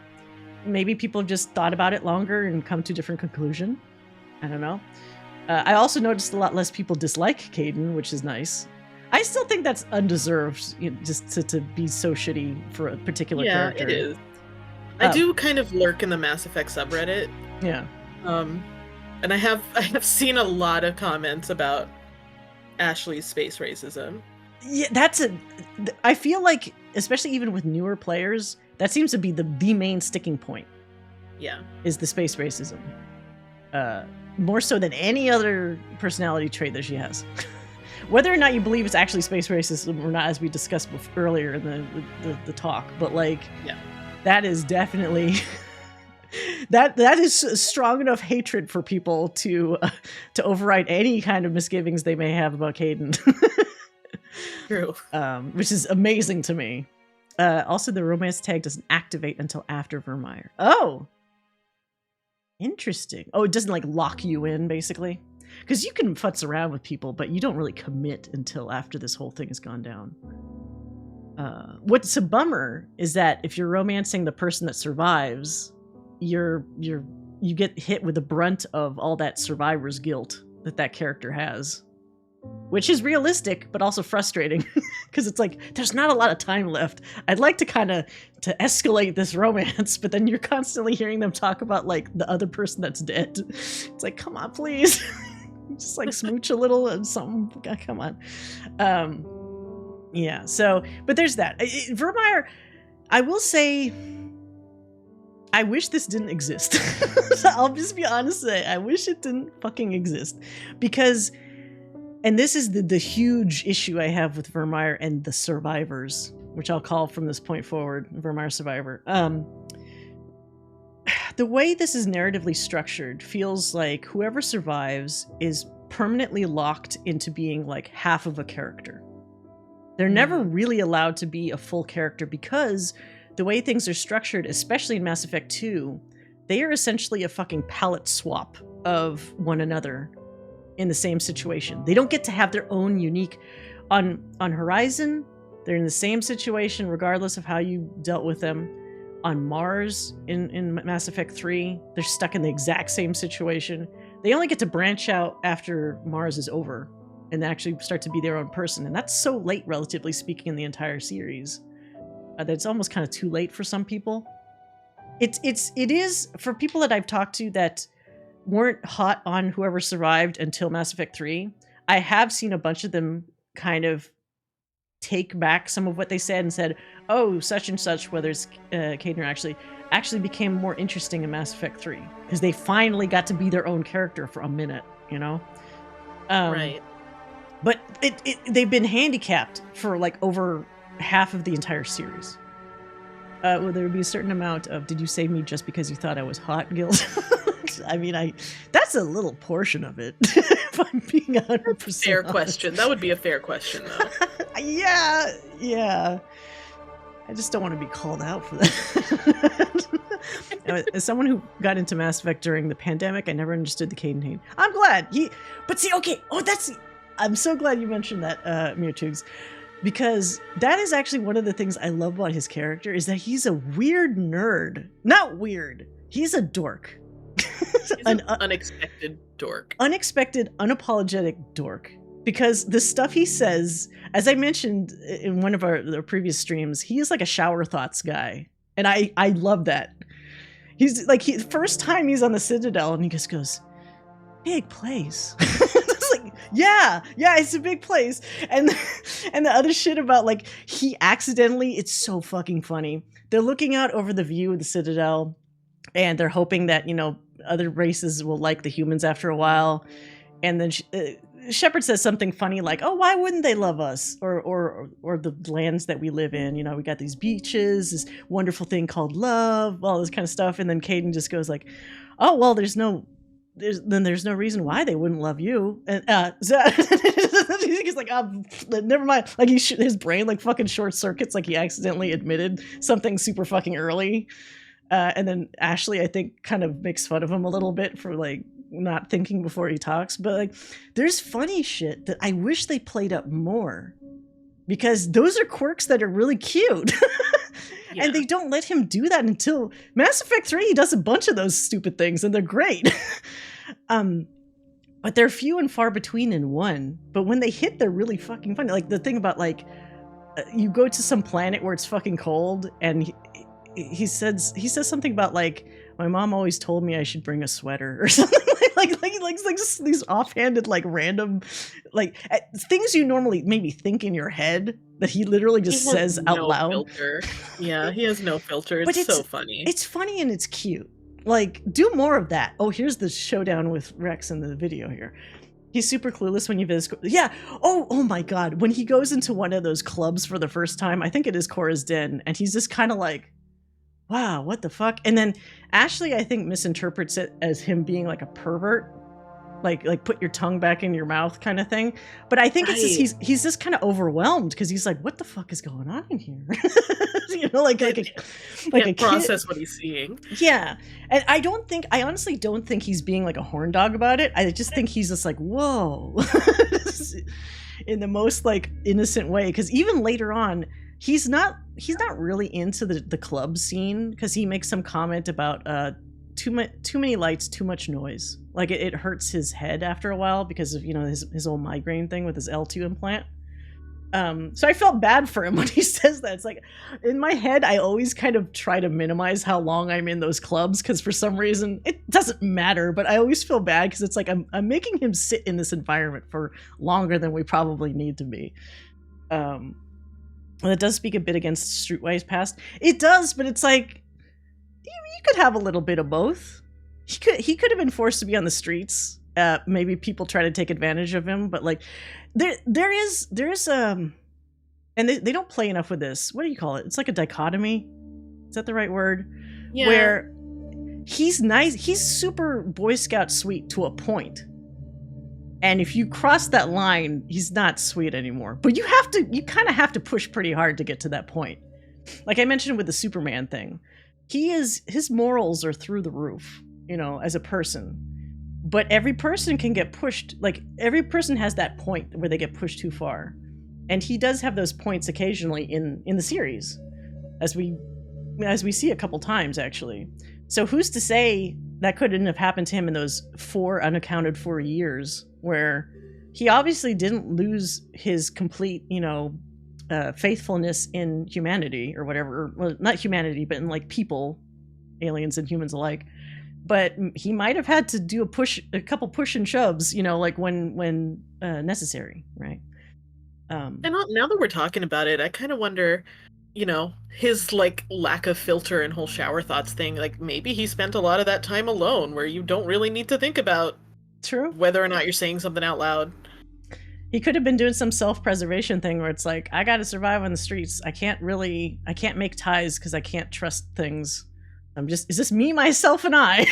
maybe people have just thought about it longer and come to a different conclusion. I don't know. I also noticed a lot less people dislike Kaidan, which is nice. I still think that's undeserved, just to be so shitty for a particular character. Yeah, it is. I do kind of lurk in the Mass Effect subreddit. Yeah. And I have seen a lot of comments about Ashley's space racism. Yeah, I feel like, especially even with newer players, that seems to be the main sticking point. Yeah. Is the space racism. More so than any other personality trait that she has. Whether or not you believe it's actually space racism or not, as we discussed earlier in the talk, but like, yeah, that is definitely that is strong enough hatred for people to override any kind of misgivings they may have about Kaidan. True. Which is amazing to me. Also, the romance tag doesn't activate until after Virmire. Oh, interesting. Oh, it doesn't like lock you in, basically. Because you can futz around with people, but you don't really commit until after this whole thing has gone down. What's a bummer is that if you're romancing the person that survives, you get hit with the brunt of all that survivor's guilt that character has, which is realistic but also frustrating because it's like there's not a lot of time left. I'd like to kind of to escalate this romance, but then you're constantly hearing them talk about like the other person that's dead. It's like, come on, please. Just like smooch a little and something. Come on. Yeah, so, but there's that. Virmire, I will say, I wish this didn't exist. I'll just be honest and say, I wish it didn't fucking exist. Because, and this is the huge issue I have with Virmire and the survivors, which I'll call from this point forward, Virmire Survivor. The way this is narratively structured feels like whoever survives is permanently locked into being like half of a character. They're never really allowed to be a full character because the way things are structured, especially in Mass Effect 2, they are essentially a fucking palette swap of one another in the same situation. They don't get to have their own unique... On Horizon, they're in the same situation regardless of how you dealt with them. On Mars, in Mass Effect 3, they're stuck in the exact same situation. They only get to branch out after Mars is over and actually start to be their own person. And that's so late, relatively speaking, in the entire series. That it's almost kind of too late for some people. It is, for people that I've talked to that weren't hot on whoever survived until Mass Effect 3, I have seen a bunch of them kind of take back some of what they said and said, oh, such and such, whether it's Kaidan or actually became more interesting in Mass Effect 3 because they finally got to be their own character for a minute, you know? Right. But they've been handicapped for like over half of the entire series. Well, there would be a certain amount of, did you save me just because you thought I was hot, guilt? I mean, that's a little portion of it, if I'm being 100% fair honest. question. That would be a fair question, though. Yeah. I just don't want to be called out for that. As someone who got into Mass Effect during the pandemic, I never understood the Kaidan hate. I'm glad. But see, okay. Oh, I'm so glad you mentioned that, Mirtugs. Because that is actually one of the things I love about his character is that he's a weird nerd. Not weird. He's a dork. He's an unexpected dork. Unexpected, unapologetic dork. Because the stuff he says, as I mentioned in one of our previous streams, he is like a shower thoughts guy. And I love that. He's like, first time he's on the Citadel and he just goes, big place. It's like, yeah, it's a big place. And the other shit about like, he accidentally, it's so fucking funny. They're looking out over the view of the Citadel and they're hoping that, other races will like the humans after a while. And then Shepard says something funny like, oh, why wouldn't they love us? Or the lands that we live in, we got these beaches, this wonderful thing called love, all this kind of stuff. And then Kaidan just goes like, oh, well, there's no reason why they wouldn't love you. And so he's like, oh, never mind. Like his brain like fucking short circuits, like he accidentally admitted something super fucking early. And then Ashley, I think, kind of makes fun of him a little bit for like not thinking before he talks. But like, there's funny shit that I wish they played up more because those are quirks that are really cute. Yeah. And they don't let him do that until Mass Effect 3. He does a bunch of those stupid things and they're great. but they're few and far between in one. But when they hit, they're really fucking funny. Like the thing about like you go to some planet where it's fucking cold, and he says something about like, my mom always told me I should bring a sweater or something like just these offhanded like random like things you normally maybe think in your head that he literally just says out loud. Filter. Yeah, he has no filter. It's so funny. It's funny and it's cute. Like, do more of that. Oh, here's the showdown with Rex in the video here. He's super clueless when you visit. Yeah. Oh my God. When he goes into one of those clubs for the first time, I think it is Cora's Den, and he's just kind of like, wow, what the fuck? And then Ashley, I think, misinterprets it as him being like a pervert, like put your tongue back in your mouth kind of thing. But I think it's just, he's just kind of overwhelmed because he's like, what the fuck is going on in here? You know, like a process kid. What he's seeing. Yeah, and I honestly don't think he's being like a horn dog about it. I just think he's just like, whoa, in the most like innocent way. Because even later on, he's not really into the club scene, because he makes some comment about too many lights, too much noise. Like it hurts his head after a while because of, you know, his old migraine thing with his L2 implant. So I felt bad for him when he says that. It's like, in my head, I always kind of try to minimize how long I'm in those clubs, because for some reason it doesn't matter, but I always feel bad because it's like I'm making him sit in this environment for longer than we probably need to be. And it does speak a bit against Streetwise past. It does, but it's like you could have a little bit of both. He could have been forced to be on the streets. Maybe people try to take advantage of him, but like there is and they don't play enough with this. What do you call it? It's like a dichotomy. Is that the right word? Yeah. Where he's nice, he's super Boy Scout sweet to a point. And if you cross that line, he's not sweet anymore. But you kind of have to push pretty hard to get to that point. Like I mentioned with the Superman thing, his morals are through the roof, you know, as a person. But every person can get pushed. Like every person has that point where they get pushed too far. And he does have those points occasionally in the series, as we see a couple times actually. So who's to say that couldn't have happened to him in those 4 unaccounted for years, where he obviously didn't lose his complete, you know, faithfulness in humanity or whatever. Well, not humanity, but in like people, aliens and humans alike. But he might have had to do a couple push and shoves, you know, like when necessary, right? And now that we're talking about it, I kind of wonder, you know, his like lack of filter and whole shower thoughts thing. Like maybe he spent a lot of that time alone, where you don't really need to think about whether or not you're saying something out loud. He could have been doing some self-preservation thing where it's like, I got to survive on the streets. I can't make ties because I can't trust things. Is this me, myself, and I?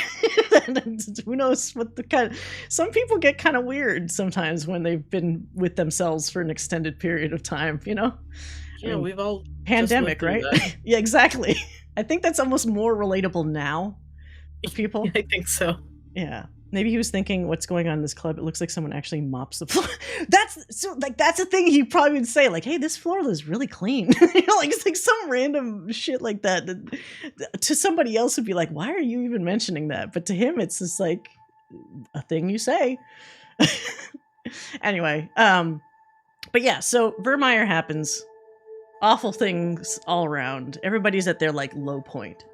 Who knows what some people get kind of weird sometimes when they've been with themselves for an extended period of time, you know? Yeah, we've all pandemic, right? Yeah, exactly. I think that's almost more relatable now for people. I think so. Yeah. Maybe he was thinking, what's going on in this club? It looks like someone actually mops the floor. That's a thing he probably would say, like, hey, this floor is really clean. You know, like it's like some random shit like that to somebody else would be like, why are you even mentioning that? But to him, it's just like a thing you say. Anyway, but yeah, so Virmire happens. Awful things all around. Everybody's at their like low point.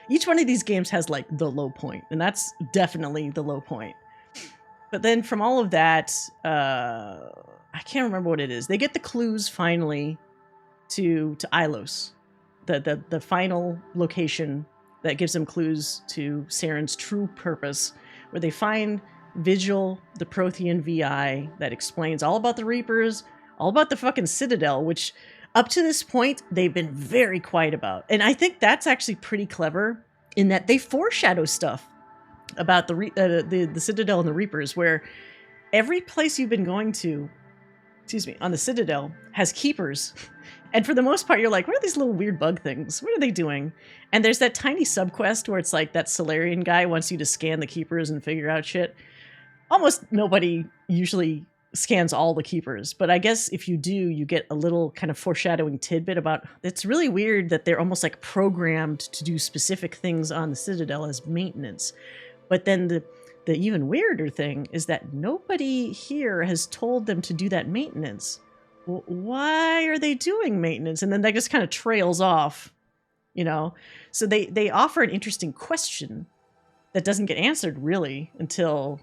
Each one of these games has like the low point, and that's definitely the low point. But then from all of that, I can't remember what it is. They get the clues finally to Ilos, the final location that gives them clues to Saren's true purpose, where they find Vigil, the Prothean VI, that explains all about the Reapers, all about the fucking Citadel, which up to this point, they've been very quiet about. And I think that's actually pretty clever in that they foreshadow stuff about the Citadel and the Reapers, where every place you've been going to, on the Citadel has keepers. And for the most part, you're like, what are these little weird bug things? What are they doing? And there's that tiny subquest where it's like that Solarian guy wants you to scan the keepers and figure out shit. Almost nobody usually scans all the keepers, but I guess if you do, you get a little kind of foreshadowing tidbit about it's really weird that they're almost like programmed to do specific things on the Citadel as maintenance, but then the even weirder thing is that nobody here has told them to do that maintenance. Well, why are they doing maintenance? And then that just kind of trails off, So they offer an interesting question that doesn't get answered really until,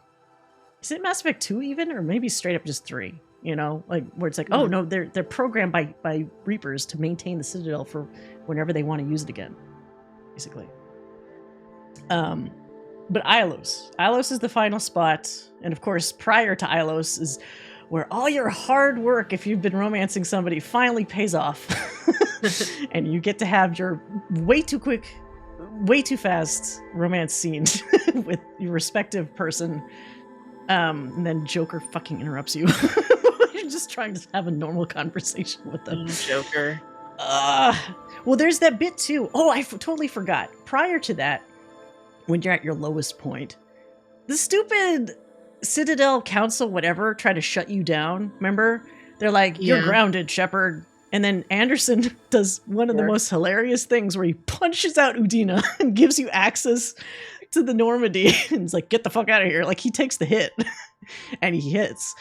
is it Mass Effect 2 even, or maybe straight up just 3? Like where it's like, oh no, they're programmed by Reapers to maintain the Citadel for whenever they want to use it again, basically. But Ilos is the final spot, and of course, prior to Ilos is where all your hard work, if you've been romancing somebody, finally pays off, and you get to have your way too quick, way too fast romance scene with your respective person, and then Joker fucking interrupts you. You're just trying to have a normal conversation with them. Joker. Well, there's that bit too. Oh, I totally forgot. Prior to that, when you're at your lowest point, the stupid Citadel Council, whatever, try to shut you down. Remember? They're like, you're grounded, Shepard. And then Anderson does one of the most hilarious things where he punches out Udina and gives you access to the Normandy. And he's like, get the fuck out of here. Like, he takes the hit. And he hits.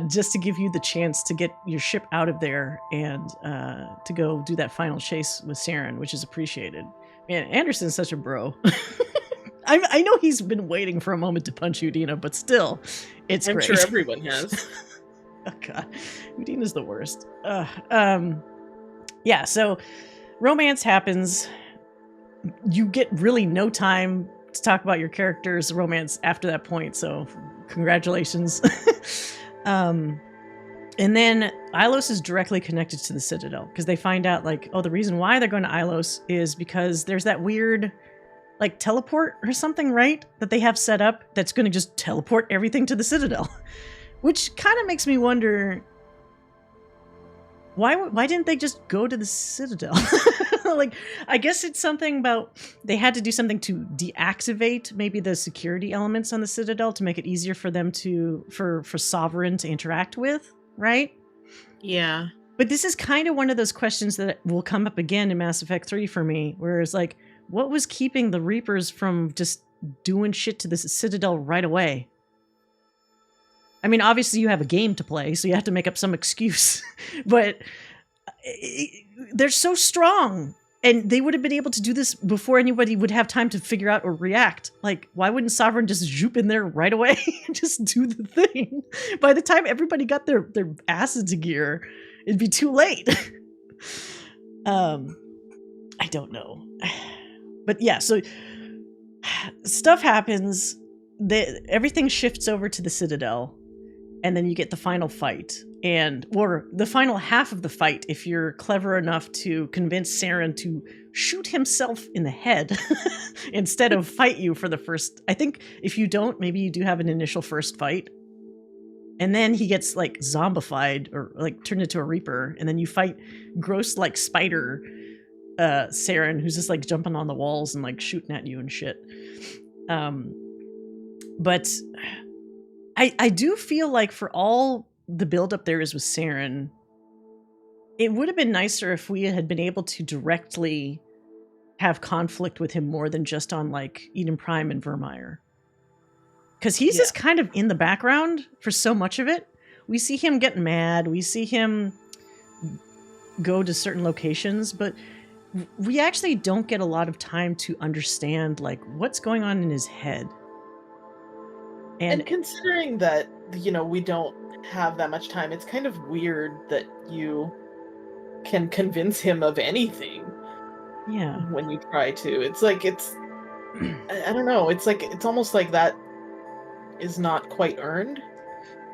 Just to give you the chance to get your ship out of there and to go do that final chase with Saren, which is appreciated. Man, Anderson's such a bro. I know he's been waiting for a moment to punch Udina, but still, it's great. I'm sure everyone has. Oh god, Udina's the worst. Yeah, so romance happens. You get really no time to talk about your character's romance after that point, so congratulations. And then Ilos is directly connected to the Citadel, because they find out, like, oh, the reason why they're going to Ilos is because there's that weird, like, teleport or something, right? That they have set up that's going to just teleport everything to the Citadel. Which kind of makes me wonder, why didn't they just go to the Citadel? Like, I guess it's something about they had to do something to deactivate maybe the security elements on the Citadel to make it easier for them for Sovereign to interact with, right? Yeah. But this is kind of one of those questions that will come up again in Mass Effect 3 for me, where it's like, what was keeping the Reapers from just doing shit to the Citadel right away? I mean, obviously you have a game to play, so you have to make up some excuse. But they're so strong, and they would have been able to do this before anybody would have time to figure out or react. Like, why wouldn't Sovereign just zoop in there right away and just do the thing? By the time everybody got their asses to gear, it'd be too late. I don't know. But yeah, so stuff happens. Everything shifts over to the Citadel. And then you get the final fight, or the final half of the fight if you're clever enough to convince Saren to shoot himself in the head instead of fight you for the first. I think if you don't, maybe you do have an initial first fight. And then he gets like zombified or like turned into a Reaper, and then you fight gross like spider Saren, who's just like jumping on the walls and like shooting at you and shit. But I do feel like for all the buildup there is with Saren, it would have been nicer if we had been able to directly have conflict with him more than just on like Eden Prime and Virmire. Because he's just kind of in the background for so much of it. We see him get mad. We see him go to certain locations, but we actually don't get a lot of time to understand like what's going on in his head. And considering that, we don't have that much time, it's kind of weird that you can convince him of anything. Yeah. When you try to. It's like, I don't know. It's like, it's almost like that is not quite earned.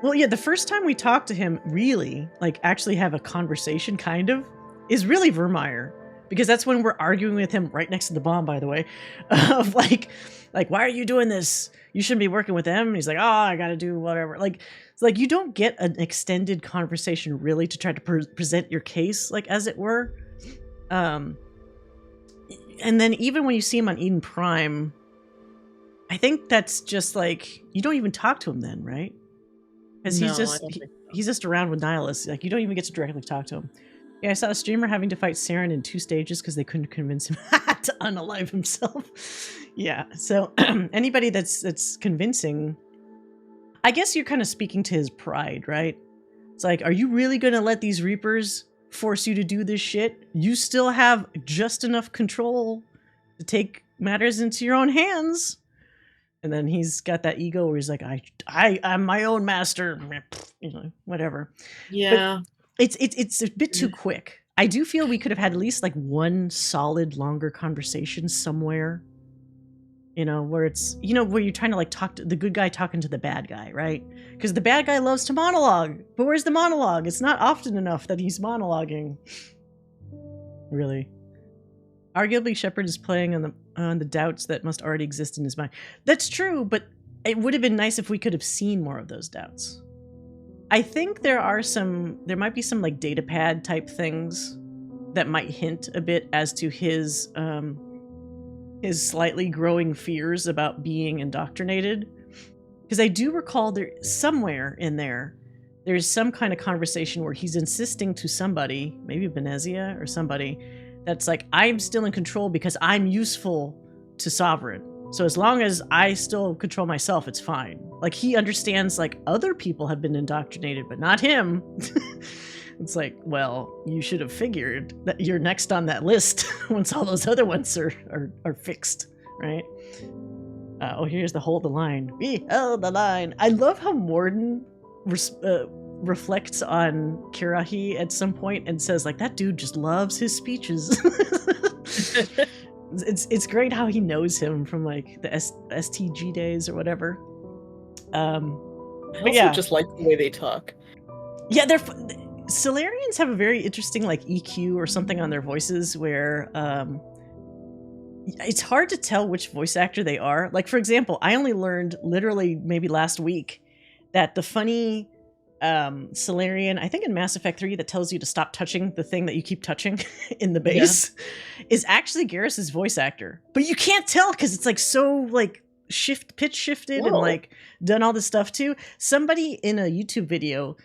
Well, yeah, the first time we talk to him, really, like actually have a conversation kind of, is really Virmire. Because that's when we're arguing with him right next to the bomb, by the way, of like, why are you doing this? You shouldn't be working with them. And he's like, oh, I got to do whatever. Like, it's like you don't get an extended conversation really to try to present your case, like as it were. And then even when you see him on Eden Prime, I think that's just like, you don't even talk to him then, right? Because he's just around with Nihilus. Like, you don't even get to directly talk to him. Yeah, I saw a streamer having to fight Saren in 2 stages because they couldn't convince him to unalive himself. Yeah, so anybody that's convincing, I guess you're kind of speaking to his pride, right? It's like, are you really going to let these Reapers force you to do this shit? You still have just enough control to take matters into your own hands. And then he's got that ego where he's like, I'm my own master, you know, whatever. Yeah. But it's a bit too quick. I do feel we could have had at least like one solid longer conversation somewhere, you know, where it's, you know, where you're trying to like talk to the good guy talking to the bad guy, right? Because the bad guy loves to monologue, but where's the monologue? It's not often enough that he's monologuing. Really. Arguably, Shepard is playing on the doubts that must already exist in his mind. That's true, but it would have been nice if we could have seen more of those doubts. I think there might be some like data pad type things that might hint a bit as to his slightly growing fears about being indoctrinated. Because I do recall there somewhere in there's some kind of conversation where he's insisting to somebody, maybe Benezia or somebody, that's like, I'm still in control because I'm useful to Sovereign. So as long as I still control myself, it's fine. Like, he understands, like, other people have been indoctrinated, but not him. It's like, well, you should have figured that you're next on that list once all those other ones are fixed, right? Oh, here's the hold the line. We held the line. I love how Morden reflects on Kirahi at some point and says, like, that dude just loves his speeches. It's great how he knows him from like the STG days or whatever. I also just like the way they talk. Yeah, Solarians have a very interesting like EQ or something on their voices where it's hard to tell which voice actor they are. Like, for example, I only learned literally maybe last week that the funny Solarian, I think in Mass Effect 3, that tells you to stop touching the thing that you keep touching in the base, is actually Garrus's voice actor. But you can't tell because it's like so like pitch shifted and like done all this stuff too. Somebody in a YouTube video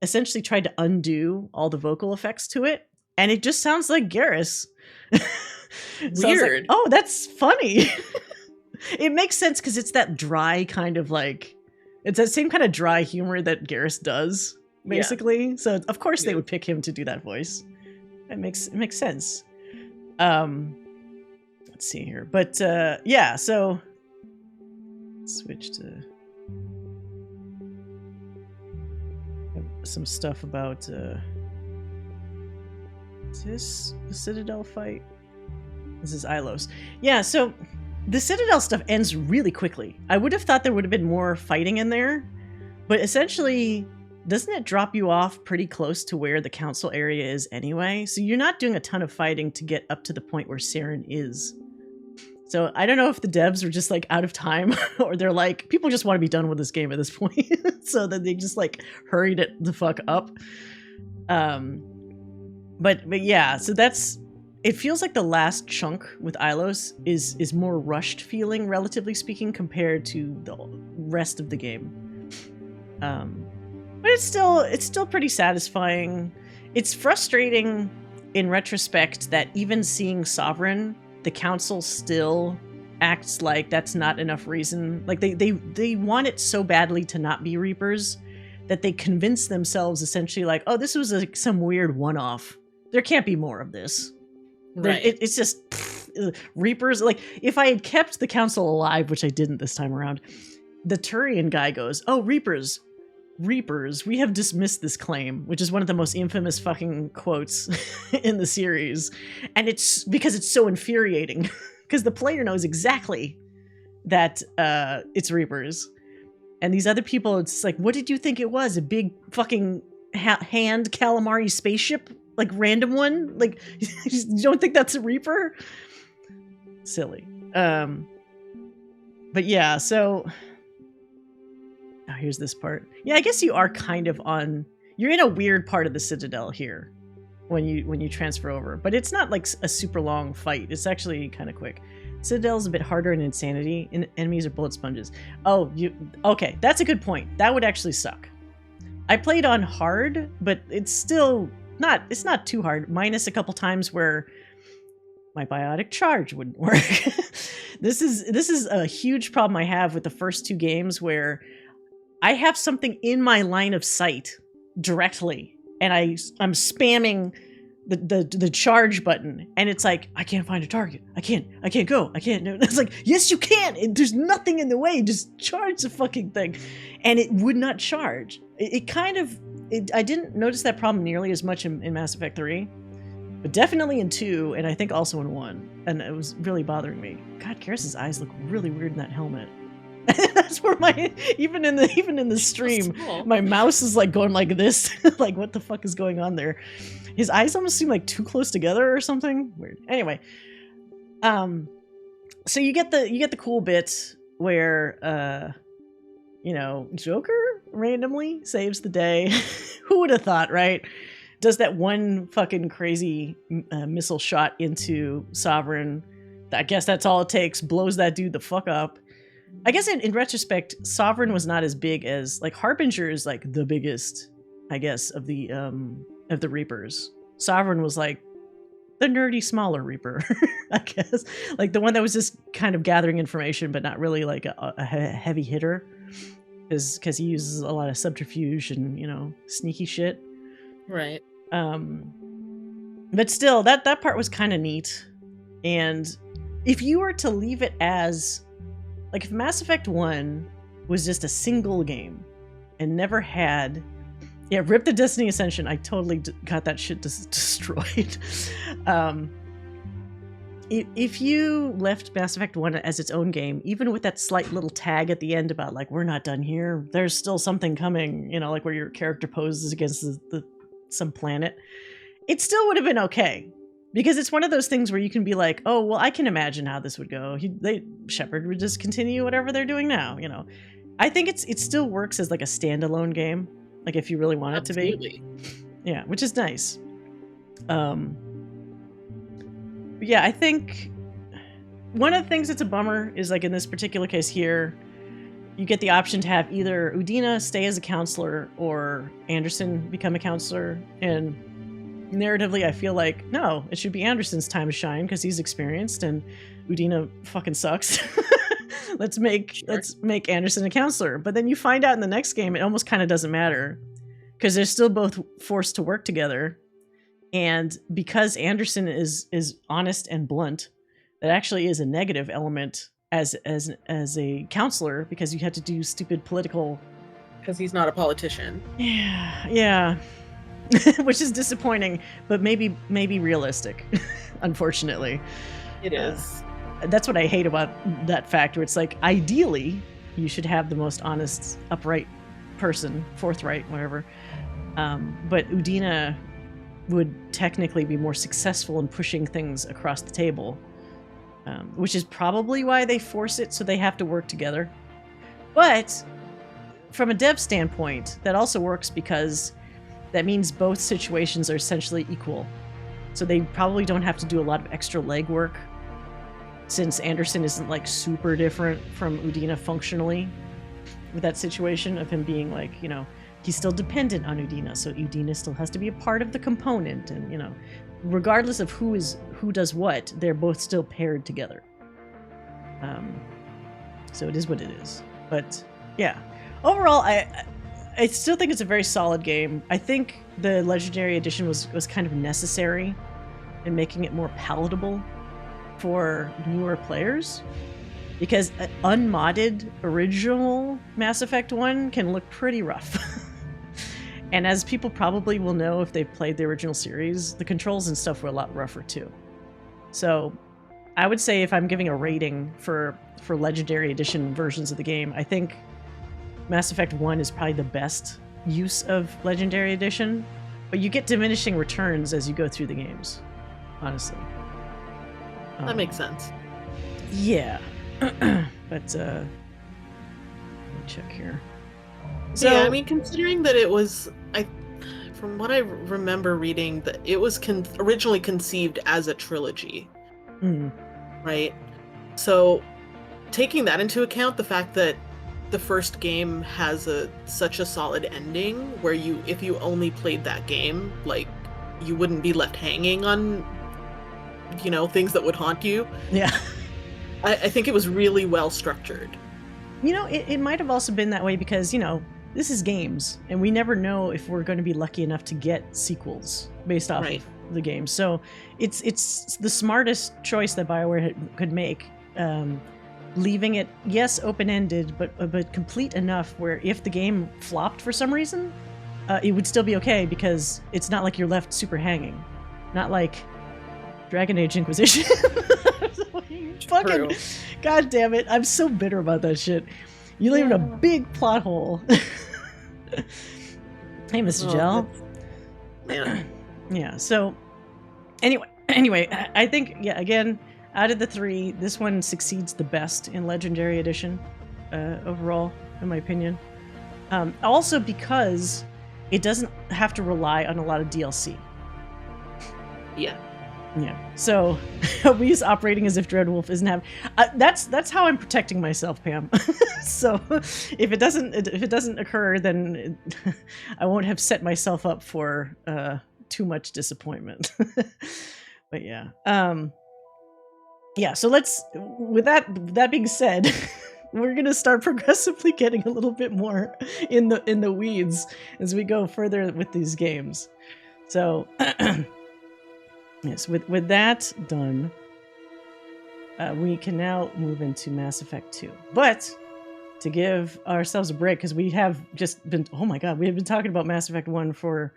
essentially tried to undo all the vocal effects to it, and it just sounds like Garrus. So Weird. Like, oh, that's funny. It makes sense because it's that dry kind of like, it's that same kind of dry humor that Garrus does, basically. Yeah. So of course they would pick him to do that voice. It makes sense. Let's see here, but yeah. So switch to some stuff about is this the Citadel fight? This is Ilos. Yeah. So the Citadel stuff ends really quickly. I would have thought there would have been more fighting in there, but essentially, doesn't it drop you off pretty close to where the council area is anyway? So you're not doing a ton of fighting to get up to the point where Saren is. So I don't know if the devs were just like out of time or they're like, people just want to be done with this game at this point. So that they just like hurried it the fuck up. But yeah, so it feels like the last chunk with Ilos is more rushed feeling, relatively speaking, compared to the rest of the game. But it's still pretty satisfying. It's frustrating in retrospect that even seeing Sovereign, the council still acts like that's not enough reason. Like they want it so badly to not be Reapers that they convince themselves essentially like, oh, this was some weird one-off. There can't be more of this. Right. It's just Reapers. Like, if I had kept the council alive, which I didn't this time around, the Turian guy goes, oh, Reapers, we have dismissed this claim, which is one of the most infamous fucking quotes in the series. And it's because it's so infuriating because the player knows exactly that it's Reapers. And these other people, it's like, what did you think it was? A big fucking hand calamari spaceship? Like, random one? Like, you don't think that's a Reaper? Silly. But yeah, so... Oh, here's this part. Yeah, I guess you are kind of on... You're in a weird part of the Citadel here when you transfer over. But it's not like a super long fight. It's actually kind of quick. Citadel's a bit harder in Insanity, and enemies are bullet sponges. Oh, okay, that's a good point. That would actually suck. I played on hard, but it's still it's not too hard, minus a couple times where my biotic charge wouldn't work. This is a huge problem I have with the first 2 games, where I have something in my line of sight directly, and I'm spamming the charge button, and it's like, I can't find a target. I can't go. I can't. It's like, yes, you can. There's nothing in the way. Just charge the fucking thing. And it would not charge. I didn't notice that problem nearly as much in Mass Effect 3, but definitely in 2, and I think also in 1. And it was really bothering me. God, Karis's eyes look really weird in that helmet. That's where even in the stream, my mouse is like going like this. Like, what the fuck is going on there? His eyes almost seem like too close together or something. Weird. Anyway, so you get the cool bit where Joker randomly saves the day. Who would have thought, right? Does that one fucking crazy missile shot into Sovereign. I guess that's all it takes. Blows that dude the fuck up. I guess in retrospect, Sovereign was not as big as, like, Harbinger is like the biggest, I guess, of the Reapers. Sovereign was like the nerdy smaller Reaper, I guess, like the one that was just kind of gathering information, but not really like a heavy hitter, because he uses a lot of subterfuge and sneaky shit. Right. But still, that part was kind of neat. And if you were to leave it as, like, if Mass Effect 1 was just a single game and never had... Yeah, rip the Destiny Ascension. I totally got that shit destroyed. If you left Mass Effect 1 as its own game, even with that slight little tag at the end about, like, we're not done here, there's still something coming, like where your character poses against some planet, it still would have been okay. Because it's one of those things where you can be like, oh, well, I can imagine how this would go. Shepard would just continue whatever they're doing now, I think it still works as like a standalone game, like if you really want it to be. Yeah, which is nice. Yeah, I think one of the things that's a bummer is, like, in this particular case here, you get the option to have either Udina stay as a counselor or Anderson become a counselor, and narratively, I feel like, no, it should be Anderson's time to shine because he's experienced and Udina fucking sucks. Let's make Anderson a counselor. But then you find out in the next game, it almost kind of doesn't matter because they're still both forced to work together. And because Anderson is honest and blunt, that actually is a negative element as a counselor, because you had to do stupid political... Because he's not a politician. Yeah. Which is disappointing, but maybe realistic, unfortunately. It is. That's what I hate about that fact, where it's like, ideally, you should have the most honest, upright person, forthright, whatever. But Udina would technically be more successful in pushing things across the table, which is probably why they force it so they have to work together. But from a dev standpoint, that also works because that means both situations are essentially equal. So they probably don't have to do a lot of extra legwork, since Anderson isn't like super different from Udina functionally with that situation of him being like, he's still dependent on Udina, so Udina still has to be a part of the component, and regardless of who does what, they're both still paired together. So it is what it is. But yeah, overall, I still think it's a very solid game. I think the Legendary Edition was kind of necessary in making it more palatable for newer players, because an unmodded original Mass Effect 1 can look pretty rough. And as people probably will know if they've played the original series, the controls and stuff were a lot rougher too. So I would say, if I'm giving a rating for Legendary Edition versions of the game, I think Mass Effect 1 is probably the best use of Legendary Edition, but you get diminishing returns as you go through the games, honestly. That makes sense. Yeah. But, let me check here. So, yeah, I mean, considering that it was, from what I remember reading, that it was originally conceived as a trilogy, right? So, taking that into account, the fact that the first game has such a solid ending, where if you only played that game, like, you wouldn't be left hanging on, things that would haunt you. Yeah. I think it was really well structured. It might have also been that way because, this is games, and we never know if we're going to be lucky enough to get sequels based off of the game. So it's the smartest choice that BioWare could make, leaving it, yes, open-ended, but complete enough where if the game flopped for some reason, it would still be okay because it's not like you're left super hanging. Not like Dragon Age Inquisition. Fucking, God damn it. I'm so bitter about that shit. You leave in a big plot hole. Hey, Mr. Gel. Yeah. Yeah, so anyway, I think, again, out of the three, this one succeeds the best in Legendary Edition overall, in my opinion. Also because it doesn't have to rely on a lot of DLC. Yeah. Yeah. So we use operating as if Dreadwolf isn't having. That's how I'm protecting myself, Pam. So if it doesn't occur, then I won't have set myself up for too much disappointment. But yeah. Yeah. So with that being said, we're gonna start progressively getting a little bit more in the weeds as we go further with these games. So. Yes, with that done, we can now move into Mass Effect 2. But to give ourselves a break, because we have just been, oh my god, we have been talking about Mass Effect 1 for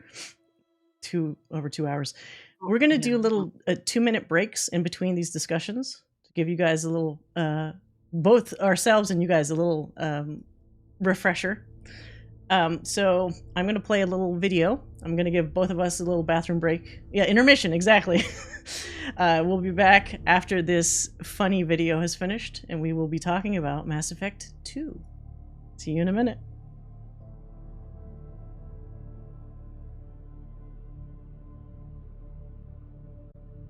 over 2 hours. We're going to do little 2-minute breaks in between these discussions to give you guys a little, both ourselves and you guys a little refresher. So I'm going to play a little video. I'm going to give both of us a little bathroom break. Yeah, intermission, exactly. We'll be back after this funny video has finished, and we will be talking about Mass Effect 2. See you in a minute.